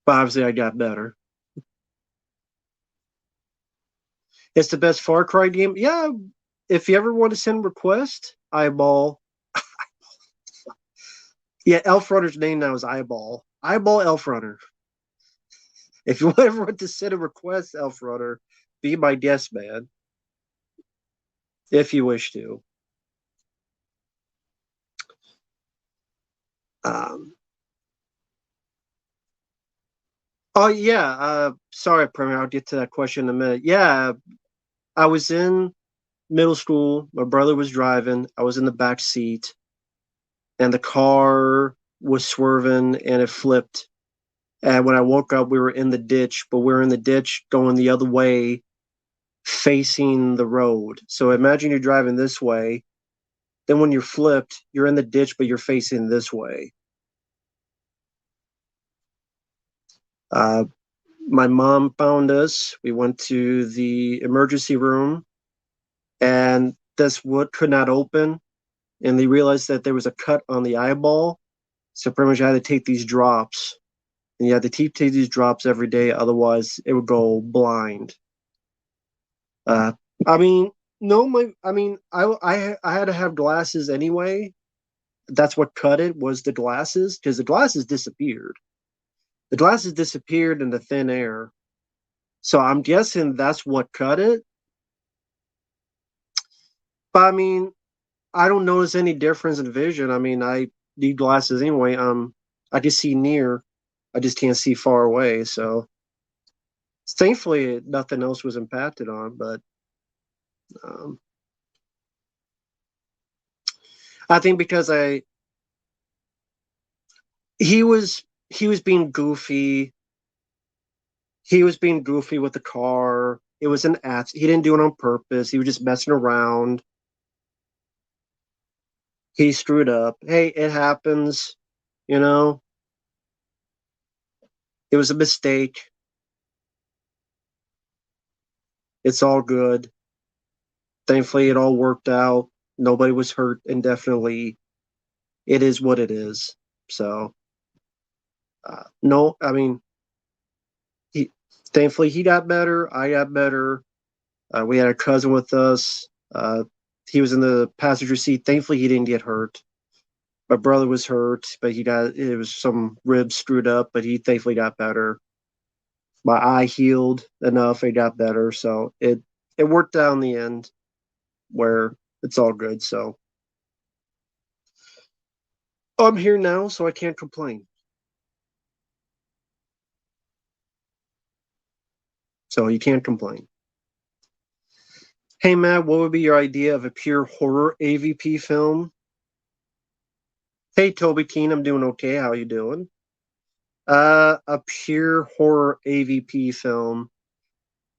But obviously I got better. It's the best Far Cry game. Yeah, if you ever want to send request, eyeball. Yeah, Elf Runner's name now is Eyeball. Eyeball Elf Runner. If you ever want to send a request, Elf Runner, be my guest, man. If you wish to. Um, oh yeah. Sorry, Premier. I'll get to that question in a minute. Yeah, I was in middle school. My brother was driving. I was in the back seat. and the car was swerving and it flipped. And when I woke up, we were in the ditch, but we were in the ditch going the other way, facing the road. So imagine you're driving this way. Then when you're flipped, you're in the ditch, but you're facing this way. Uh, my mom found us. We went to the emergency room, and this wood could not open. And they realized that there was a cut on the eyeball. So pretty much I had to take these drops. And you had to take these drops every day, otherwise it would go blind. Uh, I mean, no, I had to have glasses anyway. That's what cut it was the glasses because the glasses disappeared. The glasses disappeared in the thin air. So I'm guessing that's what cut it. But I mean, I don't notice any difference in vision. I mean, I need glasses anyway. I can see near. I just can't see far away. So thankfully, nothing else was impacted on. But um, I think because he was he was being goofy. He was being goofy with the car. It was an accident. He didn't do it on purpose. He was just messing around. He screwed up. Hey, it happens. You know, it was a mistake. It's all good. Thankfully, it all worked out. Nobody was hurt indefinitely. It is what it is. So, no, I mean, he thankfully he got better. I got better. We had a cousin with us. He was in the passenger seat. Thankfully, he didn't get hurt. My brother was hurt, but it was some ribs screwed up, but he thankfully got better. My eye healed enough, it got better. So it worked out in the end where it's all good. So I'm here now, so I can't complain. So you can't complain. Hey Matt, what would be your idea of a pure horror AVP film? Hey Toby Keene, I'm doing okay. How you doing? A pure horror AVP film.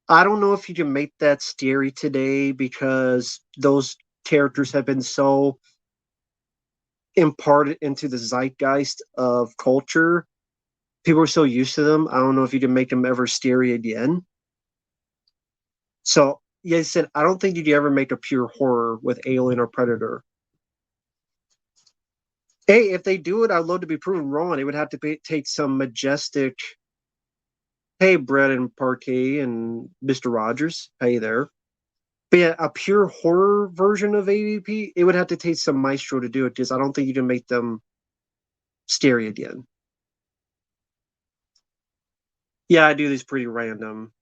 I don't know if you can make that scary today because those characters have been so imparted into the zeitgeist of culture. People are so used to them. I don't know if you can make them ever scary again. So, yeah, I said, I don't think you could ever make a pure horror with Alien or Predator. Hey, if they do it, I'd love to be proven wrong. It would have to take some majestic. Hey, Brett and Parquet and Mr. Rogers. Hey there. But yeah, a pure horror version of AVP, it would have to take some maestro to do it because I don't think you can make them scary again. Yeah, I do these pretty random.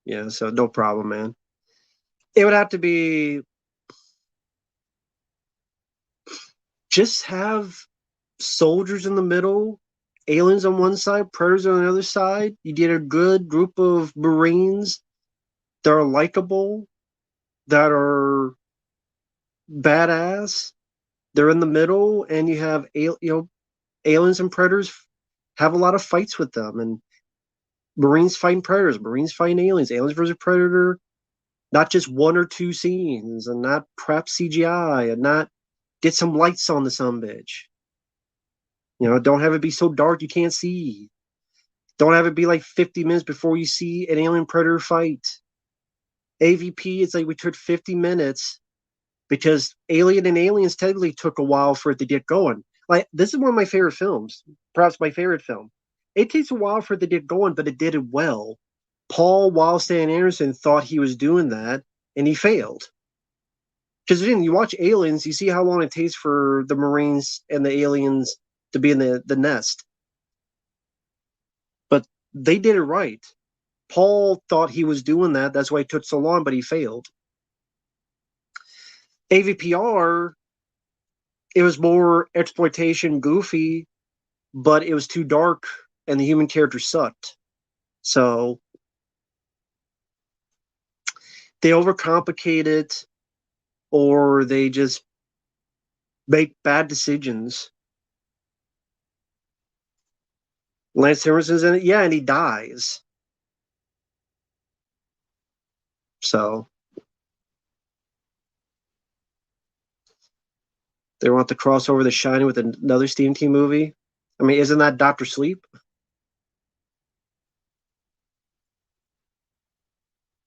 Yeah, so no problem, man. It would have to be just have soldiers in the middle, aliens on one side, predators on the other side. You get a good group of Marines that are likable, that are badass. They're in the middle, and you have aliens and predators have a lot of fights with them, and Marines fighting predators, Marines fighting aliens, aliens versus predator. Not just one or two scenes, and not crap CGI, and not get some lights on the some bitch. Don't have it be so dark you can't see. Don't have it be like 50 minutes before you see an alien predator fight. AVP, it's like we took 50 minutes because Alien and Aliens technically took a while for it to get going. Like, this is one of my favorite films, perhaps my favorite film. It takes a while for it to get going, but it did it well. Paul Wildstein Anderson thought he was doing that, and he failed. Because again, you watch Aliens, you see how long it takes for the Marines and the aliens to be in the nest. But they did it right. Paul thought he was doing that. That's why it took so long, but he failed. AVPR, it was more exploitation, goofy, but it was too dark, and the human character sucked. So they overcomplicate it, or they just make bad decisions. Lance Henriksen's in it, yeah, and he dies. So they want to cross over The Shining with another Steam Team movie. I mean, isn't that Doctor Sleep?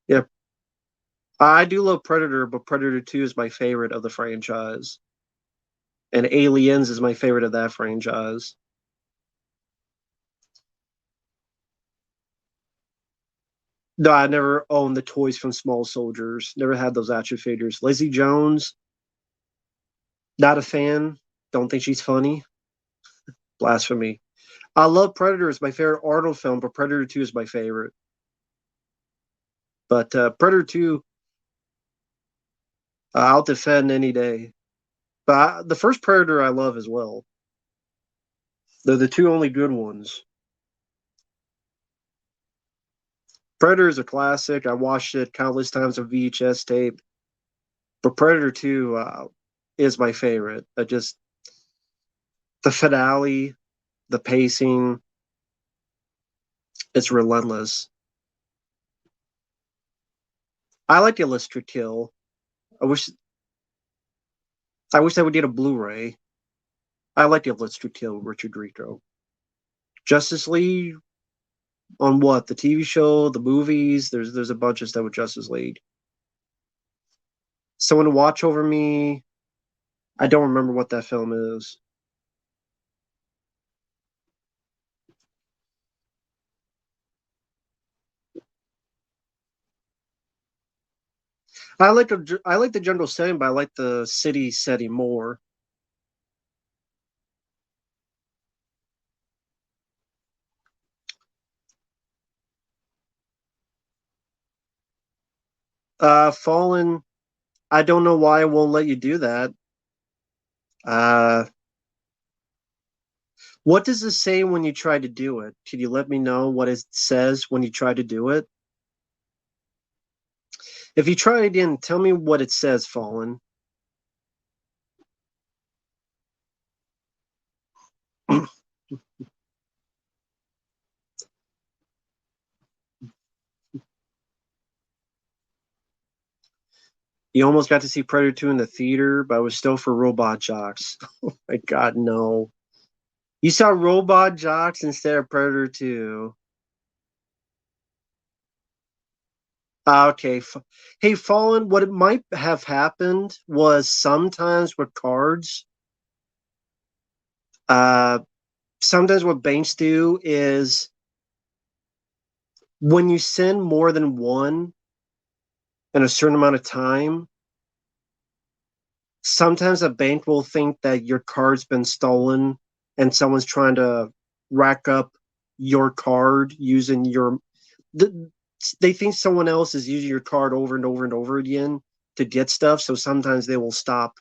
Yeah, I do love Predator, but Predator 2 is my favorite of the franchise. And Aliens is my favorite of that franchise. No, I never owned the toys from Small Soldiers. Never had those action figures. Lizzie Jones, not a fan. Don't think she's funny. Blasphemy. I love Predator. It's my favorite Arnold film, but Predator 2 is my favorite. But Predator 2, I'll defend any day. But the first Predator I love as well. They're the two only good ones. Predator is a classic. I watched it countless times on VHS tape. But Predator 2 is my favorite. Just the finale, the pacing, it's relentless. I like Illustrated Kill. I wish I would get a Blu-ray. I like Illustrated Kill, Richard Grieco. Justice League on what? The TV show, the movies. There's a bunch of stuff with Justice League. Someone to Watch Over Me. I don't remember what that film is. I like the general setting, but I like the city setting more. Fallen. I don't know why it won't let you do that. Uh, what does it say when you try to do it? Can you let me know what it says when you try to do it? If you try it again, tell me what it says, Fallen. You almost got to see Predator 2 in the theater, but I was still for Robot Jocks. Oh my god, no. You saw Robot Jocks instead of Predator 2. Okay. Hey, Fallen, what it might have happened was sometimes with cards, uh, sometimes what banks do is when you send more than one in a certain amount of time, sometimes a bank will think that your card's been stolen and someone's trying to rack up your card using your. They think someone else is using your card over and over and over again to get stuff. So sometimes they will stop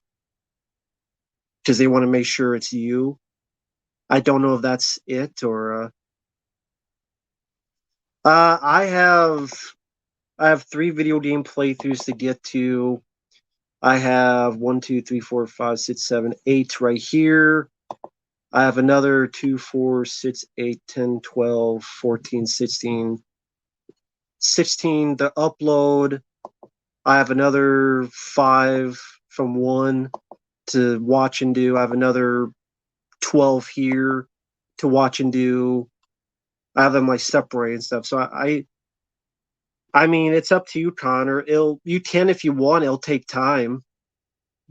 because they want to make sure it's you. I don't know if that's it or. Uh, I have I have three video game playthroughs to get to. I have 1, 2, 3, 4, 5, 6, 7, 8 right here. I have another 2, 4, 6, 8, 10, 12, 14, 16, 16 to upload. I have another 5 from 1 to watch and do. I have another 12 here to watch and do. I have them like separate and stuff. So I mean, it's up to you, Connor. You can if you want. It'll take time,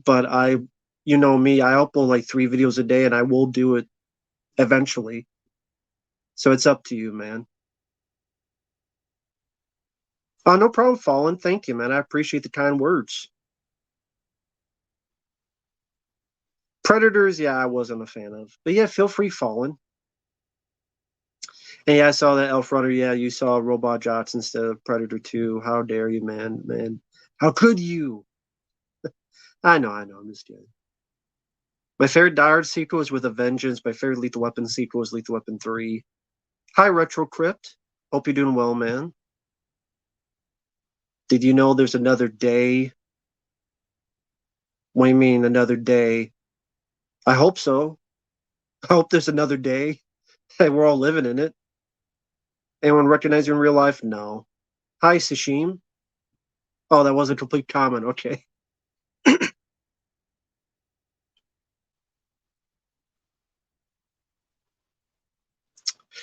but you know me, I upload like 3 videos a day, and I will do it eventually. So it's up to you, man. No problem, Fallen. Thank you, man. I appreciate the kind words. Predators, yeah, I wasn't a fan of, but yeah, feel free, Fallen. And yeah, I saw that Elf Runner. Yeah, you saw Robot Jots instead of Predator 2. How dare you, man? Man, how could you? I know. I'm just kidding. My favorite Die Hard sequel is with a Vengeance. My favorite Lethal Weapon sequel is Lethal Weapon 3. Hi, Retro Crypt. Hope you're doing well, man. Did you know there's another day? What do you mean, another day? I hope so. I hope there's another day that we're all living in it. Anyone recognize you in real life? No. Hi, Sashim. Oh, that was a complete comment. Okay.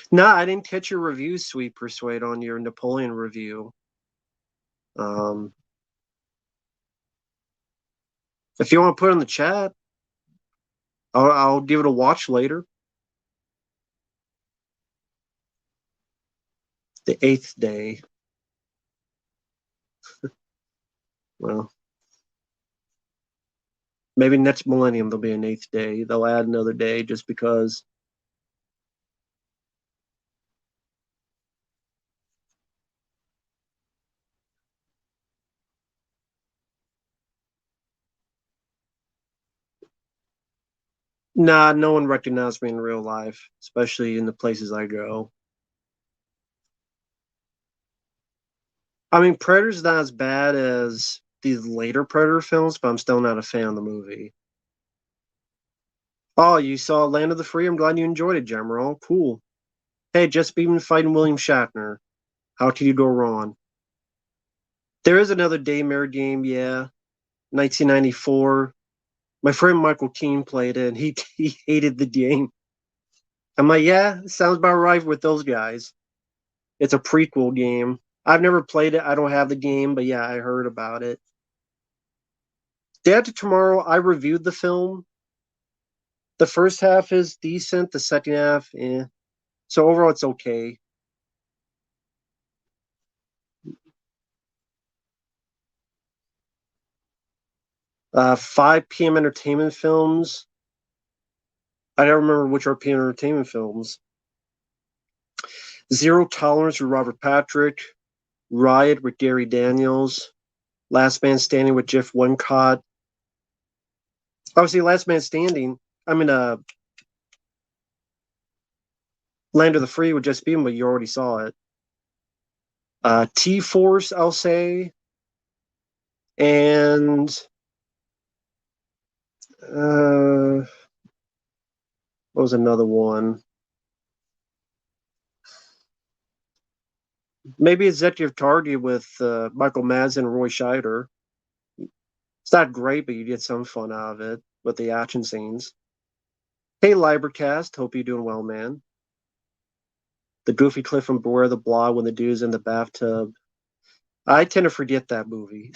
No, I didn't catch your review, Sweet Persuade, on your Napoleon review. Um, if you want to put it in the chat, I'll give it a watch later. The eighth day. Well, maybe next millennium there'll be an eighth day. They'll add another day just because. Nah, no one recognized me in real life, especially in the places I go. I mean, Predator's not as bad as these later Predator films, but I'm still not a fan of the movie. Oh, you saw Land of the Free? I'm glad you enjoyed it, General. Cool. Hey, just even fighting William Shatner. How can you go wrong? There is another Daymare game, yeah. 1994. My friend Michael Keane played it, and he hated the game. I'm like, yeah, sounds about right with those guys. It's a prequel game. I've never played it. I don't have the game, but yeah, I heard about it. Day After Tomorrow, I reviewed the film. The first half is decent. The second half, eh. So overall, it's okay. 5 p.m. entertainment films. I don't remember which are PM entertainment films. Zero Tolerance with Robert Patrick. Riot with Gary Daniels. Last Man Standing with Jeff Wincott. Obviously, Last Man Standing. I mean, Land of the Free with Jess Beam, but you already saw it. T Force, I'll say. And what was another one? Maybe Executive Target with Michael Madsen and Roy Scheider. It's not great, but you get some fun out of it with the action scenes. Hey, Libercast. Hope you're doing well, man. The goofy clip from Beware the Blob when the dude's in the bathtub. I tend to forget that movie.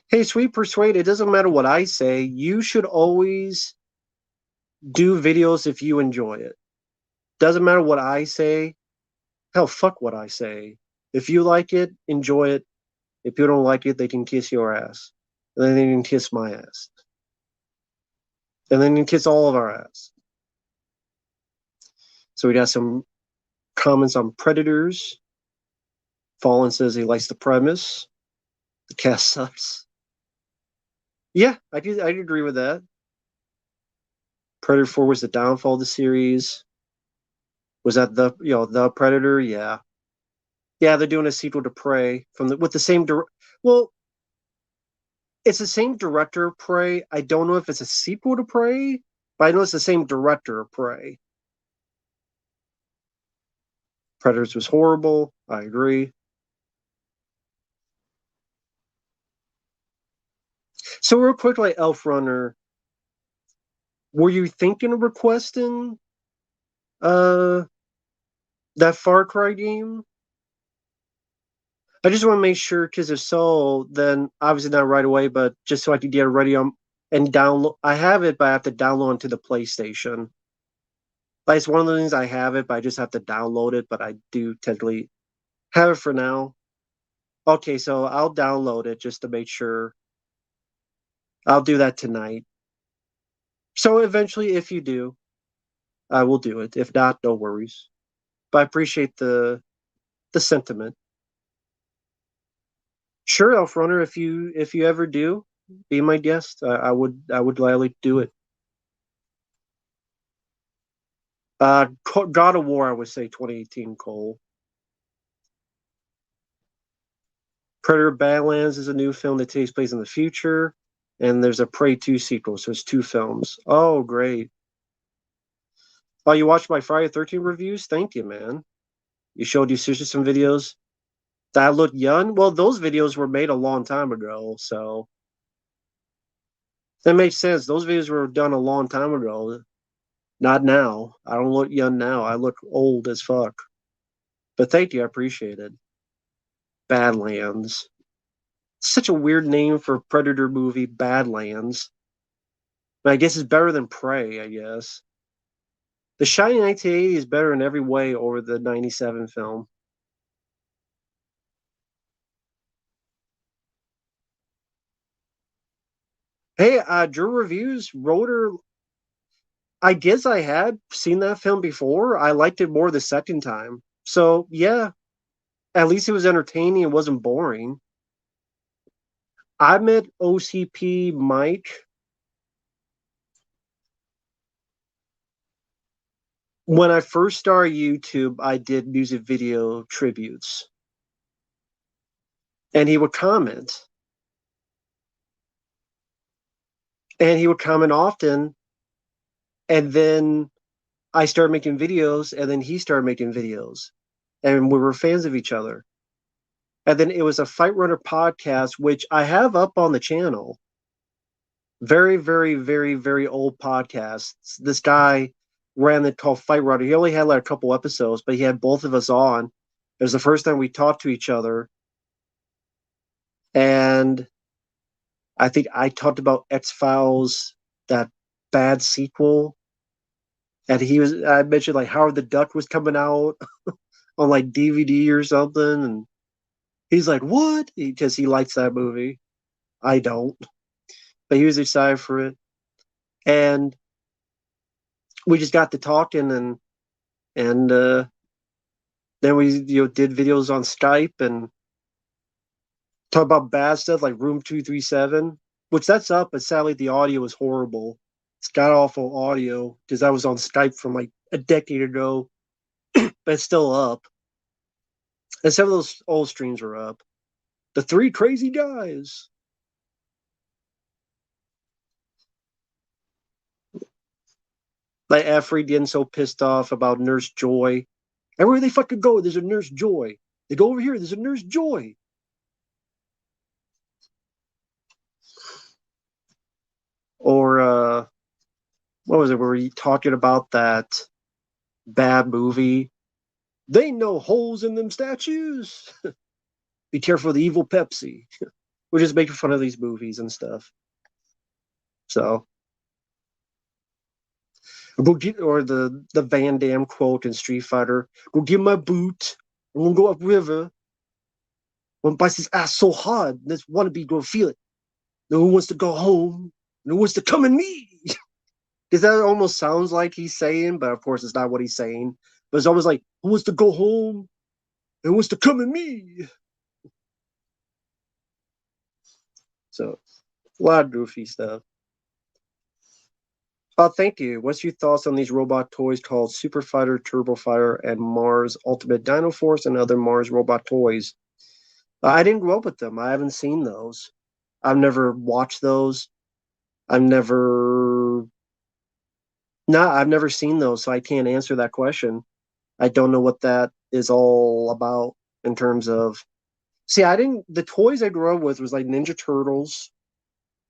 Hey, Sweet Persuade, it doesn't matter what I say. You should always do videos if you enjoy it. Doesn't matter what I say. Hell, fuck what I say. If you like it, enjoy it. If you don't like it, they can kiss your ass. And then they can kiss my ass. And then they can kiss all of our ass. So we got some comments on Predators. Fallen says he likes the premise. The cast sucks. Yeah, I'd agree with that. Predator 4 was the downfall of the series. Was that the Predator? Yeah. Yeah, they're doing a sequel to Prey with the same well, it's the same director of Prey. I don't know if it's a sequel to Prey, but I know it's the same director of Prey. Predators was horrible. I agree. So real quickly, Elf Runner, were you thinking of requesting uh that Far Cry game? I just want to make sure because if so, then obviously not right away, but just so I can get it ready and download. I have it, but I have to download it to the PlayStation. Like it's one of the things I have it, but I just have to download it. But I do technically have it for now. Okay, so I'll download it just to make sure. I'll do that tonight. So eventually, if you do, I will do it. If not, no worries. But I appreciate the sentiment. Sure, Elf Runner, if you ever do, be my guest. I would gladly do it. God of War, I would say 2018, Cole. Predator Badlands is a new film that takes place in the future. And there's a Prey 2 sequel, so it's 2 films. Oh, great. Oh, you watched my Friday 13 reviews? Thank you, man. You showed you some videos that look young. Well, those videos were made a long time ago, so that makes sense. Those videos were done a long time ago. Not now. I don't look young now. I look old as fuck. But thank you. I appreciate it. Badlands. Such a weird name for a Predator movie, Badlands. But I guess it's better than Prey, I guess. The Shining 1980 is better in every way over the 97 film. Hey, Drew Reviews, Rotor. I guess I had seen that film before. I liked it more the second time. So, yeah, at least it was entertaining. It wasn't boring. I met OCP Mike when I first started YouTube. I did music video tributes, and he would comment often, and then I started making videos, and then he started making videos, and we were fans of each other. And then it was a Fight Runner podcast, which I have up on the channel. Very, very, very, very old podcasts. This guy ran it called Fight Runner. He only had like a couple episodes, but he had both of us on. It was the first time we talked to each other. And I think I talked about X-Files, that bad sequel. And I mentioned like Howard the Duck was coming out on like DVD or something. And he's like, what? Because he likes that movie. I don't. But he was excited for it. And we just got to talking, and then we did videos on Skype and talk about bad stuff like Room 237, which that's up, but sadly the audio was horrible. It's got awful audio because I was on Skype from like a decade ago, but it's still up. And some of those old streams are up. The Three Crazy Guys. Like Efri getting so pissed off about Nurse Joy. Everywhere they fucking go, there's a Nurse Joy. They go over here, there's a Nurse Joy. Or what was it? Were we talking about that bad movie? They ain't no holes in them statues. Be careful of the evil Pepsi. We're just making fun of these movies and stuff. So, or the Van Damme quote in Street Fighter: "Go get my boot. I'm gonna go upriver. One bites his ass so hard, this wannabe gonna feel it. No one wants to go home. No one wants to come in me." Because that almost sounds like he's saying, but of course it's not what he's saying. But it's almost like, who wants to go home? Who wants to come in me? So, a lot of goofy stuff. Oh, thank you. What's your thoughts on these robot toys called Super Fighter, Turbo Fighter, and Mars Ultimate Dino Force and other Mars robot toys? I didn't grow up with them. I haven't seen those. I've never watched those. I've never I've never seen those, so I can't answer that question. I don't know what that is all about in terms of. See, I didn't. The toys I grew up with was like Ninja Turtles,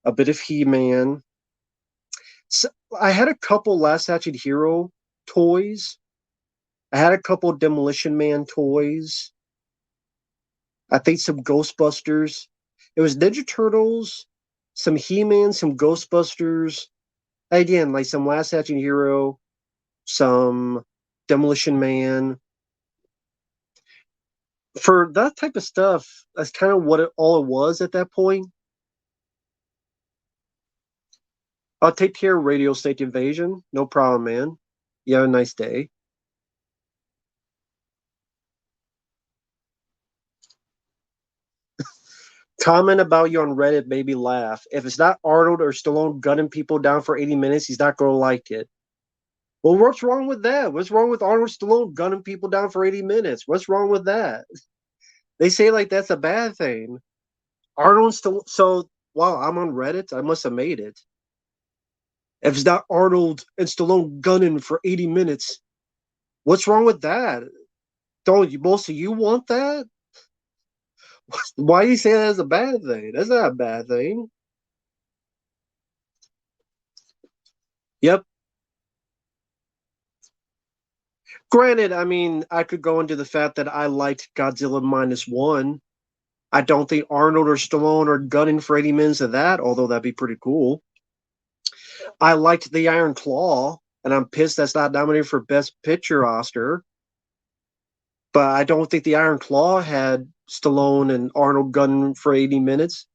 a bit of He-Man. So I had a couple Last Action Hero toys. I had a couple Demolition Man toys. I think some Ghostbusters. It was Ninja Turtles, some He-Man, some Ghostbusters. Again, like some Last Action Hero, some Demolition Man. For that type of stuff, that's kind of all it was at that point. I'll take care of Radio State Invasion. No problem, man. You have a nice day. Comment about you on Reddit made me laugh. If it's not Arnold or Stallone gunning people down for 80 minutes, he's not going to like it. Well, what's wrong with that? What's wrong with Arnold Stallone gunning people down for 80 minutes? What's wrong with that? They say like that's a bad thing. Arnold still. So while I'm on Reddit, I must have made it. If it's not Arnold and Stallone gunning for 80 minutes, what's wrong with that? Don't you most of you want that? Why do you say that as a bad thing? That's not a bad thing. Yep. Granted, I mean, I could go into the fact that I liked Godzilla minus one. I don't think Arnold or Stallone are gunning for 80 minutes of that, although that'd be pretty cool. I liked the Iron Claw, and I'm pissed that's not nominated for Best Picture Oscar. But I don't think the Iron Claw had Stallone and Arnold gunning for 80 minutes.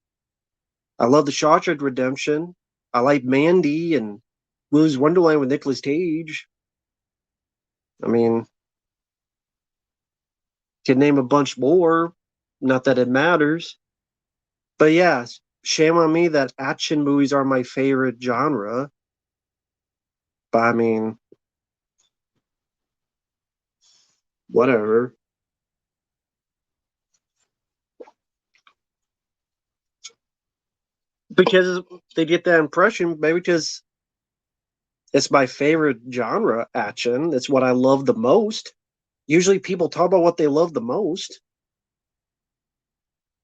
I love the Shawshank Redemption. I like Mandy and Willy's Wonderland with Nicolas Cage. I mean, could name a bunch more. Not that it matters. But yeah, shame on me that action movies are my favorite genre. But I mean, whatever. Because they get that impression, maybe because it's my favorite genre, action. It's what I love the most. Usually people talk about what they love the most.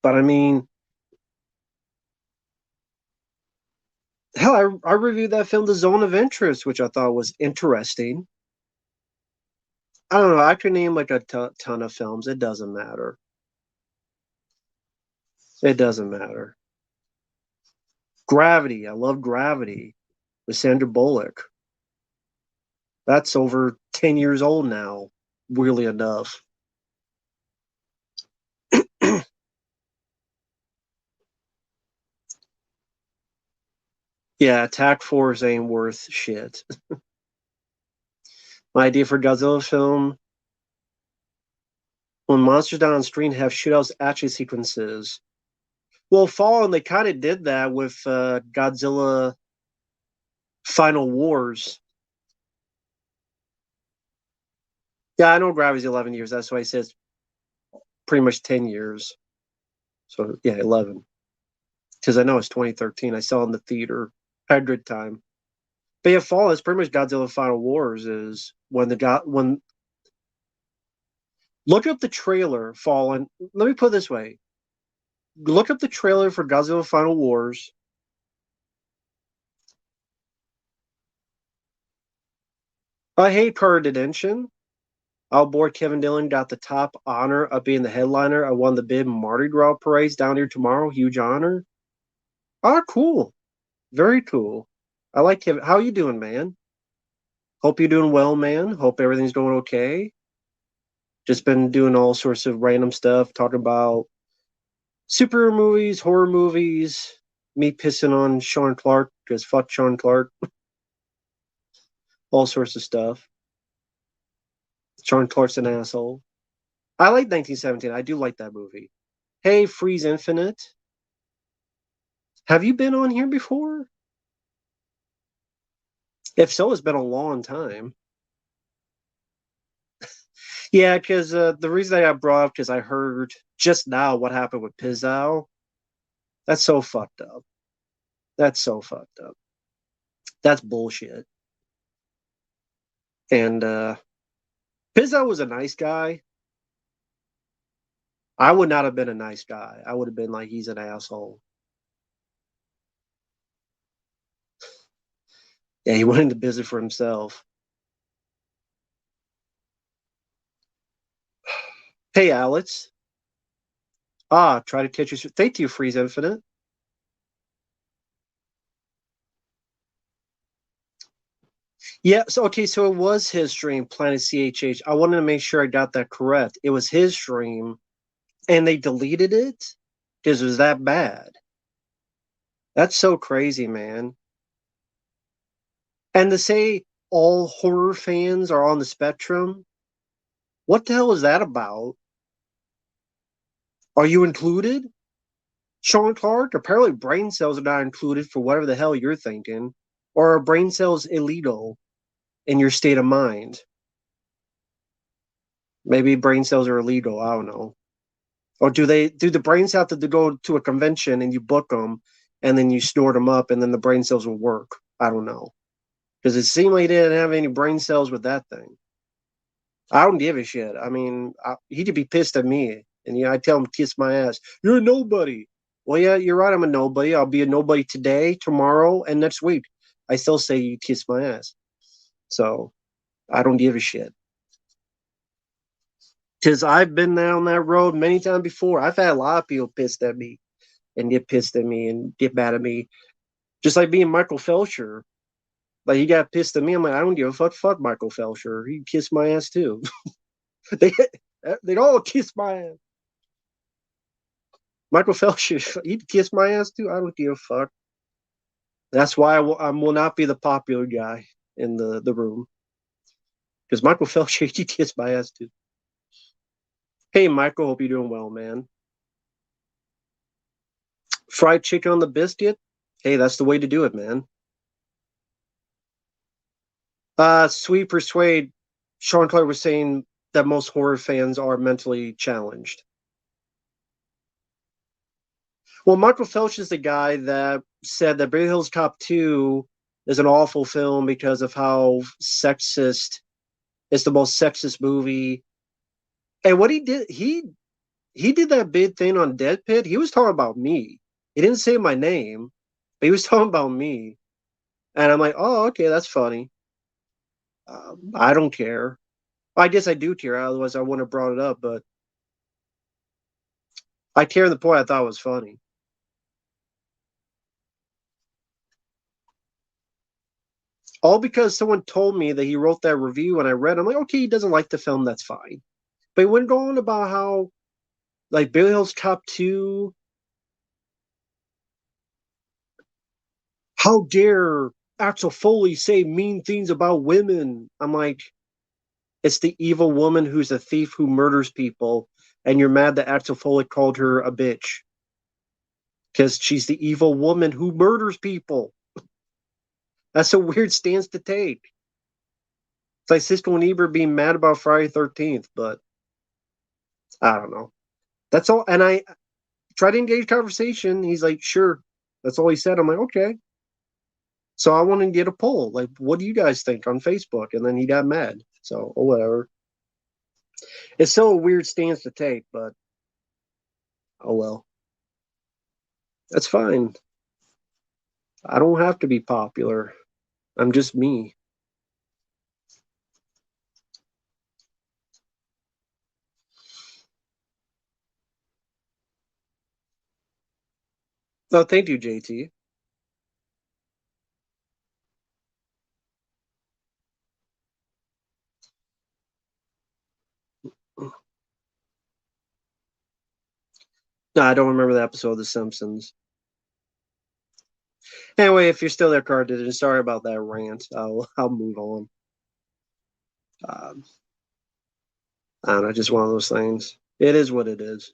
But I mean, hell, I reviewed that film, The Zone of Interest, which I thought was interesting. I don't know. I could name like a ton of films. It doesn't matter. It doesn't matter. Gravity. I love Gravity with Sandra Bullock. That's over 10 years old now, weirdly enough. Yeah, Attack Force ain't worth shit. My idea for Godzilla film: when monsters down on screen have shootouts action sequences. Well, Fallen, they kind of did that with Godzilla Final Wars. Yeah, I know Gravity's 11 years. That's why I said it's pretty much 10 years. So, yeah, 11. Because I know it's 2013. I saw it in the theater. I had a good time. But yeah, Fallen is pretty much Godzilla Final Wars is when when look up the trailer, Fallen. Let me put it this way. Look up the trailer for Godzilla Final Wars. I hate Card Detention. Our boy Kevin Dillon got the top honor of being the headliner. I won the big Mardi Gras parades down here tomorrow. Huge honor. Ah, cool. Very cool. I like Kevin. How you doing, man? Hope you're doing well, man. Hope everything's going okay. Just been doing all sorts of random stuff, talking about superhero movies, horror movies, me pissing on Sean Clark because fuck Sean Clark, all sorts of stuff. Sean Clark's an asshole. I like 1917. I do like that movie. Hey, Freeze Infinite. Have you been on here before? If so, it's been a long time. Yeah, because the reason I got brought up because I heard just now what happened with Pizzow. That's so fucked up. That's so fucked up. That's bullshit. And Pizzo was a nice guy. I would not have been a nice guy. I would have been like, he's an asshole. Yeah, he went into business for himself. Hey, Alex. Ah, try to catch you. Thank you, Freeze Infinite. Yeah, so okay, so it was his stream, Planet CHH. I wanted to make sure I got that correct. It was his stream, and they deleted it because it was that bad. That's so crazy, man. And to say all horror fans are on the spectrum, what the hell is that about? Are you included? Sean Clark? Apparently, brain cells are not included for whatever the hell you're thinking. Or are brain cells illegal in your state of mind? Maybe brain cells are illegal. I don't know. Or do the brain cells have to go to a convention and you book them and then you store them up and then the brain cells will work? I don't know. Because it seemed like they didn't have any brain cells with that thing. I don't give a shit. I mean, he could be pissed at me, and I tell him kiss my ass. You're a nobody. Well, yeah, you're right. I'm a nobody. I'll be a nobody today, tomorrow, and next week. I still say you kiss my ass. So I don't give a shit. Because I've been down that road many times before. I've had a lot of people pissed at me and get pissed at me and get mad at me. Just like being Michael Felcher. Like he got pissed at me. I'm like, I don't give a fuck. Fuck Michael Felcher. He kissed my ass too. they they'd all kiss my ass. Michael Phelps, he'd kiss my ass too. I don't give a fuck. That's why I will not be the popular guy in the room. Because Michael Phelps, he'd kiss my ass too. Hey, Michael, hope you're doing well, man. Fried chicken on the biscuit? Hey, that's the way to do it, man. Sweet Persuade, Sean Clare was saying that most horror fans are mentally challenged. Well, Michael Phelps is the guy that said that Beverly Hills Cop 2 is an awful film because of how sexist. It's the most sexist movie. And what he did that big thing on Dead Pit. He was talking about me. He didn't say my name, but he was talking about me. And I'm like, oh, okay, that's funny. I don't care. I guess I do care. Otherwise, I wouldn't have brought it up. But I care the point I thought was funny. All because someone told me that he wrote that review and I read. I'm like, okay, he doesn't like the film. That's fine. But he went on about how, like, Beverly Hills Cop 2, how dare Axel Foley say mean things about women? I'm like, it's the evil woman who's a thief who murders people, and you're mad that Axel Foley called her a bitch because she's the evil woman who murders people. That's a weird stance to take. It's like Siskel and Ebert being mad about Friday 13th, but I don't know. That's all. And I tried to engage conversation. He's like, sure. That's all he said. I'm like, okay. So I wanted to get a poll. Like, what do you guys think on Facebook? And then he got mad. So, oh, whatever. It's still a weird stance to take, but oh well. That's fine. I don't have to be popular. I'm just me. Oh, thank you, JT. No, I don't remember the episode of The Simpsons. Anyway, if you're still there, Cardin, sorry about that rant. I'll move on. Um, I don't know, just one of those things. It is what it is.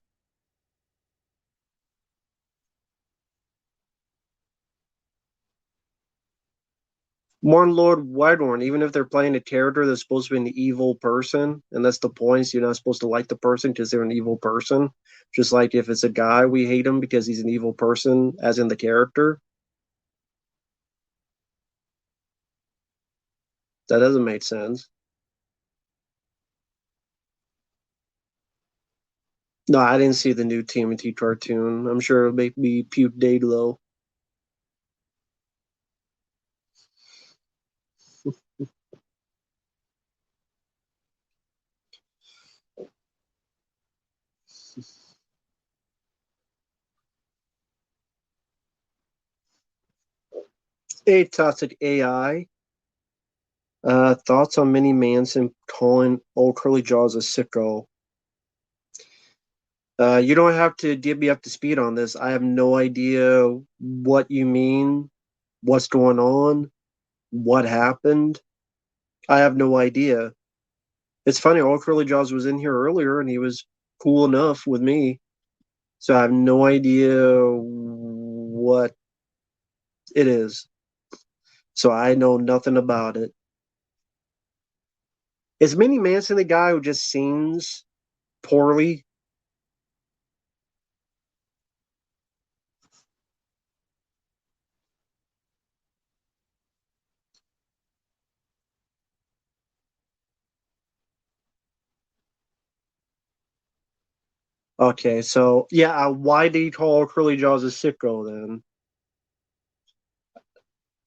One Lord Whitehorn, even if they're playing a character that's supposed to be an evil person, and that's the point, so you're not supposed to like the person because they're an evil person. Just like if it's a guy, we hate him because he's an evil person, as in the character. That doesn't make sense. No, I didn't see the new TMNT cartoon. I'm sure it'll make me puke day low. A toxic AI. Thoughts on Minnie Manson calling old Curly Jaws a sicko? You don't have to get me up to speed on this. I have no idea what you mean, what's going on, what happened. I have no idea. It's funny, old Curly Jaws was in here earlier and he was cool enough with me. So I have no idea what it is. So I know nothing about it. Is Minnie Manson the guy who just sings poorly? Okay, so yeah, why do you call Curly Jaws a sicko then?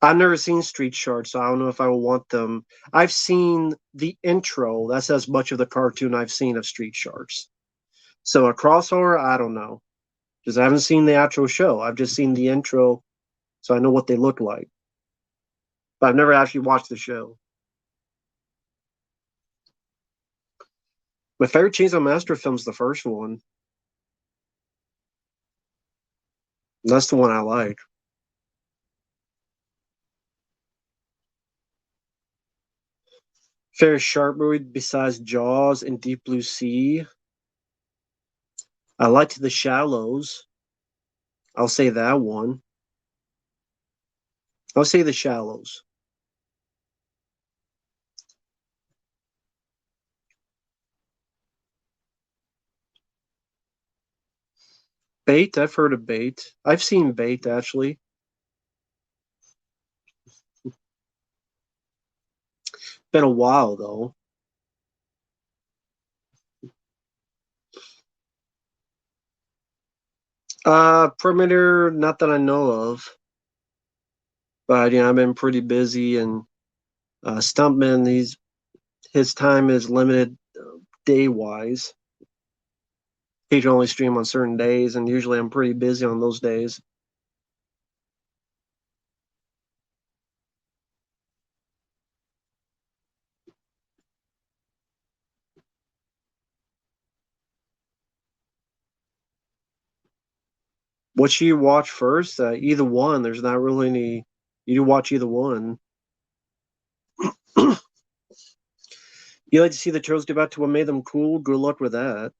I've never seen Street Sharks, so I don't know if I will want them. I've seen the intro. That's as much of the cartoon I've seen of Street Sharks. So a crossover, I don't know, because I haven't seen the actual show. I've just seen the intro, so I know what they look like. But I've never actually watched the show. My favorite Chainsaw Massacre film is the first one. That's the one I like. Favorite shark movie besides Jaws and Deep Blue Sea. I liked The Shallows. I'll say that one. I'll say The Shallows. Bait, I've heard of Bait. I've seen Bait actually. Been a while though. Perimeter, not that I know of, but I've been pretty busy and Stuntman, his time is limited day wise. He can only stream on certain days, and usually I'm pretty busy on those days. What should you watch first? Either one. There's not really any. You can watch either one. You like to see the turtles get back to what made them cool? Good luck with that.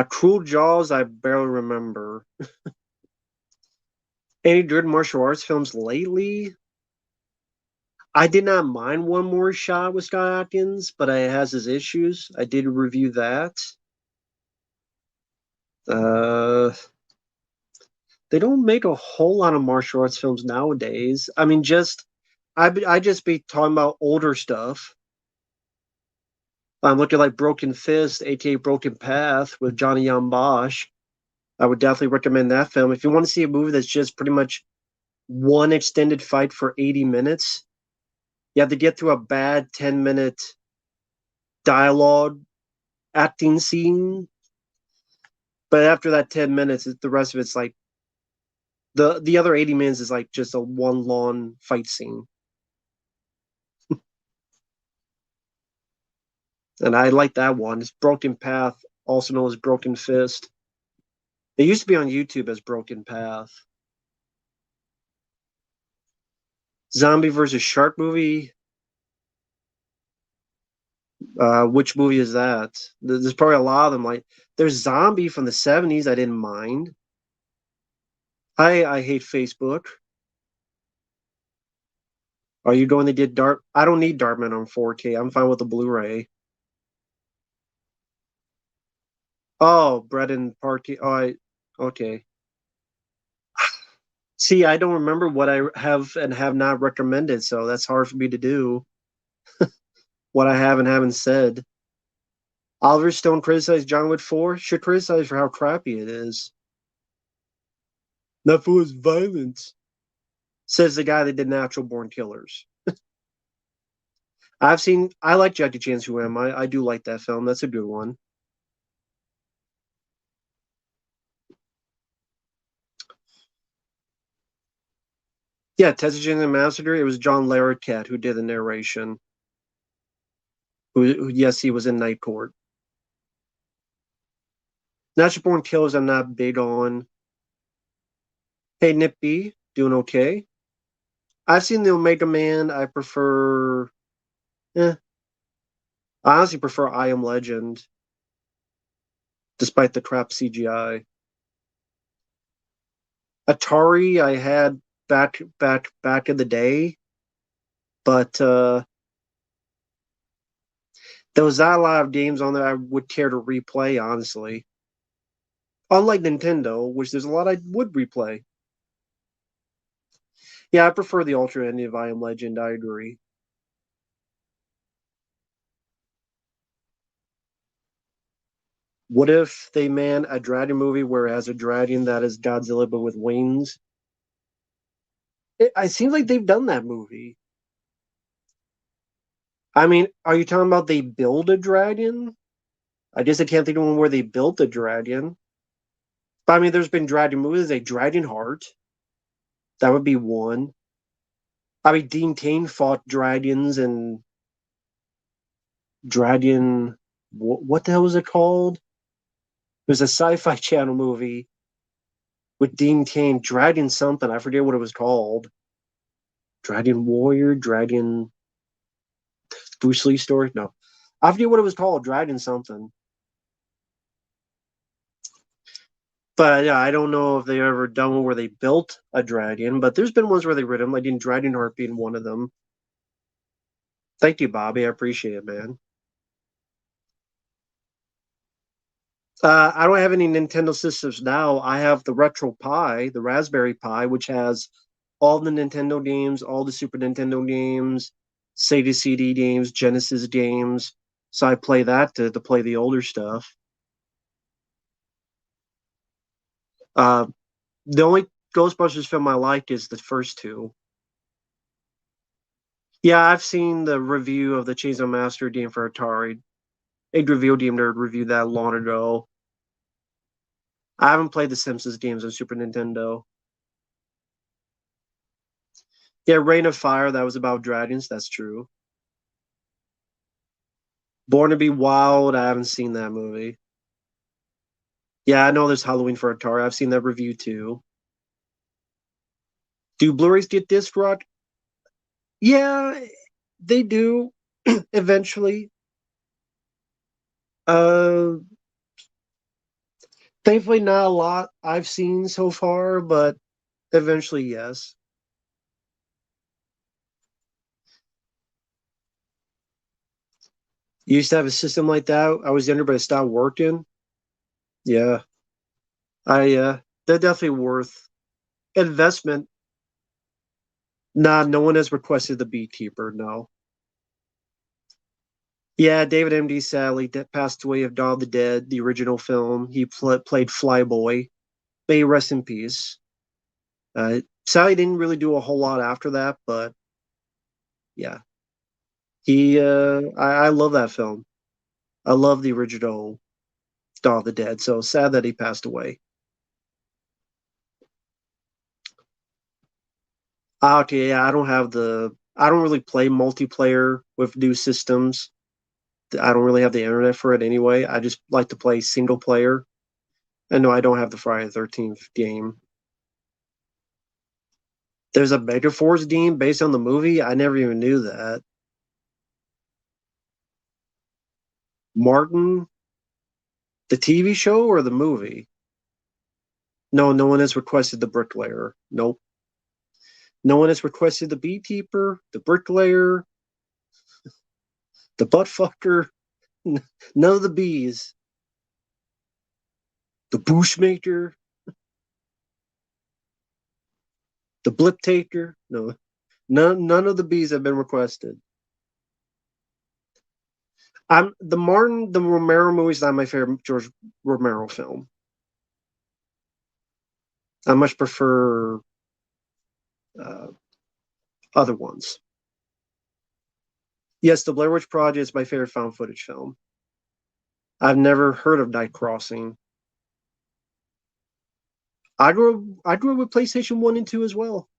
Cruel Jaws, I barely remember. Any good martial arts films lately? I did not mind One More Shot with Scott Atkins, but it has his issues. I did review that. Uh, they don't make a whole lot of martial arts films nowadays. I mean, I just be talking about older stuff. I'm looking like Broken Fist, aka Broken Path, with Johnny Young Bosch. I would definitely recommend that film. If you want to see a movie that's just pretty much one extended fight for 80 minutes, you have to get through a bad 10-minute dialogue acting scene. But after that 10 minutes, the rest of it's like the other 80 minutes is like just a one long fight scene. And I like that one. It's Broken Path, also known as Broken Fist. It used to be on YouTube as Broken Path. Zombie versus Shark movie. Which movie is that? There's probably a lot of them. Like there's Zombie from the 70s. I didn't mind. I hate Facebook. Are you going to get Dark? I don't need Darkman on 4K. I'm fine with the Blu-ray. Oh, Bread and Party. Oh, okay. See, I don't remember what I have and have not recommended, so that's hard for me to do. What I have and haven't said. Oliver Stone criticized John Wick 4. Should criticize for how crappy it is. That fool is violent, says the guy that did Natural Born Killers. I like Jackie Chan's Who Am I? I do like that film. That's a good one. Yeah, Texas Chainsaw Massacre. It was John Larroquette who did the narration. Yes, he was in Night Court. Natural Born Killers, I'm not big on. Hey, Nip B, doing okay? I've seen the Omega Man. I prefer. Eh, I honestly prefer I Am Legend, despite the crap CGI. Atari, I had back in the day, but there was not a lot of games on there I would care to replay. Honestly, unlike Nintendo, which there's a lot I would replay. Yeah, I prefer the Ultra ending of I Am Legend. I agree. What if they man a dragon movie where it has a dragon that is Godzilla but with wings? It seems like they've done that movie. I mean, are you talking about they build a dragon? I guess I can't think of one where they built a dragon. But I mean, there's been dragon movies, a Dragon Heart. That would be one. I mean, Dean Cain fought dragons and Dragon. What the hell was it called? It was a sci-fi channel movie with Dean Cain, Dragon something. I forget what it was called. Dragon Warrior, Dragon Bruce Lee story. No, I forget what it was called. Dragon something. But yeah, I don't know if they ever done one where they built a dragon. But there's been ones where they rid them, like in Dragonheart being one of them. Thank you, Bobby. I appreciate it, man. I don't have any Nintendo systems now. I have the Retro Pi, the Raspberry Pi, which has all the Nintendo games, all the Super Nintendo games, Sega CD games, Genesis games. So I play that to play the older stuff. Uh, the only Ghostbusters film I like is the first two. Yeah, I've seen the review of the Chainsaw Master game for Atari. A review game nerd reviewed that long ago. I haven't played the Simpsons games on Super Nintendo. Yeah, Reign of Fire, that was about dragons. That's true. Born to Be Wild, I haven't seen that movie. Yeah, I know there's Halloween for Atari. I've seen that review too. Do Blu-rays get disc rot? Yeah, they do eventually. Uh, Thankfully, not a lot I've seen so far, but eventually, yes. You used to have a system like that. I was younger, but it stopped working. Yeah, they're definitely worth investment. Nah, no one has requested the Beekeeper. No. Yeah, David M.D. sadly passed away of Dawn of the Dead, the original film. He played Flyboy. May he rest in peace. Sadly, didn't really do a whole lot after that, but yeah, he. I love that film. I love the original Dawn of the Dead. So sad that he passed away. Okay, yeah, I don't have the. I don't really play multiplayer with new systems. I don't really have the internet for it anyway. I just like to play single player. And no, I don't have the Friday the 13th game. There's a Megaforce game based on the movie. I never even knew that. Martin, the TV show or the movie? No, no one has requested the Bricklayer. Nope. No one has requested the Beekeeper, the Bricklayer, the Buttfucker. None of the bees. The Bushmaker, the Blip Taker. No, none of the bees have been requested. I'm the Romero movie is not my favorite George Romero film. I much prefer uh, other ones. Yes, the Blair Witch Project is my favorite found footage film. I've never heard of Night Crossing. I grew up with PlayStation 1 and 2 as well.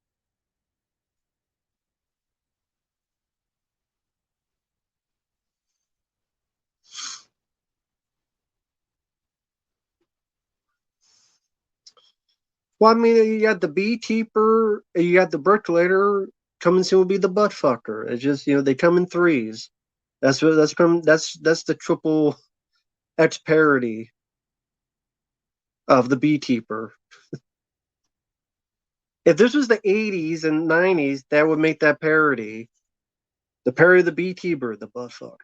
Well, I mean, you got the Beekeeper, you got the Bricklayer. Coming soon will be the Buttfucker. It's just they come in threes. That's the triple X parody of the Beekeeper. If this was the 80s and 90s, that would make that parody. The parody of the Beekeeper, the Buttfucker.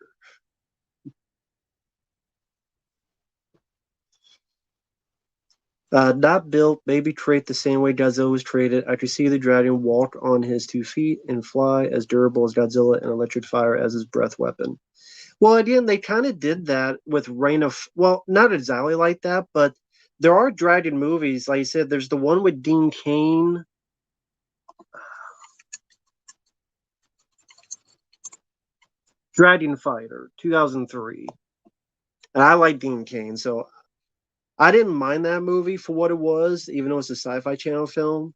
Not built, maybe trait the same way Godzilla was traded. I could see the dragon walk on his 2 feet and fly as durable as Godzilla and electric fire as his breath weapon. Well, again, they kind of did that with Reign of, well, not exactly like that, but there are dragon movies. Like I said, there's the one with Dean Cain. Dragon Fighter, 2003. And I like Dean Cain, so I didn't mind that movie for what it was, even though it's a Sci-Fi Channel film.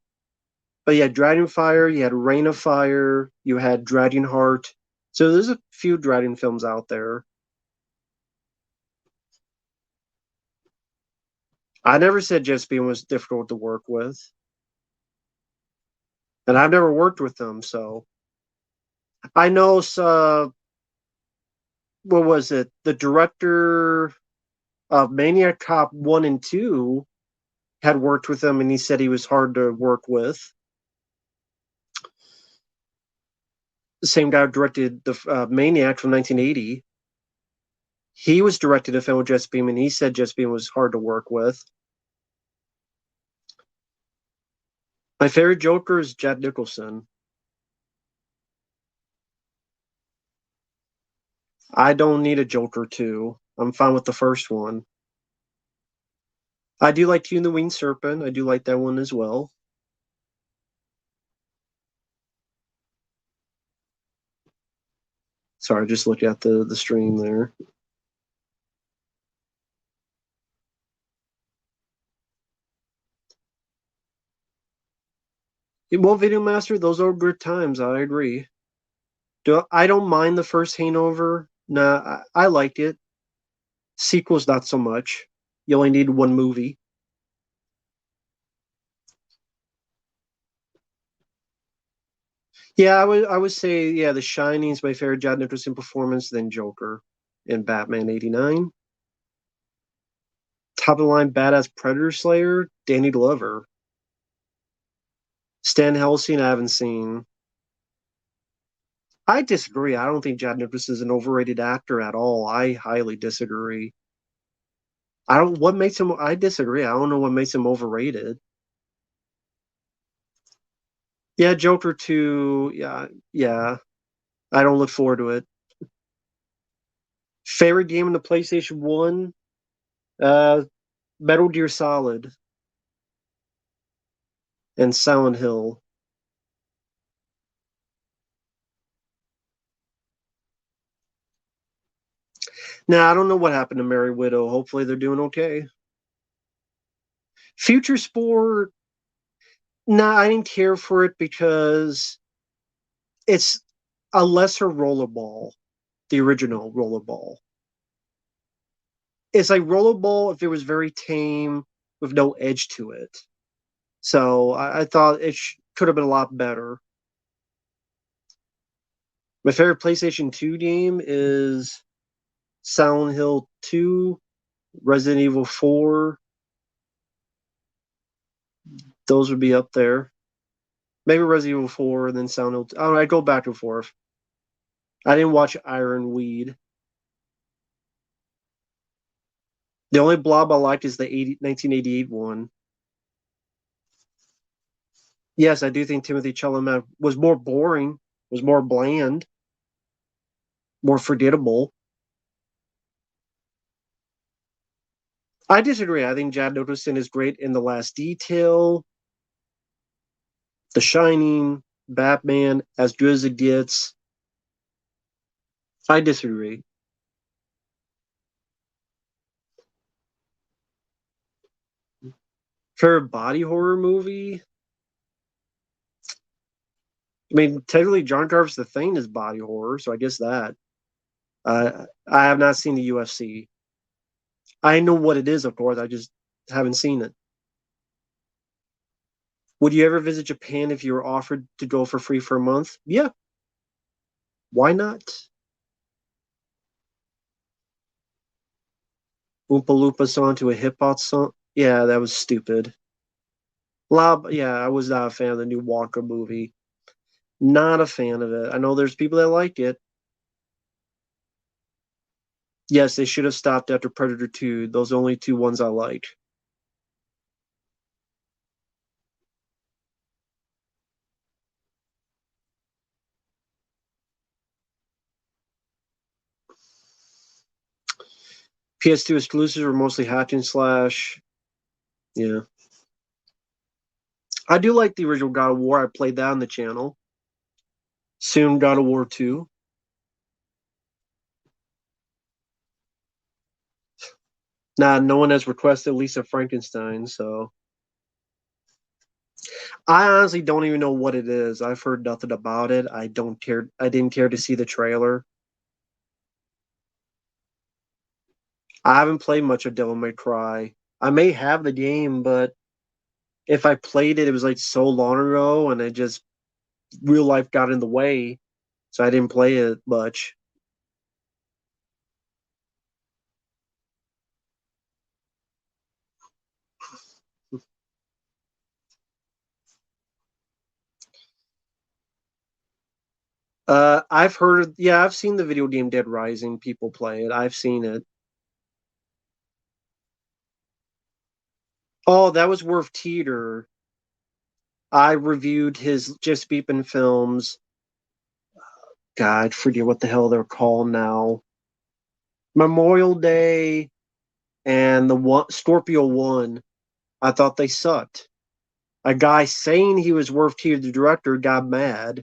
But you had Dragon Fire, you had Reign of Fire, you had Dragon Heart. So there's a few Dragon films out there. I never said Jaspion was difficult to work with, and I've never worked with them, so I know. What was it? The director of Maniac Cop 1 and 2 had worked with him, and he said he was hard to work with. The same guy who directed the Maniac from 1980. He was directed a film with Jesse Pinkman, and he said Jesse Pinkman was hard to work with. My favorite Joker is Jack Nicholson. I don't need a Joker 2. I'm fine with the first one. I do like Tune the Winged Serpent. I do like that one as well. Sorry, I just looked at the stream there. Well, Video Master, those are good times. I agree. I don't mind the first Hangover. Nah, I liked it. Sequels, not so much. You only need one movie. Yeah, I would say yeah, The Shining is my favorite Jack Nicholson performance, then Joker in Batman '89. Top of the line badass Predator Slayer, Danny Glover. Stan Helsing, I haven't seen. I disagree. I don't think Jack Nicholson is an overrated actor at all. I highly disagree. I don't. What makes him? I disagree. I don't know what makes him overrated. Yeah, Joker 2. Yeah, yeah. I don't look forward to it. Favorite game in the PlayStation 1? Uh, Metal Gear Solid and Silent Hill. Now, I don't know what happened to Mary Widow. Hopefully, they're doing okay. Future Sport. Nah, I didn't care for it because it's a lesser rollerball, the original rollerball. It's like rollerball if it was very tame with no edge to it. So I thought it could have been a lot better. My favorite PlayStation 2 game is Silent Hill 2, Resident Evil 4. Those would be up there. Maybe Resident Evil 4 and then Silent Hill 2. Oh, I go back and forth. I didn't watch Ironweed. The only blob I liked is the 1988 one. Yes, I do think Timothy Chalamet was more boring, was more bland, more forgettable. I disagree. I think Jack Nicholson is great in The Last Detail, The Shining, Batman, as good as it gets. I disagree. For a body horror movie, I mean, technically, John Carver's The Thing is body horror, so I guess that. I have not seen the UFC. I know what it is, of course. I just haven't seen it. Would you ever visit Japan if you were offered to go for free for a month? Yeah, why not? Oompa Loompa song to a hip hop song. Yeah, that was stupid. Yeah, I was not a fan of the new Wonka movie. Not a fan of it. I know there's people that like it. Yes, they should have stopped after Predator 2. Those are the only two ones I like. PS2 exclusives were mostly hack and slash. Yeah. I do like the original God of War. I played that on the channel. Soon God of War 2. Nah, no one has requested Lisa Frankenstein, so I honestly don't even know what it is. I've heard nothing about it. I didn't care to see the trailer. I haven't played much of Devil May Cry. I may have the game, but if I played it, it was like so long ago, and it just real life got in the way, so I didn't play it much. I've heard, yeah, I've seen the video game Dead Rising. People play it. I've seen it. Oh, that was Worth Teeter. I reviewed his Just Beepin' films. God, I forget what the hell they're called now. Memorial Day and the one Scorpio One. I thought they sucked. A guy saying he was Worth Teeter, the director, got mad.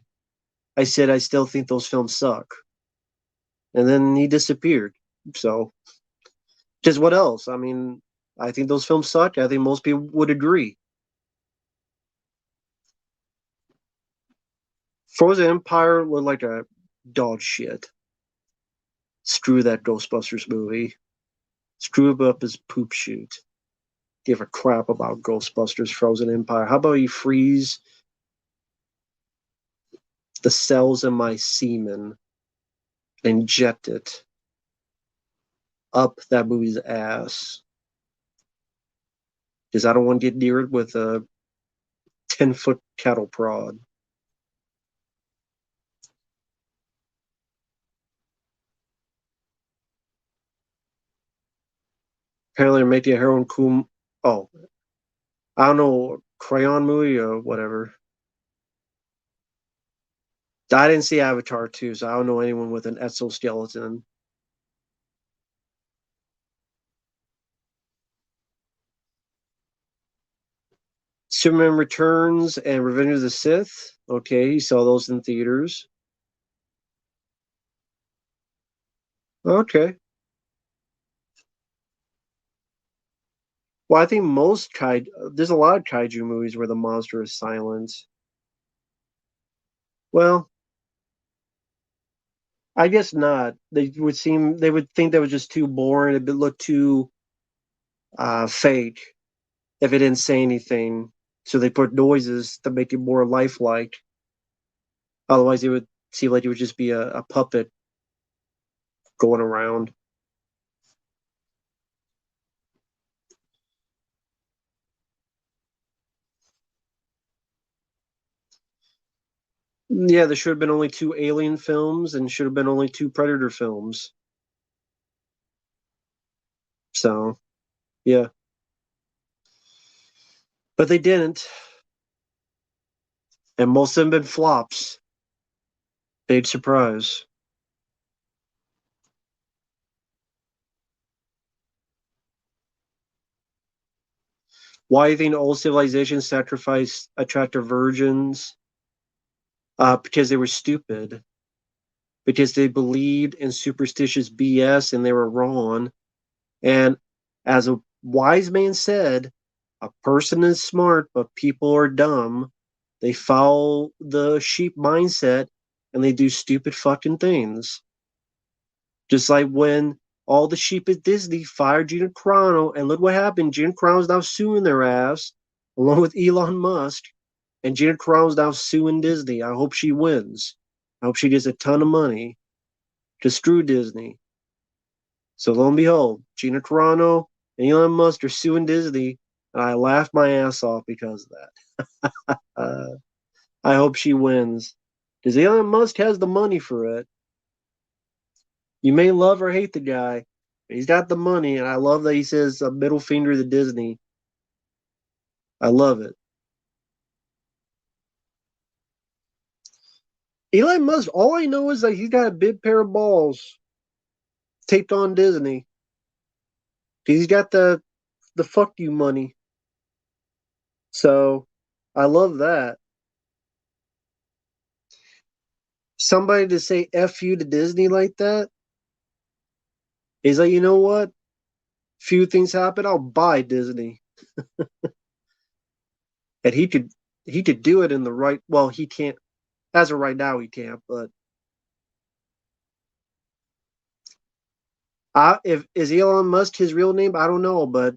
I said I still think those films suck, and then he disappeared. So, just what else? I mean, I think those films suck. I think most people would agree. Frozen Empire looked like a dog shit. Screw that Ghostbusters movie. Screw it up his poop shoot. Give a crap about Ghostbusters Frozen Empire. How about you freeze the cells in my semen and inject it up that movie's ass? Because I don't want to get near it with a 10-foot cattle prod. Apparently, they're making a Harold Kum. Oh, I don't know, Crayon movie or whatever. I didn't see Avatar 2, so I don't know anyone with an exoskeleton. Superman Returns and Revenge of the Sith. Okay, you saw those in theaters. Okay. Well, I think most there's a lot of kaiju movies where the monster is silent. Well, I guess not. They would think that was just too boring. It would look too fake if it didn't say anything. So they put noises to make it more lifelike. Otherwise, it would seem like it would just be a puppet going around. Yeah, there should have been only two Alien films and should have been only two Predator films. So, yeah. But they didn't. And most of them been flops. Big surprise. Why do you think old civilizations sacrificed attractive virgins? Because they were stupid. Because they believed in superstitious BS and they were wrong. And as a wise man said, a person is smart, but people are dumb. They follow the sheep mindset and they do stupid fucking things. Just like when all the sheep at Disney fired Gina Carano, and look what happened. Gina Carano's now suing their ass, along with Elon Musk, and Gina Carano's now suing Disney. I hope she wins. I hope she gets a ton of money to screw Disney. So lo and behold, Gina Carano and Elon Musk are suing Disney, and I laughed my ass off because of that. I hope she wins. Because Elon Musk has the money for it. You may love or hate the guy, but he's got the money, and I love that he says a middle finger to Disney. I love it. Elon Musk, all I know is that he's got a big pair of balls taped on Disney. He's got the fuck you money. So I love that. Somebody to say F you to Disney like that, he's like, you know what? Few things happen, I'll buy Disney. And he could do it in the right, well, he can't, as of right now he can't, but if is Elon Musk his real name? I don't know, but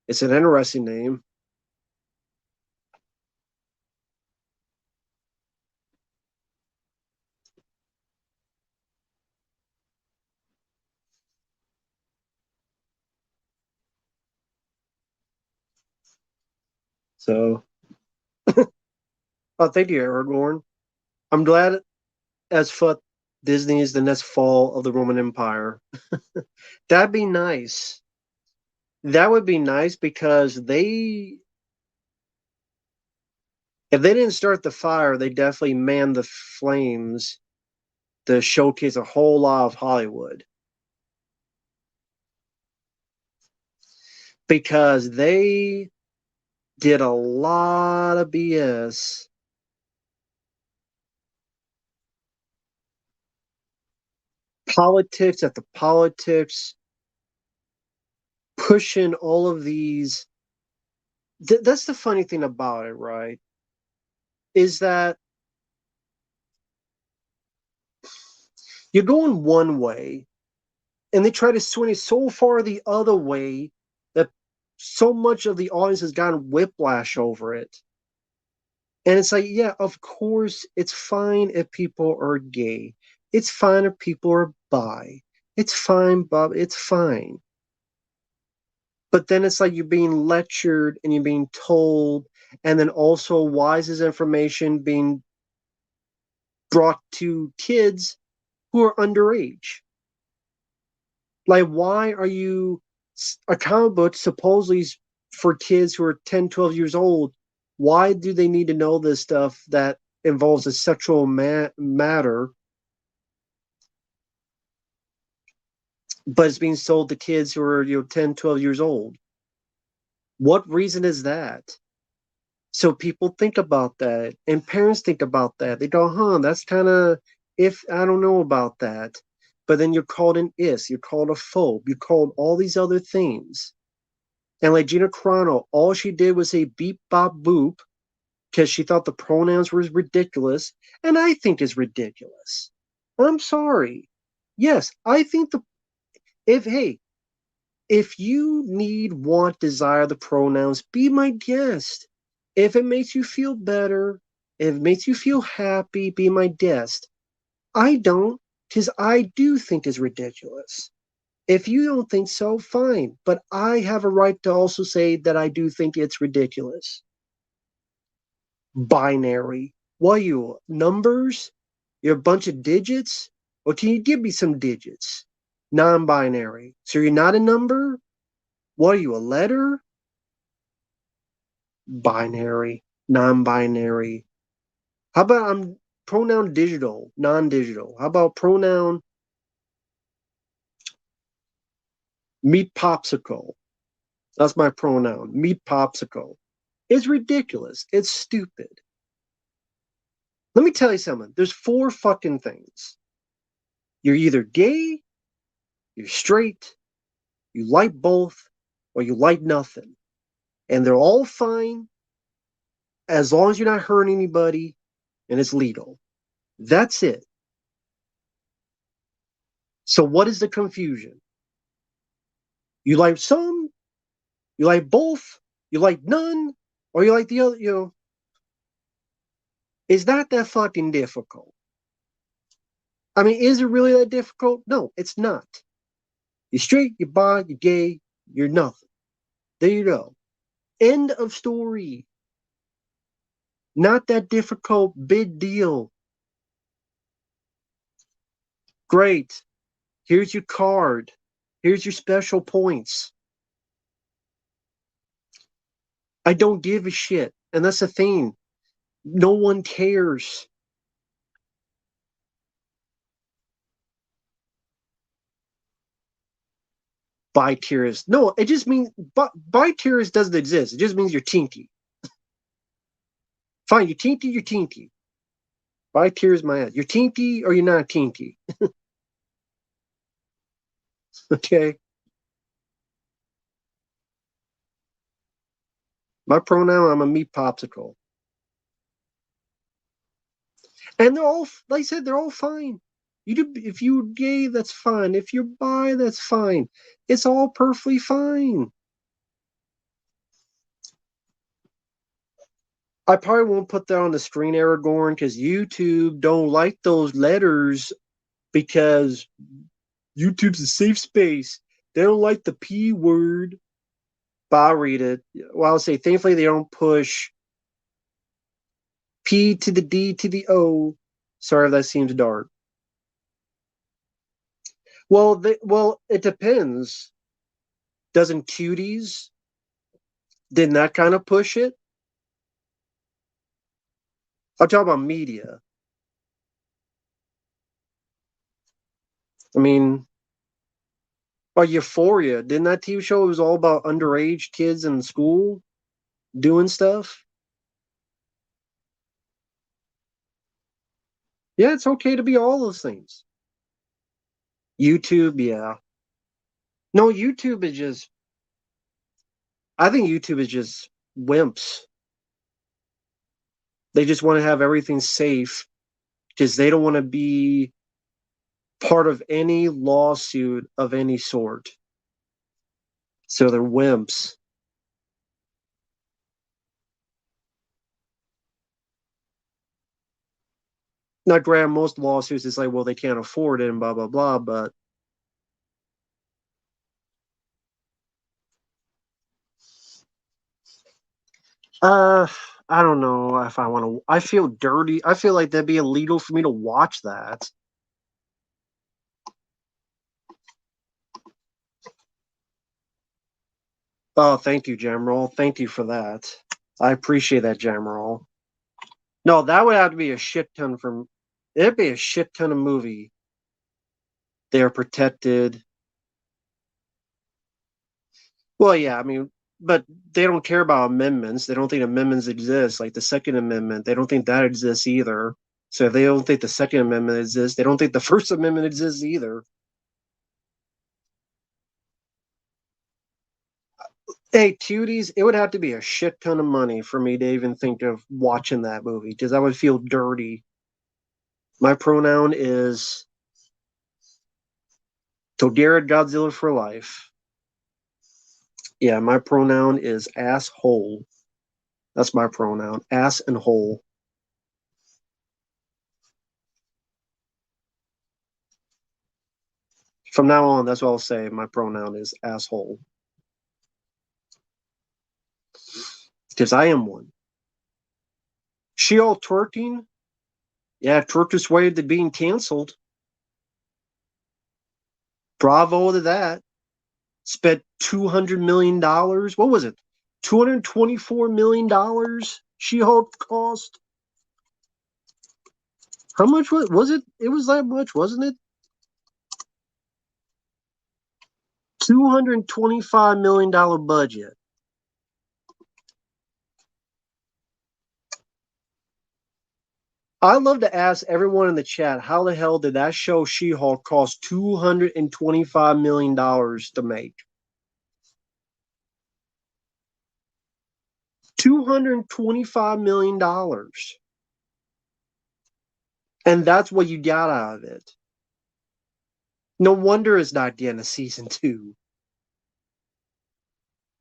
it's an interesting name. So, oh, thank you, Aragorn. I'm glad as fuck Disney is the next fall of the Roman Empire. That'd be nice. That would be nice because if they didn't start the fire, they definitely manned the flames to showcase a whole lot of Hollywood because they did a lot of BS. Politics at the politics, pushing all of these. That's the funny thing about it, right? Is that you're going one way and they try to swing it so far the other way that so much of the audience has gotten whiplash over it. And it's like, yeah, of course, it's fine if people are gay. It's fine if people are bi. It's fine, Bob. It's fine. But then it's like you're being lectured and you're being told, and then also, why is this information being brought to kids who are underage? Like, why are you a comic book supposedly for kids who are 10, 12 years old? Why do they need to know this stuff that involves a sexual matter, but it's being sold to kids who are 10, 12 years old? What reason is that? So people think about that, and parents think about that. They go, huh, that's kind of, if I don't know about that. But then you're called an is, you're called a phobe, you're called all these other things. And like Gina Carano, all she did was say beep, bop, boop, because she thought the pronouns were ridiculous. And I think is ridiculous. I'm sorry. Yes, I think hey, if you need, want, desire the pronouns, be my guest. If it makes you feel better, if it makes you feel happy, be my guest. I don't, because I do think it's ridiculous. If you don't think so, fine. But I have a right to also say that I do think it's ridiculous. Binary. What are you, numbers? You're a bunch of digits? Or can you give me some digits? Non binary. So you're not a number? What are you, a letter? Binary, non-binary. How about I'm pronoun digital, non-digital? How about pronoun meat popsicle? That's my pronoun, meat popsicle. It's ridiculous. It's stupid. Let me tell you something. There's four fucking things. You're either gay, you're straight, you like both, or you like nothing. And they're all fine as long as you're not hurting anybody and it's legal. That's it. So what is the confusion? You like some, you like both, you like none, or you like the other, is that fucking difficult? I mean, is it really that difficult? No, it's not. You're straight, you're bi, you're gay, you're nothing. There you go. End of story. Not that difficult, big deal. Great. Here's your card. Here's your special points. I don't give a shit. And that's the thing. No one cares. Bi-tearist. No, it just means bi-tearist doesn't exist. It just means you're teeny. Fine, you're teeny, you're teeny. Bi-tearist my ass. You're teeny or you're not teeny. Okay. My pronoun, I'm a meat popsicle. And they're all, like I said, they're all fine. You do, if you're gay, that's fine. If you're bi, that's fine. It's all perfectly fine. I probably won't put that on the screen, Aragorn, because YouTube don't like those letters because YouTube's a safe space. They don't like the P word. But I'll read it. Well, I'll say, thankfully, they don't push P to the D to the O. Sorry if that seems dark. Well, it depends. Doesn't Cuties? Didn't that kind of push it? I'm talking about media. I mean, Euphoria. Didn't that TV show was all about underage kids in school doing stuff? Yeah, it's okay to be all those things. YouTube, yeah. No, YouTube is just. I think YouTube is just wimps. They just want to have everything safe because they don't want to be part of any lawsuit of any sort. So they're wimps. Not grab most lawsuits. It's like, well, they can't afford it and blah blah blah. But uh, I don't know if I want to. I feel dirty. I feel like that'd be illegal for me to watch that. Oh, thank you, Jamroll. Thank you for that. I appreciate that, Jamroll. No, that would have to be a shit ton from. It'd be a shit ton of movie. They are protected. Well, yeah, I mean, but they don't care about amendments. They don't think amendments exist, like the Second Amendment. They don't think that exists either. So if they don't think the Second Amendment exists, they don't think the First Amendment exists either. Hey, cuties, it would have to be a shit ton of money for me to even think of watching that movie because I would feel dirty. My pronoun is Todera Godzilla for life. Yeah, my pronoun is asshole. That's my pronoun, ass and hole. From now on, that's what I'll say. My pronoun is asshole because I am one. She all twerking? Yeah, twerked his way to being canceled. Bravo to that. Spent $200 million. What was it? $224 million She Hulk cost. How much was it? It was that much, wasn't it? $225 million budget. I'd love to ask everyone in the chat how the hell did that show She Hulk cost $225 million to make? $225 million. And that's what you got out of it. No wonder it's not getting a season two.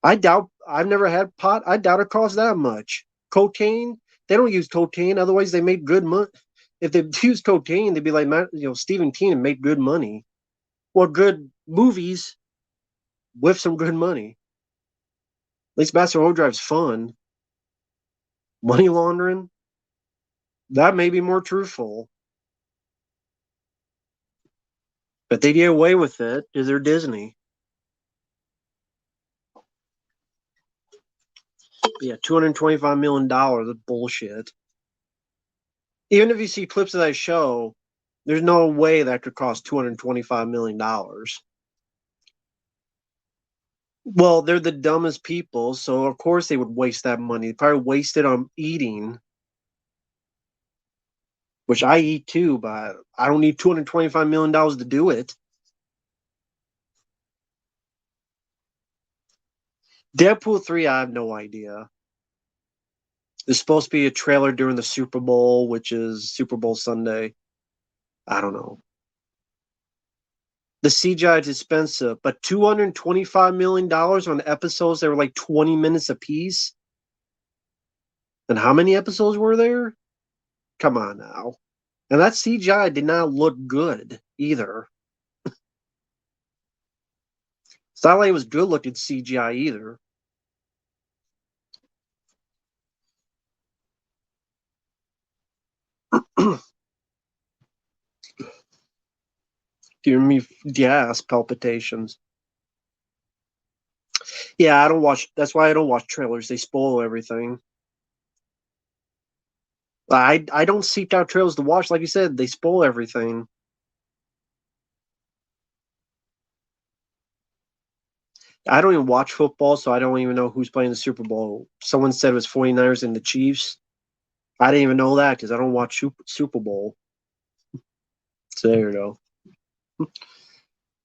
I doubt I've never had pot. I doubt it costs that much. Cocaine, they don't use cocaine, otherwise they made good money. If they used cocaine, they'd be like Stephen King and made good money. Well, good movies with some good money. At least Master Overdrive's fun. Money laundering, that may be more truthful. But they get away with it because they're Disney. But yeah, $225 million is bullshit. Even if you see clips of that show, there's no way that could cost $225 million. Well, they're the dumbest people, so of course they would waste that money. They probably waste it on eating, which I eat too, but I don't need $225 million to do it. Deadpool 3, I have no idea. There's supposed to be a trailer during the Super Bowl, which is Super Bowl Sunday. I don't know. The CGI is expensive, but $225 million on episodes that were like 20 minutes apiece. And how many episodes were there? Come on now. And that CGI did not look good either. It's not like it was good looking CGI either. Giving me gas palpitations. Yeah, I don't watch. That's why I don't watch trailers. They spoil everything. I don't seek out trailers to watch. Like you said, they spoil everything. I don't even watch football, so I don't even know who's playing the Super Bowl. Someone said it was 49ers and the Chiefs. I didn't even know that because I don't watch Super Bowl. So there you go.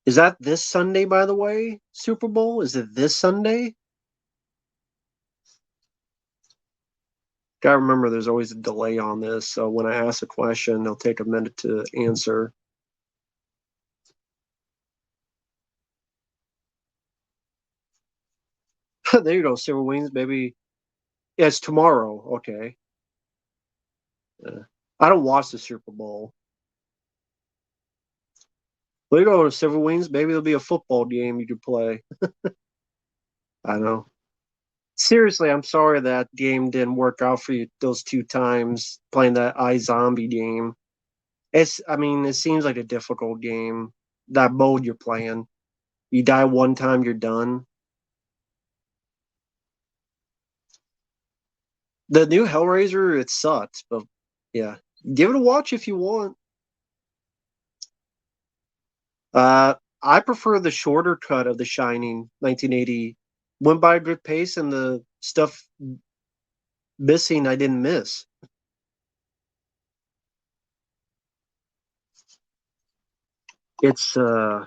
Is that this Sunday, by the way? Super Bowl? Is it this Sunday? Gotta remember there's always a delay on this, so when I ask a question, they'll take a minute to answer. There you go, Silver Wings, baby. Yeah, it's tomorrow. Okay. Yeah. I don't watch the Super Bowl. There you go, Silver Wings. Maybe there'll be a football game you could play. I know. Seriously, I'm sorry that game didn't work out for you those two times playing that iZombie game. I mean, it seems like a difficult game. That mode you're playing. You die one time, you're done. The new Hellraiser, it sucks, but yeah. Give it a watch if you want. I prefer the shorter cut of The Shining, 1980. Went by a good pace, and the stuff missing I didn't miss. It's I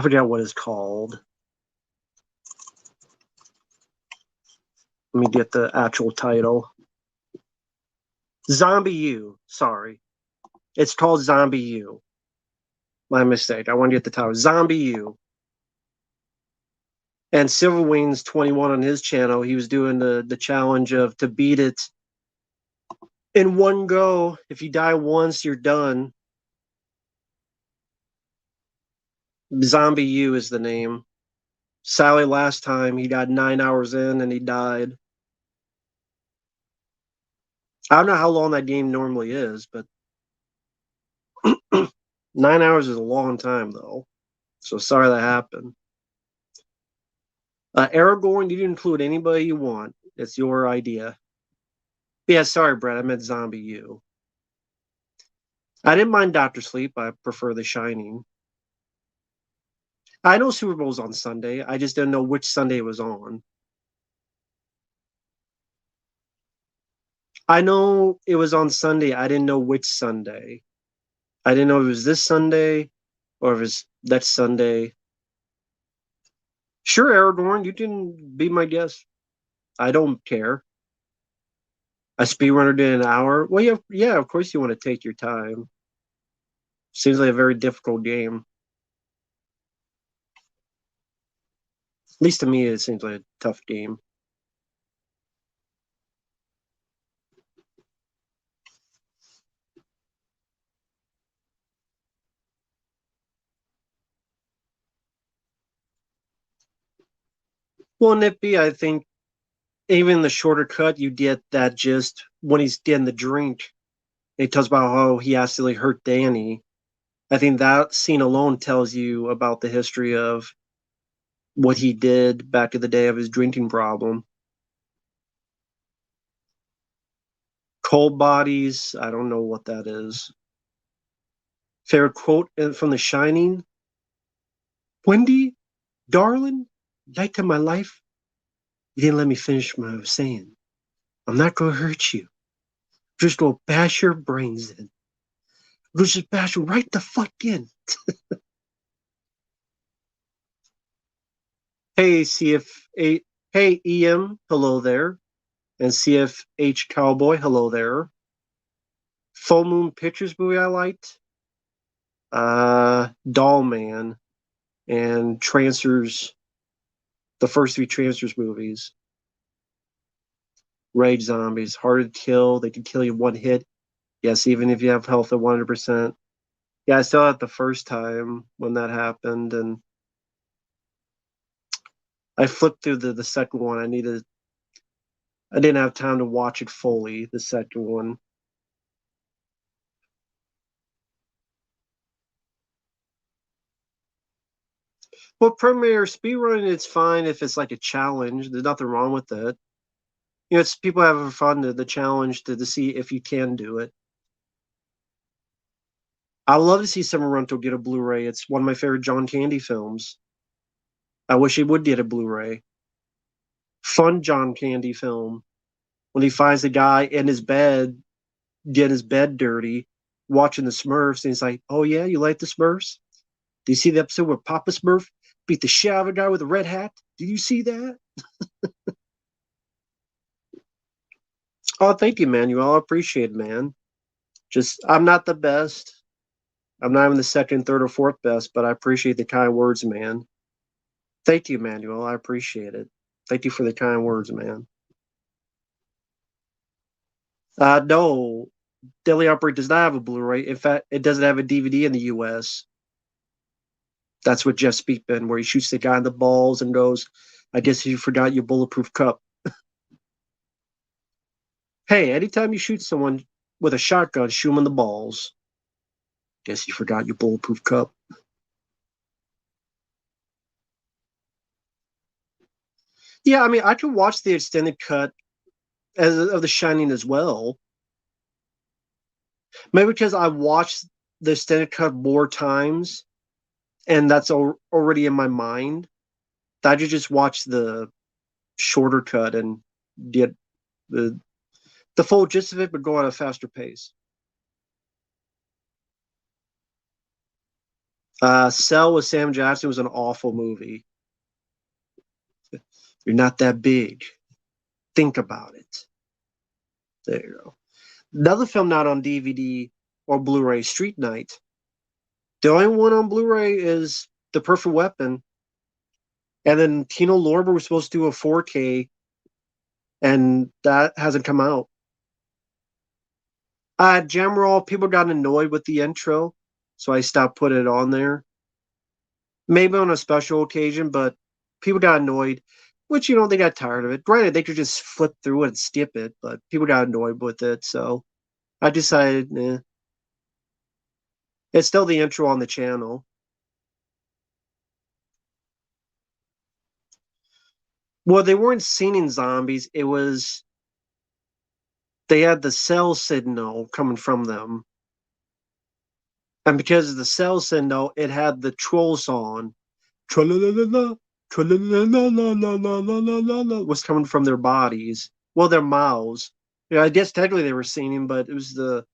forgot what it's called. Let me get the actual title. Zombie U. Sorry, it's called Zombie U. My mistake. I want to get the title. Zombie U. And Silverwings 21 on his channel, he was doing the challenge of to beat it in one go. If you die once, you're done. Zombie U is the name. Sally last time he got 9 hours in and he died. I don't know how long that game normally is, but 9 hours is a long time though. So sorry that happened. Aragorn, you can include anybody you want. It's your idea. Yeah, sorry, Brett. I meant Zombie U. I didn't mind Doctor Sleep. I prefer The Shining. I know Super Bowl's on Sunday. I just didn't know which Sunday it was on. I know it was on Sunday. I didn't know which Sunday. I didn't know if it was this Sunday or if it's that Sunday. Sure, Aragorn, you can be my guest. I don't care. A speedrunner did an hour. Well, yeah, of course you want to take your time. Seems like a very difficult game. At least to me, it seems like a tough game. Well, Nippy, I think even the shorter cut, you get that just when he's getting the drink. He talks about how he accidentally hurt Danny. I think that scene alone tells you about the history of what he did back in the day of his drinking problem. Cold bodies, I don't know what that is. Favorite quote from The Shining? Wendy? Darling, night of my life, you didn't let me finish what I was saying. I'm not going to hurt you. Just going to bash your brains in. Just bash you right the fuck in. Hey, CFA. Hey, EM. Hello there. And CFH Cowboy. Hello there. Full Moon Pictures movie I liked. Doll Man and Trancers. The first three Trancers movies. Rage Zombies. Hard to kill. They can kill you one hit. Yes, even if you have health at 100%. Yeah, I saw it the first time when that happened, and I flipped through the second one. I didn't have time to watch it fully, the second one. Well, Premiere speedrunning, it's fine if it's like a challenge. There's nothing wrong with it. You know, it's people having fun the challenge to see if you can do it. I would love to see Summer Rental get a Blu-ray. It's one of my favorite John Candy films. I wish he would get a Blu-ray. Fun John Candy film. When he finds the guy in his bed, getting his bed dirty, watching the Smurfs, and he's like, "Oh yeah, you like the Smurfs? Do you see the episode where Papa Smurf beat the shit out of a guy with a red hat? Did you see that?" Oh, thank you, Manuel. I appreciate it, man. Just I'm not the best. I'm not even the second, third, or fourth best, but I appreciate the kind words, man. Thank you, Manuel. I appreciate it. Thank you for the kind words, man. No, Deadly Outbreak does not have a Blu-ray. In fact, it doesn't have a DVD in the U.S. That's what Jeff Speakman, where he shoots the guy in the balls and goes, "I guess you forgot your bulletproof cup." Hey, anytime you shoot someone with a shotgun, shoot them in the balls. Guess you forgot your bulletproof cup. Yeah, I mean, I could watch the extended cut of The Shining as well. Maybe because I watched the extended cut more times, and that's already in my mind. I could just watch the shorter cut and get the full gist of it, but go at a faster pace. Cell with Sam Jackson was an awful movie. You're not that big. Think about it. There you go. Another film not on DVD or Blu-ray, Street Night. The only one on Blu-ray is The Perfect Weapon. And then Tino Lorber was supposed to do a 4K, and that hasn't come out. Jamroll, people got annoyed with the intro, so I stopped putting it on there. Maybe on a special occasion, but people got annoyed, which, they got tired of it. Granted, they could just flip through it and skip it, but people got annoyed with it, so I decided, it's still the intro on the channel. Well, they weren't seeing zombies. It was they had the cell signal coming from them, and because of the cell signal, it had the troll song. Tra-la-la-la-la, tra-la-la-la-la-la-la-la-la was coming from their bodies. Well, their mouths. Yeah, I guess technically they were singing, but it was the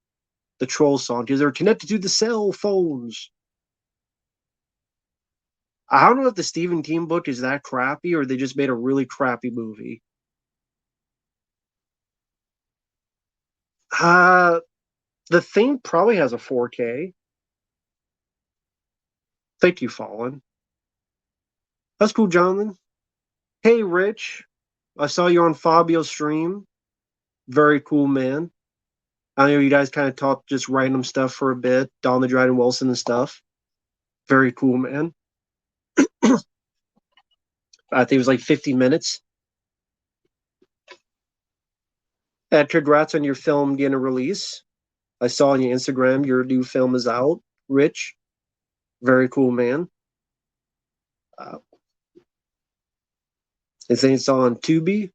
troll song because they were connected to the cell phones. I don't know if the Stephen King book is that crappy or they just made a really crappy movie. Uh, the thing probably has a 4K. Thank you, Fallen. That's cool, Jonathan. Hey, Rich. I saw you on Fabio's stream. Very cool, man. I know you guys kind of talked just random stuff for a bit, Don the Dragon Wilson and stuff. Very cool, man. I think it was like 50 minutes. And congrats on your film getting a release. I saw on your Instagram your new film is out, Rich. Very cool, man. Uh, I think it's on Tubi.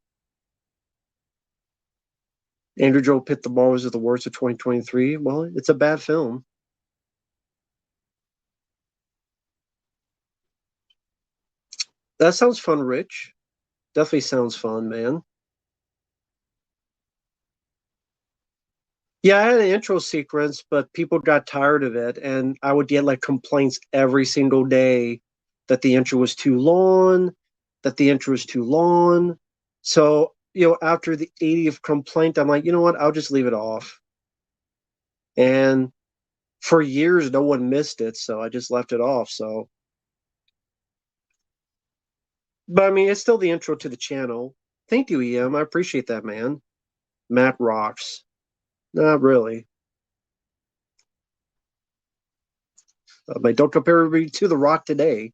Andrew Joe Pitt, The Ball was the worst of 2023. Well, it's a bad film. That sounds fun, Rich. Definitely sounds fun, man. Yeah, I had an intro sequence, but people got tired of it, and I would get like complaints every single day that the intro was too long, that the intro was too long. So, after the 80th complaint, I'm like, you know what? I'll just leave it off. And for years, no one missed it, so I just left it off. So, but I mean, it's still the intro to the channel. Thank you, EM. I appreciate that, man. Matt rocks. Not really. But don't compare me to The Rock today,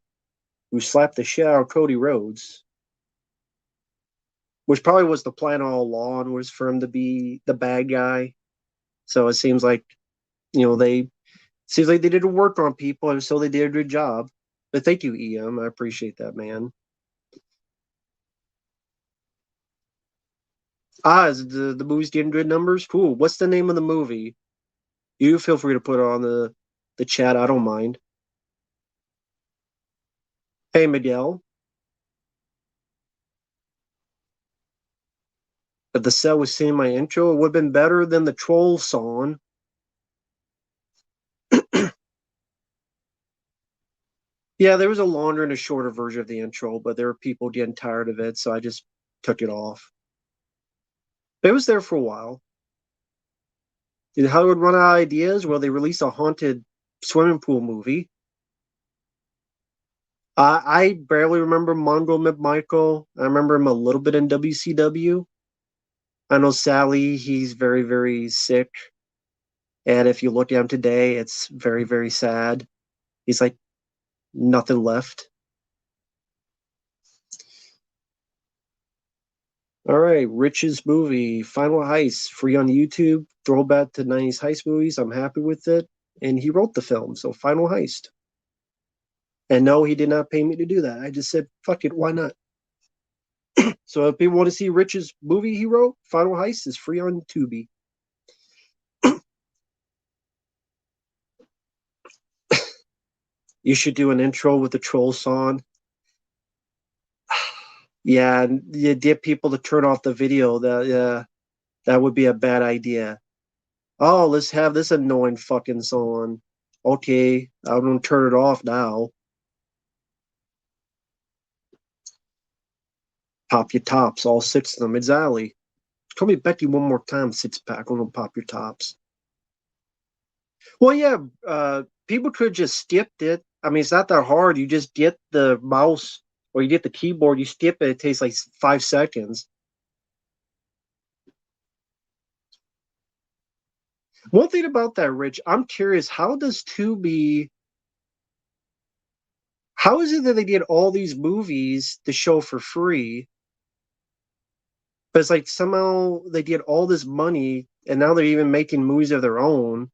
who slapped the shit out of Cody Rhodes, which probably was the plan all along, was for him to be the bad guy. So it seems like, they seems like they didn't work on people, and so they did a good job. But thank you, EM. I appreciate that, man. Is the movie's getting good numbers? Cool. What's the name of the movie? You feel free to put it on the chat. I don't mind. Hey, Miguel. If the set was seeing my intro, it would have been better than the troll song. Yeah, there was a longer and a shorter version of the intro, but there were people getting tired of it, so I just took it off. It was there for a while. Did Hollywood run out of ideas? Well, they released a haunted swimming pool movie. I barely remember Mongo McMichael. I remember him a little bit in WCW. I know Sally, he's very, very sick. And if you look at him today, it's very, very sad. He's like nothing left. All right, Rich's movie, Final Heist, free on YouTube. Throwback to 90s heist movies. I'm happy with it. And he wrote the film, so Final Heist. And no, he did not pay me to do that. I just said, fuck it, why not? So if people want to see Rich's movie he wrote, Final Heist is free on Tubi. You should do an intro with the troll song. Yeah, and you get people to turn off the video. That would be a bad idea. Oh, let's have this annoying fucking song. Okay, I'm gonna turn it off now. Pop your tops, all six of them. Exactly. Call me Becky one more time, six pack. I'm gonna pop your tops. Well, yeah, people could just skipped it. I mean, it's not that hard. You just get the mouse or you get the keyboard, you skip it. It takes like 5 seconds. One thing about that, Rich, I'm curious. How is it that they get all these movies to show for free? But it's like somehow they get all this money, and now they're even making movies of their own.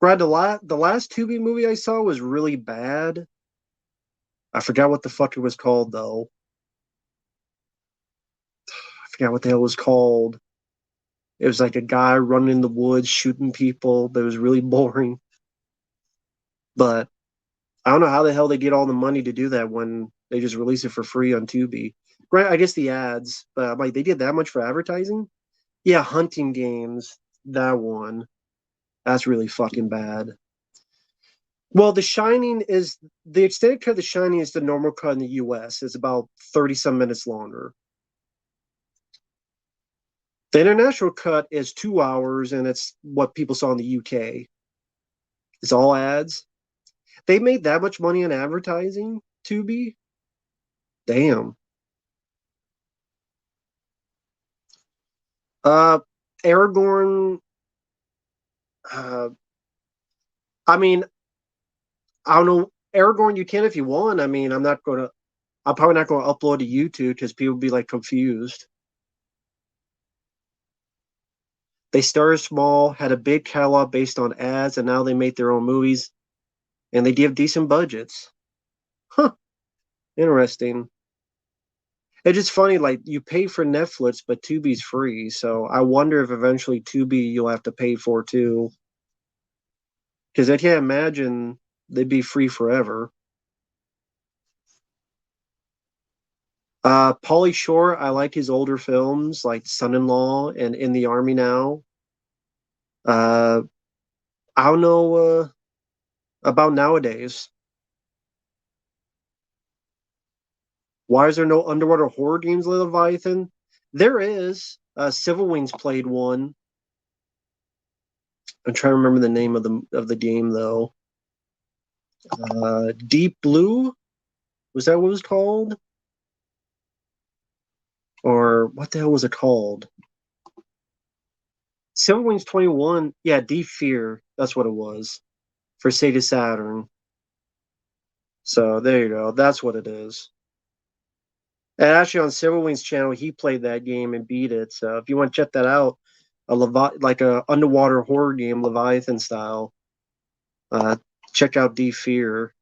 Brad, the last Tubi movie I saw was really bad. I forgot what the fuck it was called though. I forgot what the hell it was called. It was like a guy running in the woods shooting people, but it was really boring. But I don't know how the hell they get all the money to do that when they just release it for free on Tubi. Right, I guess the ads, but I'm like, they did that much for advertising? Yeah, hunting games. That one. That's really fucking bad. Well, The Shining is the extended cut of The Shining is the normal cut in the US. It's about 30 some minutes longer. The international cut is 2 hours and it's what people saw in the UK. It's all ads. They made that much money on advertising, Tubi? Damn. Uh Aragorn, uh I mean, I don't know. Aragorn, you can if you want. I mean, I'm probably not gonna upload to YouTube because people will be like confused. They started small, had a big catalog based on ads, and now they make their own movies and they give decent budgets. Huh, interesting. It's just funny, like you pay for Netflix, but Tubi's free. So I wonder if eventually Tubi you'll have to pay for too. Because I can't imagine they'd be free forever. Pauly Shore, I like his older films like Son-in-Law and In the Army Now. Uh, I don't know about nowadays. Why is there no underwater horror games, Leviathan? There is. Civil Wings played one. I'm trying to remember the name of the game though. Deep Blue, was that what it was called? Or what the hell was it called? Civil Wings 21. Yeah, Deep Fear. That's what it was for Sega Saturn. So there you go. That's what it is. And actually, on Silverwing's channel, he played that game and beat it. So if you want to check that out, like a underwater horror game, Leviathan style, uh, check out D Fear.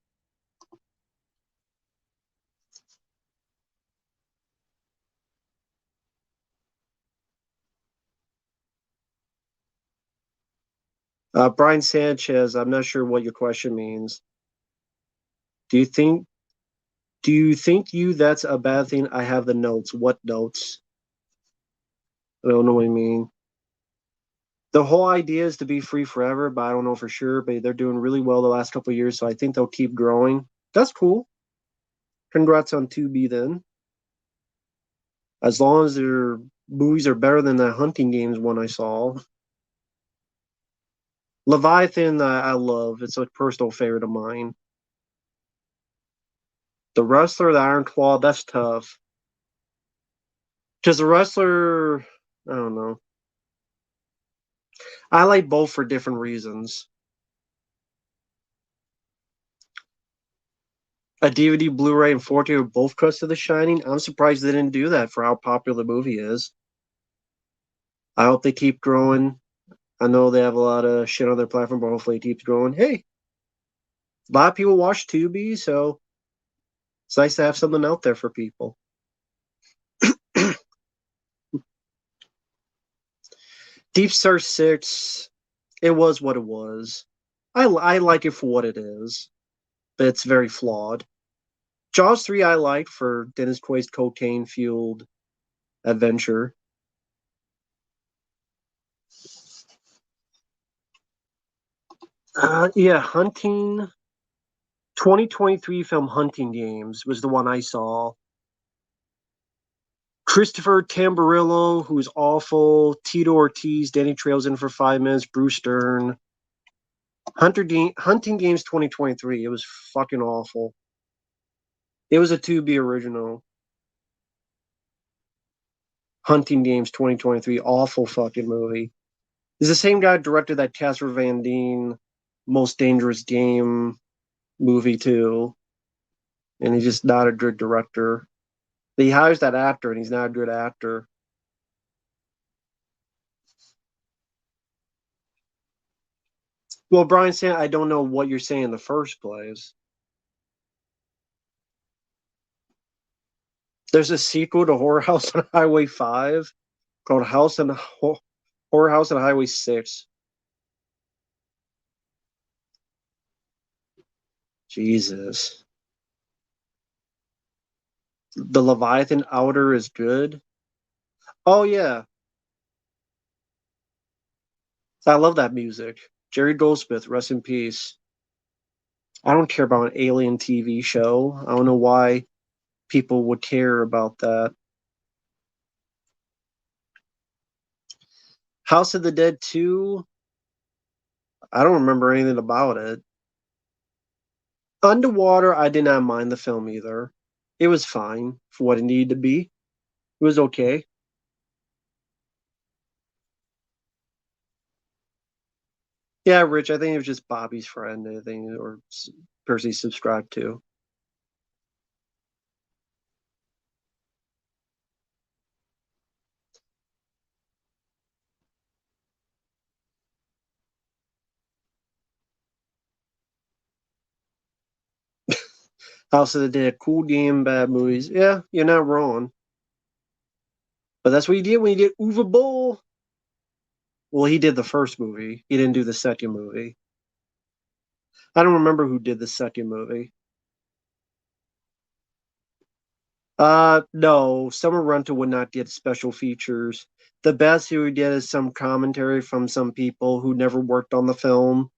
Brian Sanchez, I'm not sure what your question means. Do you think? Do you think that's a bad thing? I have the notes. What notes? I don't know what you mean. The whole idea is to be free forever, but I don't know for sure. But they're doing really well the last couple of years, so I think they'll keep growing. That's cool. Congrats on 2B then. As long as their movies are better than that hunting games one I saw. Leviathan, I love. It's a personal favorite of mine. The Wrestler, the Iron Claw, that's tough. Because the Wrestler, I don't know. I like both for different reasons. A DVD, Blu-ray, and 4K are both cuts of The Shining. I'm surprised they didn't do that for how popular the movie is. I hope they keep growing. I know they have a lot of shit on their platform, but hopefully it keeps growing. Hey, a lot of people watch Tubi, so it's nice to have something out there for people. Deep Star 6, it was what it was. I like it for what it is, but it's very flawed. Jaws 3 I liked for Dennis Quaid's cocaine fueled adventure. Yeah, Hunting 2023 film Hunting Games was the one I saw. Christopher Tamburillo, who's awful. Tito Ortiz, Danny Trails in for 5 minutes. Bruce Stern. Hunting Games 2023. It was fucking awful. It was a 2B original. Hunting Games 2023. Awful fucking movie. It's the same guy who directed that Casper Van Dien Most Dangerous Game movie too. And he's just not a good director. He hires that actor and he's not a good actor. Well, Brian saying I don't know what you're saying in the first place. There's a sequel to Horror House on Highway 5 called Horror House on Highway 6. Jesus. The Leviathan Outer is good. Oh yeah. I love that music. Jerry Goldsmith, rest in peace. I don't care about an alien TV show. I don't know why people would care about that. House of the Dead 2, I don't remember anything about it. Underwater, I did not mind the film either. It was fine for what it needed to be. It was okay. Yeah, Rich, I think it was just Bobby's friend, I think, or person he subscribed to. House of the Dead, cool game, bad movies. Yeah, you're not wrong. But that's what he did when he did Uwe Boll. Well, he did the first movie. He didn't do the second movie. I don't remember who did the second movie. No, Summer Rental would not get special features. The best he would get is some commentary from some people who never worked on the film,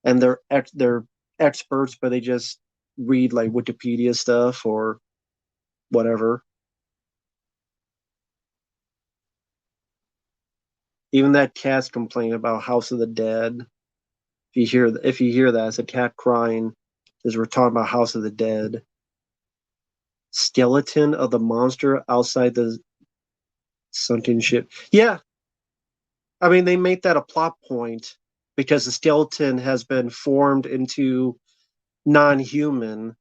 and they're experts, but they just read like Wikipedia stuff or whatever. Even that cat's complaining about House of the Dead. If you hear that, it's a cat crying as we're talking about House of the Dead. Skeleton of the monster outside the sunken ship. Yeah, I mean they make that a plot point because the skeleton has been formed into non-human,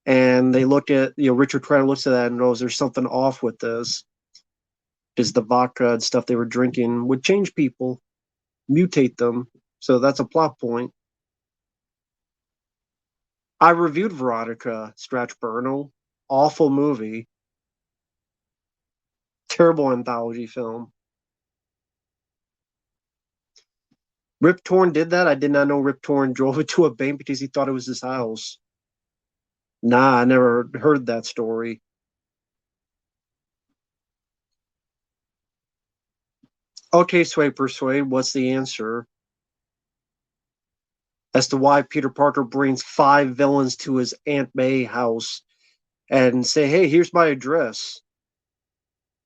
and they look at Richard Crenna looks at that and knows there's something off with this because the vodka and stuff they were drinking would change people, mutate them. So that's a plot point. I reviewed Veronica Strachburno. Awful movie. Terrible anthology film. Rip Torn did that. I did not know Rip Torn drove it to a bank because he thought it was his house. Nah, I never heard that story. Okay, Sway Persuade, what's the answer as to why Peter Parker brings 5 villains to his Aunt May house and say, hey, here's my address.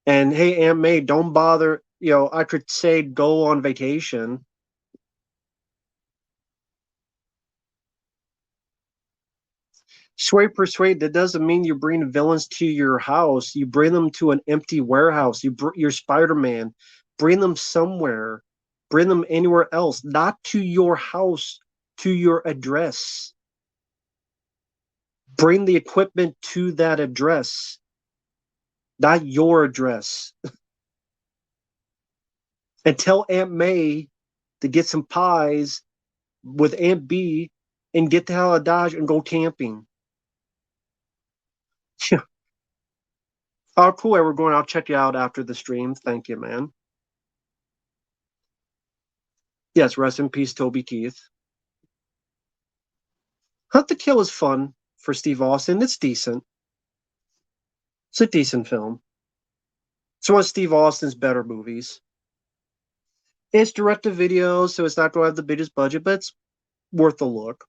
And hey, Aunt May, don't bother. I could say go on vacation. Sway Persuade, that doesn't mean you bring villains to your house. You bring them to an empty warehouse. You're Spider-Man. Bring them somewhere. Bring them anywhere else, not to your house, to your address. Bring the equipment to that address, not your address. And tell Aunt May to get some pies with Aunt B and get the hell out of Dodge and go camping. Oh, cool. We're going. I'll check you out after the stream. Thank you, man. Yes, rest in peace, Toby Keith. Hunt the Kill is fun for Steve Austin. It's decent. It's a decent film. It's one of Steve Austin's better movies. It's direct to video, so it's not going to have the biggest budget, but it's worth a look.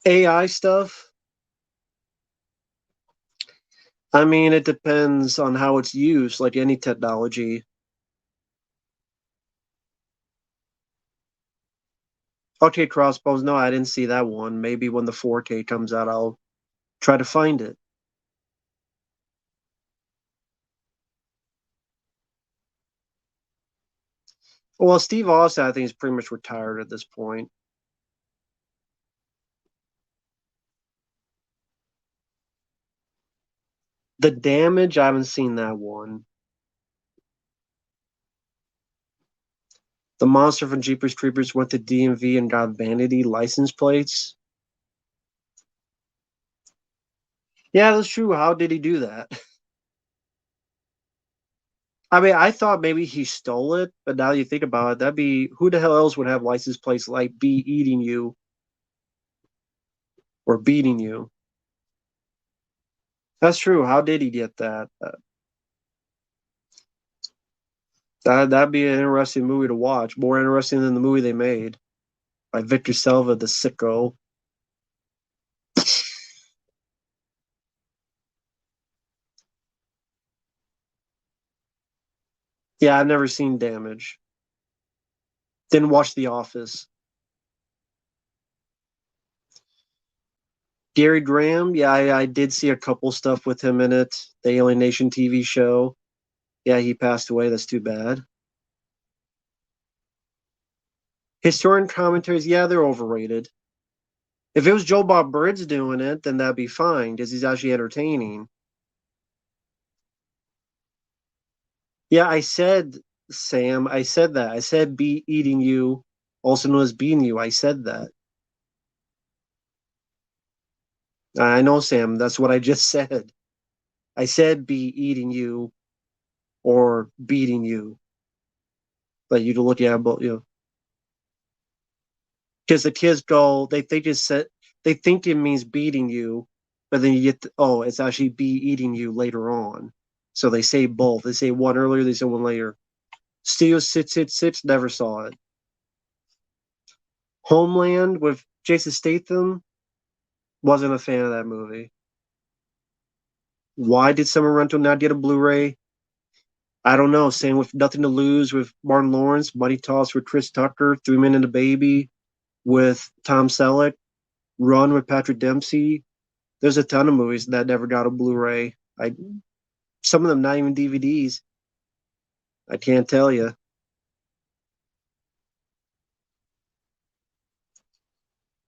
AI stuff. I mean, it depends on how it's used, like any technology. Okay, Crossbones. No, I didn't see that one. Maybe when the 4K comes out, I'll try to find it. Well, Steve Austin, I think, is pretty much retired at this point. The Damage, I haven't seen that one. The monster from Jeepers Creepers went to DMV and got vanity license plates. Yeah, that's true. How did he do that? I mean, I thought maybe he stole it, but now you think about it, that'd be who the hell else would have license plates like be eating you or beating you? That's true. How did he get that? That'd be an interesting movie to watch. More interesting than the movie they made by Victor Selva, the sicko. Yeah, I've never seen Damage. Didn't watch The Office. Gary Graham, yeah, I did see a couple stuff with him in it. The Alien Nation TV show. Yeah, he passed away. That's too bad. Historian commentaries, yeah, they're overrated. If it was Joe Bob Briggs doing it, then that'd be fine because he's actually entertaining. Yeah, I said, Sam, I said that. I said be eating you, also known as being you. I said that. I know, Sam. That's what I just said. I said be eating you or beating you. Like you to look at, but because the kids go, they just said they think it means beating you, but then you get it's actually be eating you later on. So they say both. They say one earlier, they say one later. Studio 666 never saw it. Homeland with Jason Statham, wasn't a fan of that movie. Why did Summer Rental not get a Blu-ray? I don't know. Same with Nothing to Lose with Martin Lawrence, Money Toss with Chris Tucker, 3 Men and a Baby with Tom Selleck, Run with Patrick Dempsey. There's a ton of movies that never got a Blu-ray. Some of them not even DVDs. I can't tell you.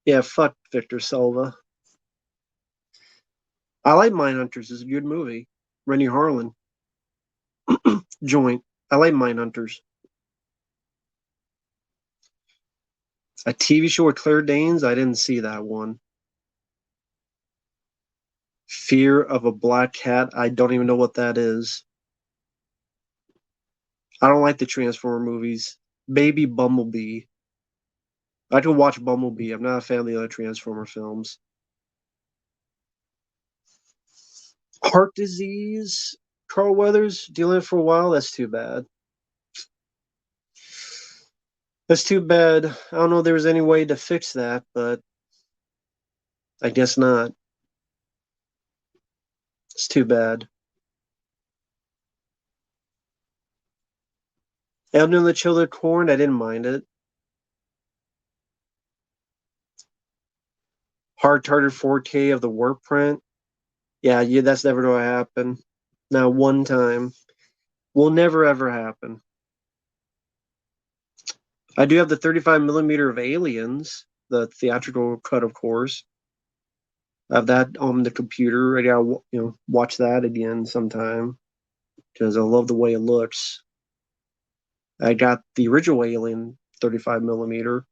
Yeah, fuck Victor Silva. I like Mindhunters. It's a good movie. Rennie Harlan. Joint. I like Mindhunters. A TV show with Claire Danes. I didn't see that one. Fear of a Black Cat. I don't even know what that is. I don't like the Transformer movies. Baby Bumblebee. I could watch Bumblebee. I'm not a fan of the other Transformer films. Heart disease. Carl Weathers dealing with it for a while. That's too bad. That's too bad. I don't know if there was any way to fix that, but I guess not. It's too bad. Elden and the Children of Corn, I didn't mind it. Hard Tarted 4K of the work print. Yeah, that's never going to happen. Not one time. Will never ever happen. I do have the 35 millimeter of Aliens, the theatrical cut, of course. I have that on the computer. I gotta watch that again sometime because I love the way it looks. I got the original Alien 35 millimeter.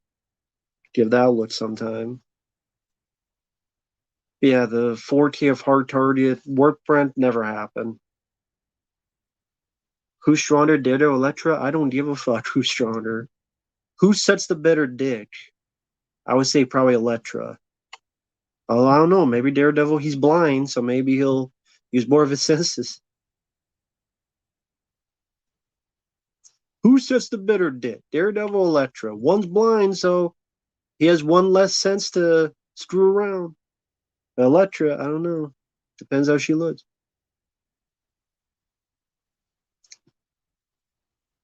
Give that a look sometime. Yeah, the 4K of Hard Target work print never happened. Who's stronger, Data or Elektra? I don't give a fuck who's stronger. Who sets the better dick? I would say probably Elektra. Oh, I don't know. Maybe Daredevil, he's blind, so maybe he'll use more of his senses. Who sets the better dick? Daredevil, Elektra. One's blind, so he has one less sense to screw around. Elektra, I don't know. Depends how she looks.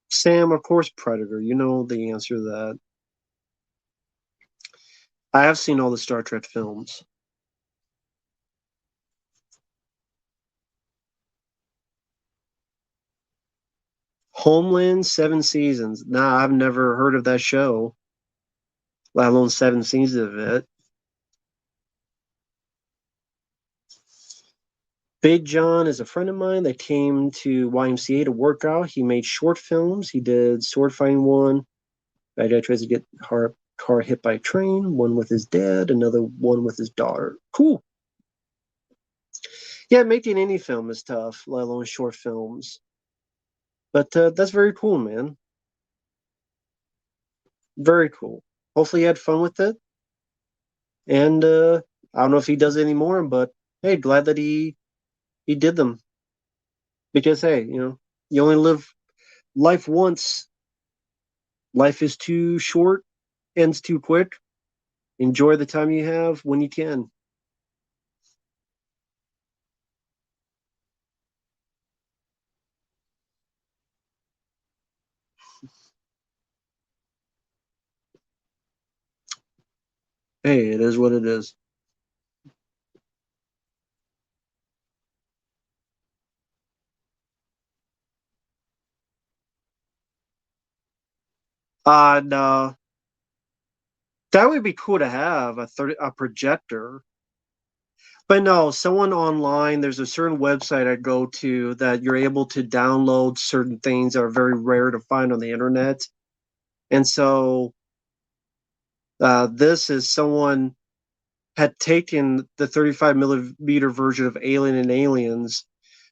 Sam, of course, Predator. You know the answer to that. I have seen all the Star Trek films. Homeland, 7 seasons. Nah, I've never heard of that show, let alone 7 seasons of it. Big John is a friend of mine that came to YMCA to work out. He made short films. He did Sword Fighting one. Bad guy tries to get car hit by a train. One with his dad. Another one with his daughter. Cool. Yeah, making any film is tough, let alone short films. But that's very cool, man. Very cool. Hopefully, you had fun with it. And I don't know if he does it anymore, but hey, glad that he did them because hey, you only live life once. Life is too short, ends too quick. Enjoy the time you have when you can. Hey, it is what it is. No, that would be cool to have a projector. But no, someone online, there's a certain website I go to that you're able to download certain things that are very rare to find on the internet. And so this is someone had taken the 35 millimeter version of Alien and Aliens.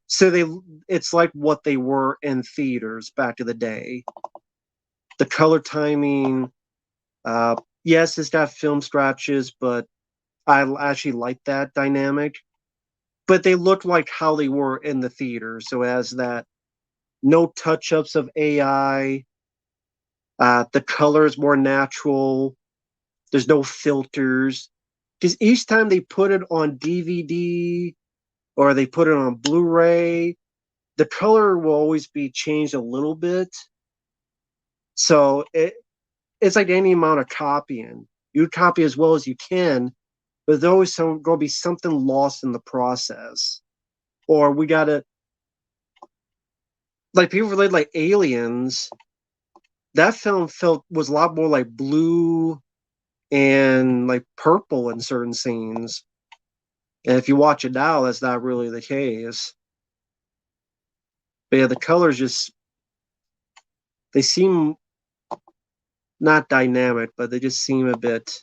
So it's like what they were in theaters back in the day. The color timing, yes, it's got film scratches, but I actually like that dynamic. But they look like how they were in the theater. So as that no touch ups of AI, the color is more natural. There's no filters. Because each time they put it on DVD or they put it on Blu-ray, the color will always be changed a little bit. So it's like any amount of copying. You copy as well as you can, but there's always going to be something lost in the process. Or we got to, like people relate like Aliens, that film was a lot more like blue and like purple in certain scenes. And if you watch it now, that's not really the case. But yeah, the colors just they seem not dynamic, but they just seem a bit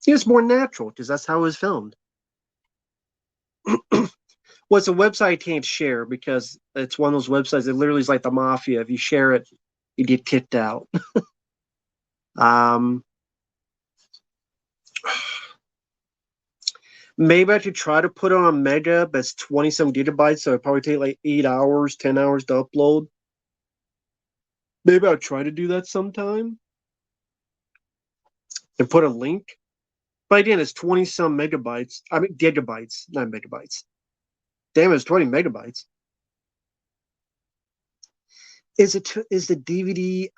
it's more natural because that's how it was filmed. Well, it's a website I can't share because it's one of those websites that literally is like the mafia. If you share it, you get kicked out. um, Maybe I should try to put it on Mega, but it's 20 some gigabytes, so it probably take like 8 hours, 10 hours to upload. Maybe I'll try to do that sometime and put a link. But again, it's 20 some megabytes. I mean, gigabytes, not megabytes. Damn, it's 20 megabytes. Is the DVD?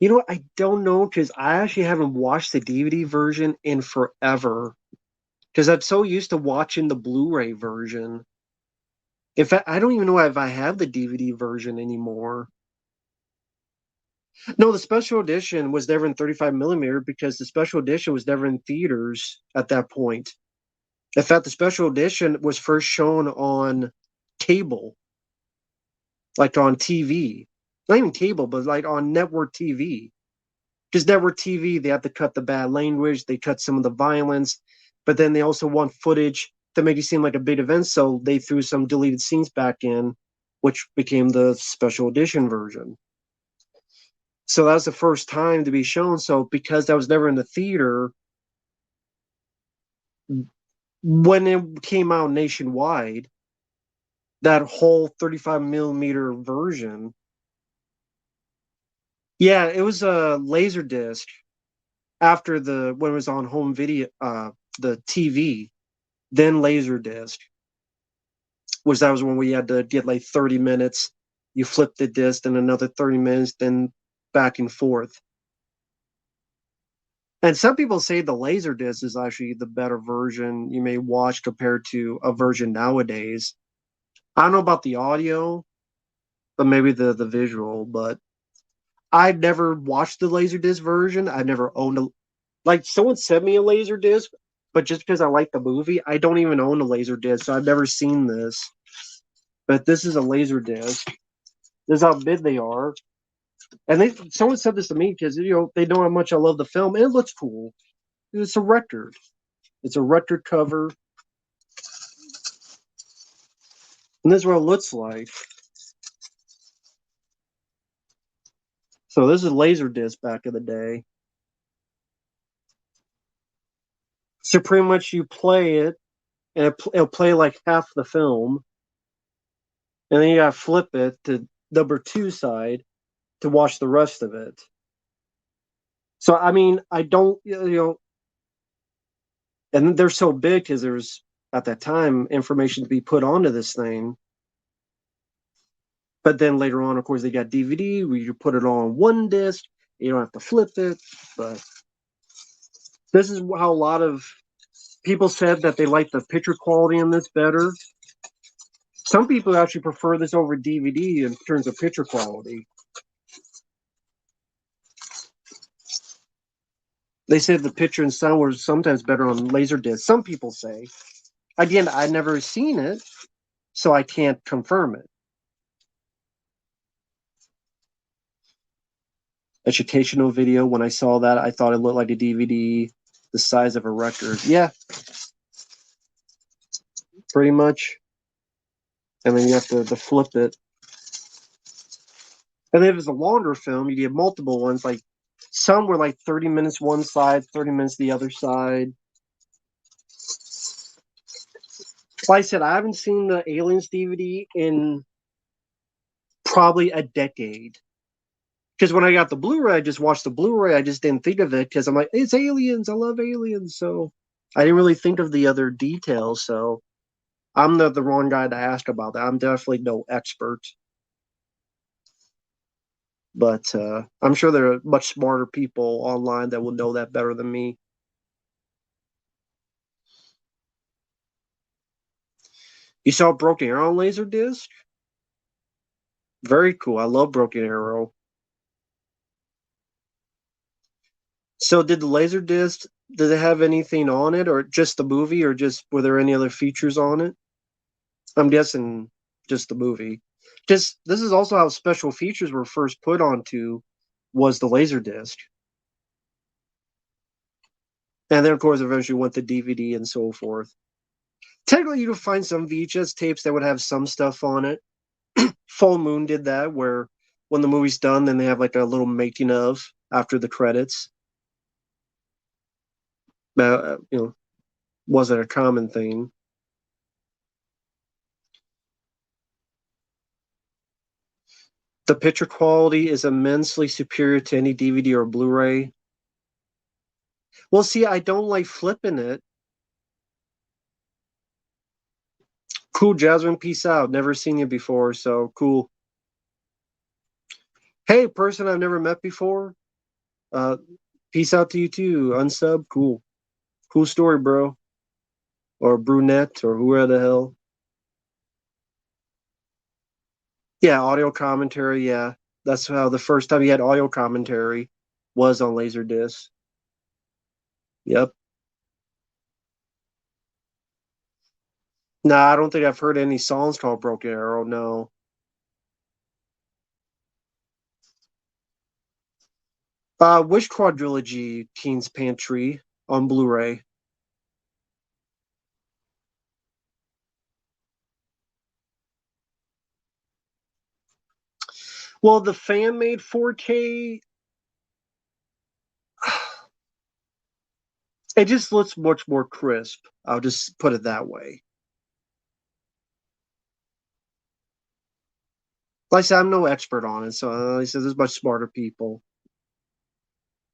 You know what? I don't know because I actually haven't watched the DVD version in forever because I'm so used to watching the Blu-ray version. In fact, I don't even know if I have the DVD version anymore. No, the special edition was never in 35 millimeter because the special edition was never in theaters at that point. In fact, the special edition was first shown on cable, like on TV. Not even cable, but like on network TV. Because network TV, they have to cut the bad language, they cut some of the violence, but then they also want footage to make it seem like a big event, so they threw some deleted scenes back in, which became the special edition version. So that was the first time to be shown. So because that was never in the theater, when it came out nationwide, that whole 35 millimeter version, yeah, it was a laser disc after when it was on home video, the TV, then laser disc, which that was when we had to get like 30 minutes. You flip the disc, and another 30 minutes, then back and forth. And some people say the Laserdisc is actually the better version you may watch compared to a version nowadays. I don't know about the audio, but maybe the visual. But I've never watched the Laserdisc version. I've never owned a like someone sent me a Laserdisc, but just because I like the movie, I don't even own a Laserdisc, so I've never seen this. But this is a Laserdisc. This is how big they are. And someone said this to me because they know how much I love the film, and it looks cool. It's a record. It's a record cover, and this is what it looks like. So this is Laserdisc back in the day. So pretty much you play it, and it'll play like half the film, and then you gotta flip it to number 2 side to watch the rest of it. So I mean, I don't, and they're so big because there's at that time information to be put onto this thing. But then later on, of course, they got DVD where you put it on one disc. You don't have to flip it. But this is how a lot of people said that they like the picture quality in this better. Some people actually prefer this over DVD in terms of picture quality. They said the picture and sound were sometimes better on Laserdisc. Some people say. Again, I've never seen it, so I can't confirm it. Educational video. When I saw that, I thought it looked like a DVD, the size of a record. Yeah, pretty much. And then you have to flip it. And if it's a longer film, you get multiple ones. Like some were like 30 minutes one side, 30 minutes the other side. Like I said, I haven't seen the Aliens DVD in probably a decade. Because when I got the Blu-ray, I just watched the Blu-ray. I just didn't think of it because I'm like, it's aliens. I love aliens. So I didn't really think of the other details. So I'm the wrong guy to ask about that. I'm definitely no expert. But I'm sure there are much smarter people online that will know that better than me. You saw Broken Arrow on Laserdisc? Very cool. I love Broken Arrow. So did the Laserdisc, did it have anything on it or just the movie or just were there any other features on it? I'm guessing just the movie. Just this is also how special features were first put onto was the Laserdisc. And then of course eventually went to DVD and so forth. Technically you could find some VHS tapes that would have some stuff on it. Full Moon did that where when the movie's done then they have like a little making of after the credits. Wasn't a common thing. The picture quality is immensely superior to any DVD or Blu-ray. Well, see, I don't like flipping it. Cool, Jasmine, peace out. Never seen you before, so cool. Hey, person I've never met before. Uh, peace out to you too. Unsub, cool. Cool story, bro. Or brunette, or whoever the hell. Yeah, audio commentary, yeah. That's how the first time you had audio commentary was on Laserdisc. Yep. Nah, I don't think I've heard any songs called Broken Arrow, no. Which quadrilogy Teen's Pantry on Blu-ray? Well, the fan made 4K, it just looks much more crisp. I'll just put it that way. Like I said, I'm no expert on it, so like I said, there's much smarter people.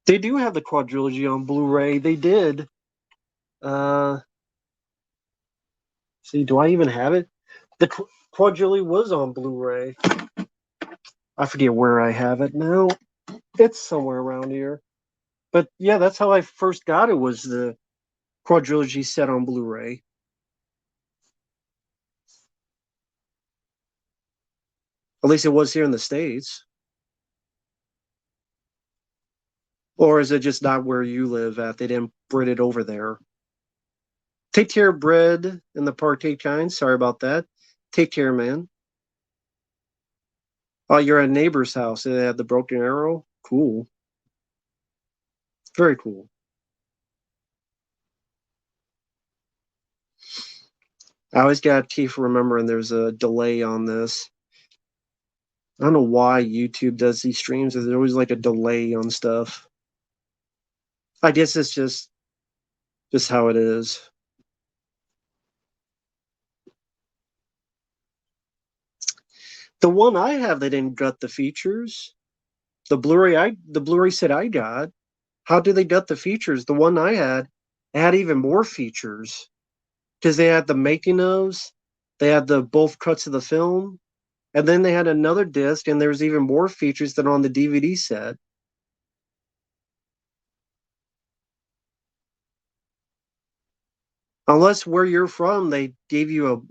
They do have the quadrilogy on Blu-ray. They did. Uh, see, do I even have it? The quadrilogy was on Blu-ray. I forget where I have it now. It's somewhere around here. But yeah, that's how I first got it. Was the quadrilogy set on Blu-ray? At least it was here in the States. Or is it just not where you live at? They didn't bring it over there. Take care, bread in the partake kind. Sorry about that. Take care, man. Oh, you're at a neighbor's house and they have the broken arrow. Cool. Very cool. I always got to keep remembering there's a delay on this. I don't know why YouTube does these streams. There's always like a delay on stuff. I guess it's just how it is. The one I have, they didn't gut the features. The Blu-ray set I got. How did they gut the features? The one I had even more features because they had the making ofs, they had the both cuts of the film, and then they had another disc, and there's even more features than on the DVD set. Unless where you're from, they gave you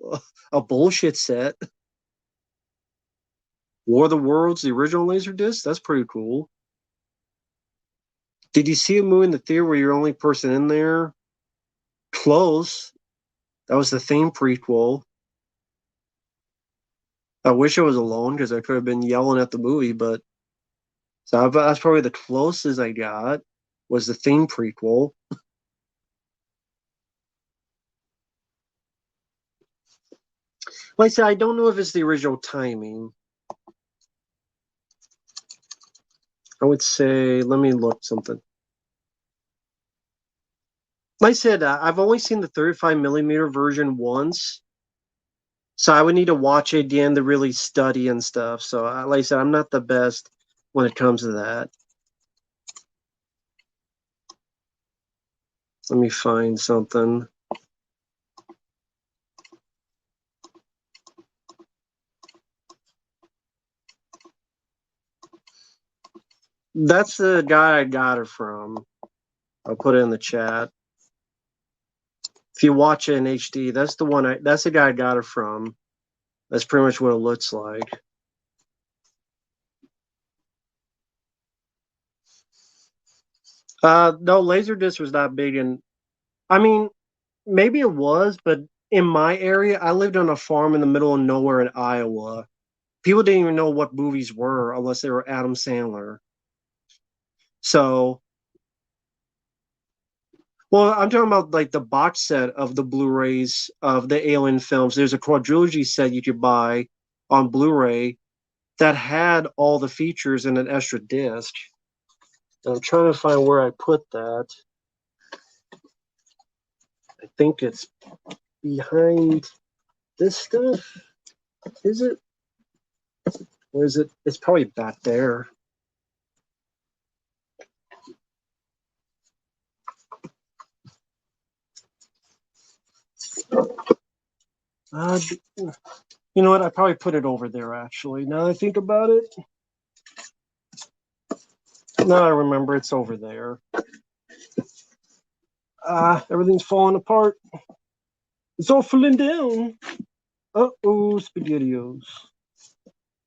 a bullshit set. War of the Worlds, the original Laserdisc, that's pretty cool. Did you see a movie in the theater where you're the only person in there? Close. That was the Theme prequel. I wish I was alone because I could have been yelling at the movie, but so that's probably the closest I got was the Theme prequel. Like I said, I don't know if it's the original timing. I would say, let me look something. Like I said, I've only seen the 35 millimeter version once, so I would need to watch it again to really study and stuff. So, like I said, I'm not the best when it comes to that. Let me find something. That's the guy I got it from. I'll put it in the chat. If you watch it in HD, that's the one. That's the guy I got it from. That's pretty much what it looks like. No, Laserdisc was not big, and I mean, maybe it was, but in my area, I lived on a farm in the middle of nowhere in Iowa. People didn't even know what movies were unless they were Adam Sandler. So, well, I'm talking about like the box set of the Blu-rays of the Alien films. There's a quadrilogy set you could buy on Blu-ray that had all the features in an extra disc. And I'm trying to find where I put that. I think it's behind this stuff. Is it? Or is it? It's probably back there. Uh, you know what? I probably put it over there, actually. Now I think about it. Now I remember it's over there. Everything's falling apart. It's all falling down. Uh-oh, SpaghettiOs.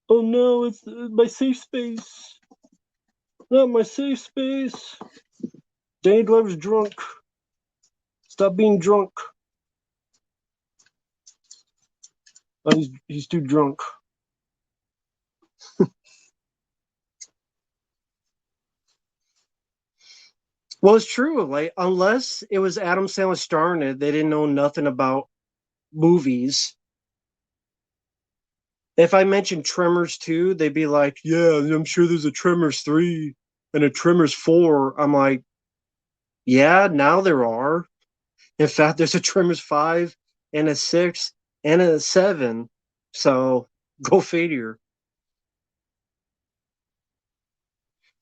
Oh no, it's my safe space. Not my safe space. Danny Glover's drunk. Stop being drunk. Oh, he's too drunk. Well, it's true. Like, unless it was Adam Sandler starring it, they didn't know nothing about movies. If I mentioned Tremors 2, they'd be like, yeah, I'm sure there's a Tremors 3 and a Tremors 4. I'm like, yeah, now there are. In fact, there's a Tremors 5 and a 6 and a 7. So go figure.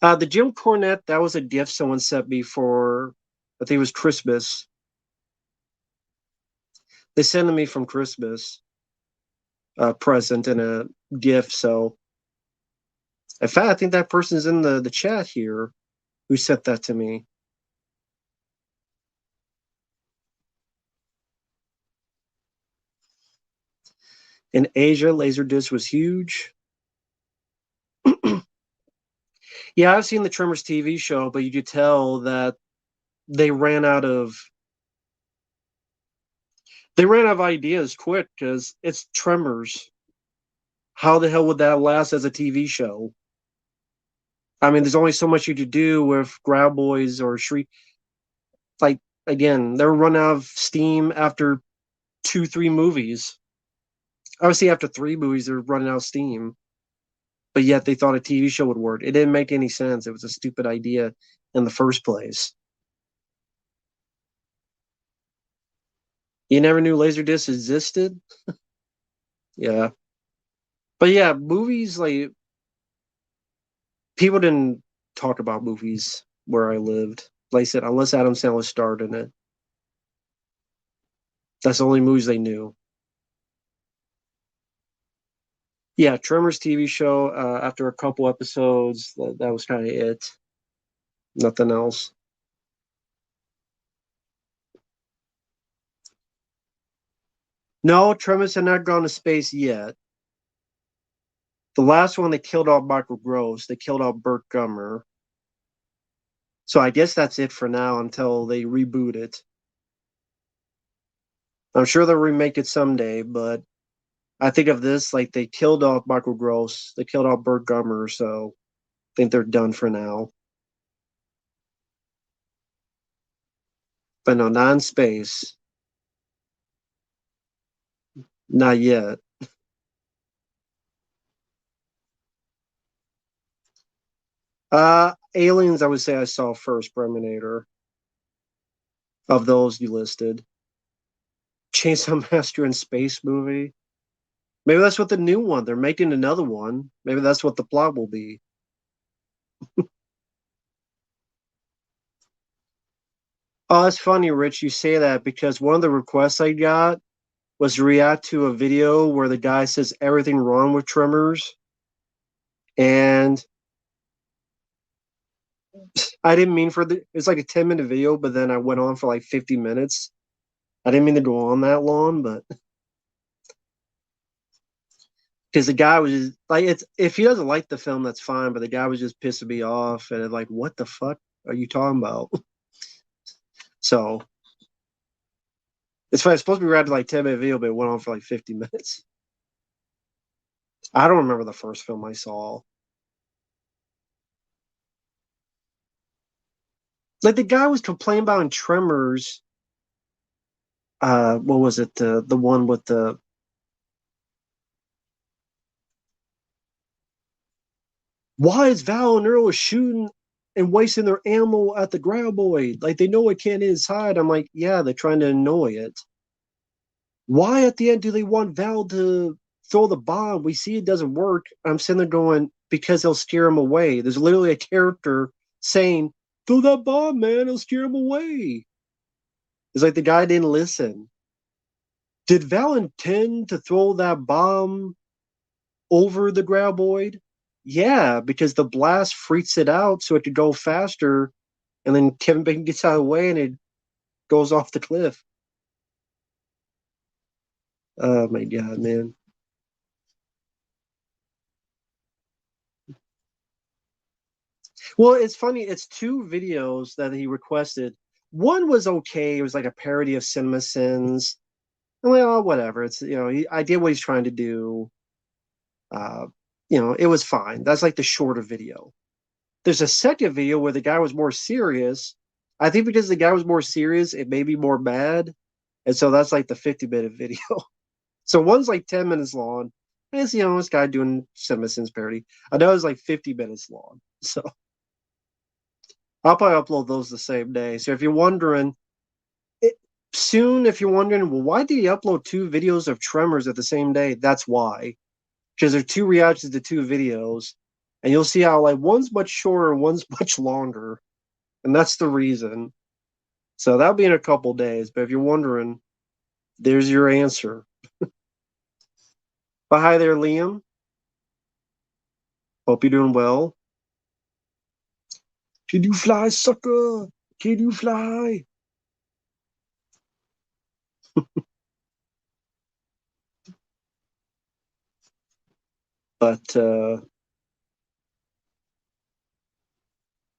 The Jim Cornette, that was a gift someone sent me for, I think it was Christmas. They sent it me from Christmas, a present and a gift. So, in fact, I think that person's in the chat here who sent that to me. In Asia, Laserdisc was huge. Yeah, I've seen the Tremors TV show, but you could tell that they ran out of ideas quick because it's Tremors. How the hell would that last as a TV show? I mean, there's only so much you could do with Grab Boys or Shriek. Like, again, they're running out of steam after 2, 3 movies. Obviously, after 3 movies, they're running out of steam. But yet they thought a TV show would work. It didn't make any sense. It was a stupid idea in the first place. You never knew Laserdisc existed? Yeah. But yeah, movies, like, people didn't talk about movies where I lived. Like I said, unless Adam Sandler starred in it. That's the only movies they knew. Yeah, Tremors TV show. After a couple episodes, that was kind of it. Nothing else. No, Tremors had not gone to space yet. The last one, they killed off Michael Gross. They killed off Burt Gummer. So I guess that's it for now until they reboot it. I'm sure they'll remake it someday, but I think of this like they killed off Michael Gross. They killed off Burt Gummer, so I think they're done for now. But no, not in space. Not yet. Aliens, I would say I saw first. Terminator of those you listed. Chainsaw Master and Space movie. Maybe that's what the new one. They're making another one. Maybe that's what the plot will be. Oh, it's funny, Rich, you say that because one of the requests I got was to react to a video where the guy says everything wrong with Tremors. And I didn't mean for it's like a 10-minute video, but then I went on for like 50 minutes. I didn't mean to go on that long, but because the guy was just like, it's if he doesn't like the film, that's fine. But the guy was just pissing me off, and like, what the fuck are you talking about? So it's fine. It's supposed to be around like 10-minute video, but it went on for like 50 minutes. I don't remember the first film I saw. Like the guy was complaining about in Tremors. What was it? The one with the why is Val and Earl shooting and wasting their ammo at the graboid? Like they know it can't inside. I'm like, yeah, they're trying to annoy it. Why at the end do they want Val to throw the bomb? We see it doesn't work. I'm sitting there going, because they'll scare him away. There's literally a character saying, throw that bomb, man, it'll scare him away. It's like the guy didn't listen. Did Val intend to throw that bomb over the graboid? Yeah, because the blast freaks it out so it could go faster, and then Kevin Bacon gets out of the way and it goes off the cliff. Oh my god, man. Well, it's funny. It's two videos that he requested. One was okay. It was like a parody of Cinema Sins. Well, whatever. It's I get what he's trying to do. Uh, it was fine. That's like the shorter video. There's a second video where the guy was more serious. I think because the guy was more serious, it may be more bad. And so that's like the 50-minute video. So one's like 10 minutes long. And it's, this guy doing Cinema Sins parody. I know it's like 50 minutes long. So I'll probably upload those the same day. So if you're wondering, it, soon, if you're wondering, well, why did he upload two videos of Tremors at the same day? That's why. Because there are two reactions to two videos. And you'll see how like one's much shorter and one's much longer. And that's the reason. So that'll be in a couple days. But if you're wondering, there's your answer. But hi there, Liam. Hope you're doing well. Can you fly, sucker? Can you fly? But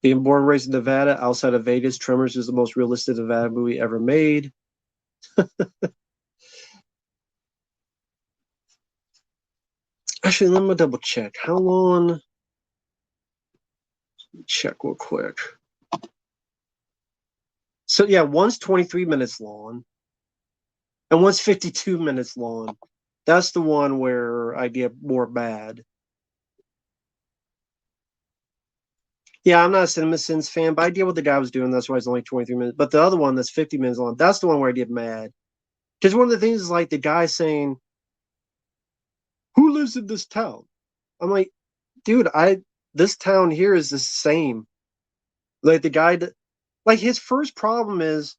being born and raised in Nevada, outside of Vegas, Tremors is the most realistic Nevada movie ever made. Actually, let me double check. How long? Check real quick. So yeah, one's 23 minutes long, and one's 52 minutes long. That's the one where I get more bad. Yeah, I'm not a Cinema Sins fan, but I get what the guy was doing. That's why it's only 23 minutes. But the other one that's 50 minutes long, that's the one where I get mad. Because one of the things is like the guy saying, who lives in this town? I'm like, dude, this town here is the same. Like the guy that like his first problem is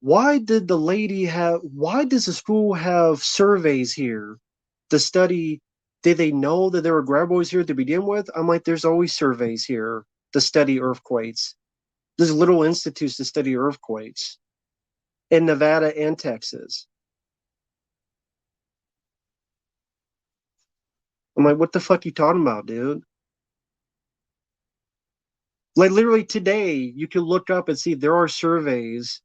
why does the school have surveys here to study? Did they know that there were graboids here to begin with? I'm like, there's always surveys here to study earthquakes. There's little institutes to study earthquakes in Nevada and Texas. I'm like, what the fuck you talking about, dude? Like literally today, you can look up and see there are surveys.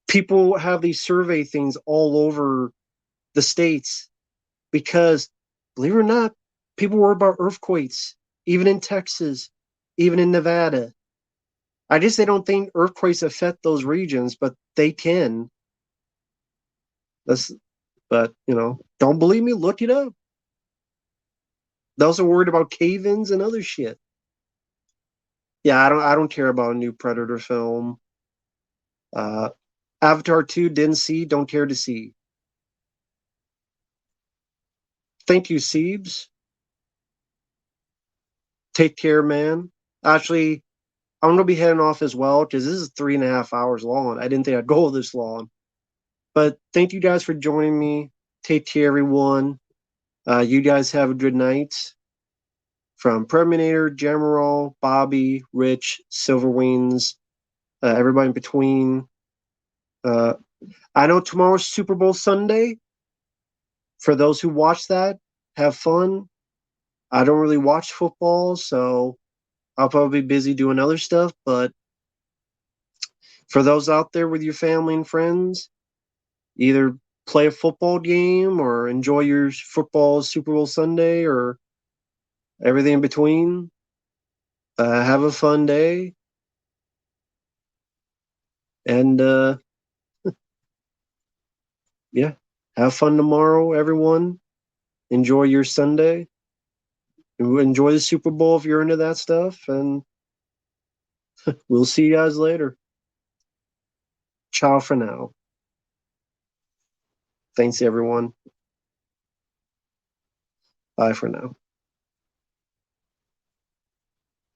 People have these survey things all over the states because, believe it or not, people worry about earthquakes, even in Texas, even in Nevada. I guess they don't think earthquakes affect those regions, but they can. That's, but don't believe me? Look it up. They're also worried about cave-ins and other shit. Yeah, I don't care about a new Predator film. Uh, Avatar 2 didn't see, don't care to see. Thank you, Siebes. Take care, man. Actually, I'm gonna be heading off as well because this is 3.5 hours long. I didn't think I'd go this long. But thank you guys for joining me. Take care, everyone. You guys have a good night. From Terminator, General, Bobby, Rich, Silverwings, everybody in between. Uh, I know tomorrow's Super Bowl Sunday. For those who watch that, have fun. I don't really watch football, so I'll probably be busy doing other stuff. But for those out there with your family and friends, either play a football game or enjoy your football Super Bowl Sunday or everything in between. Have a fun day. And yeah, have fun tomorrow, everyone. Enjoy your Sunday. Enjoy the Super Bowl if you're into that stuff. And we'll see you guys later. Ciao for now. Thanks, everyone. Bye for now.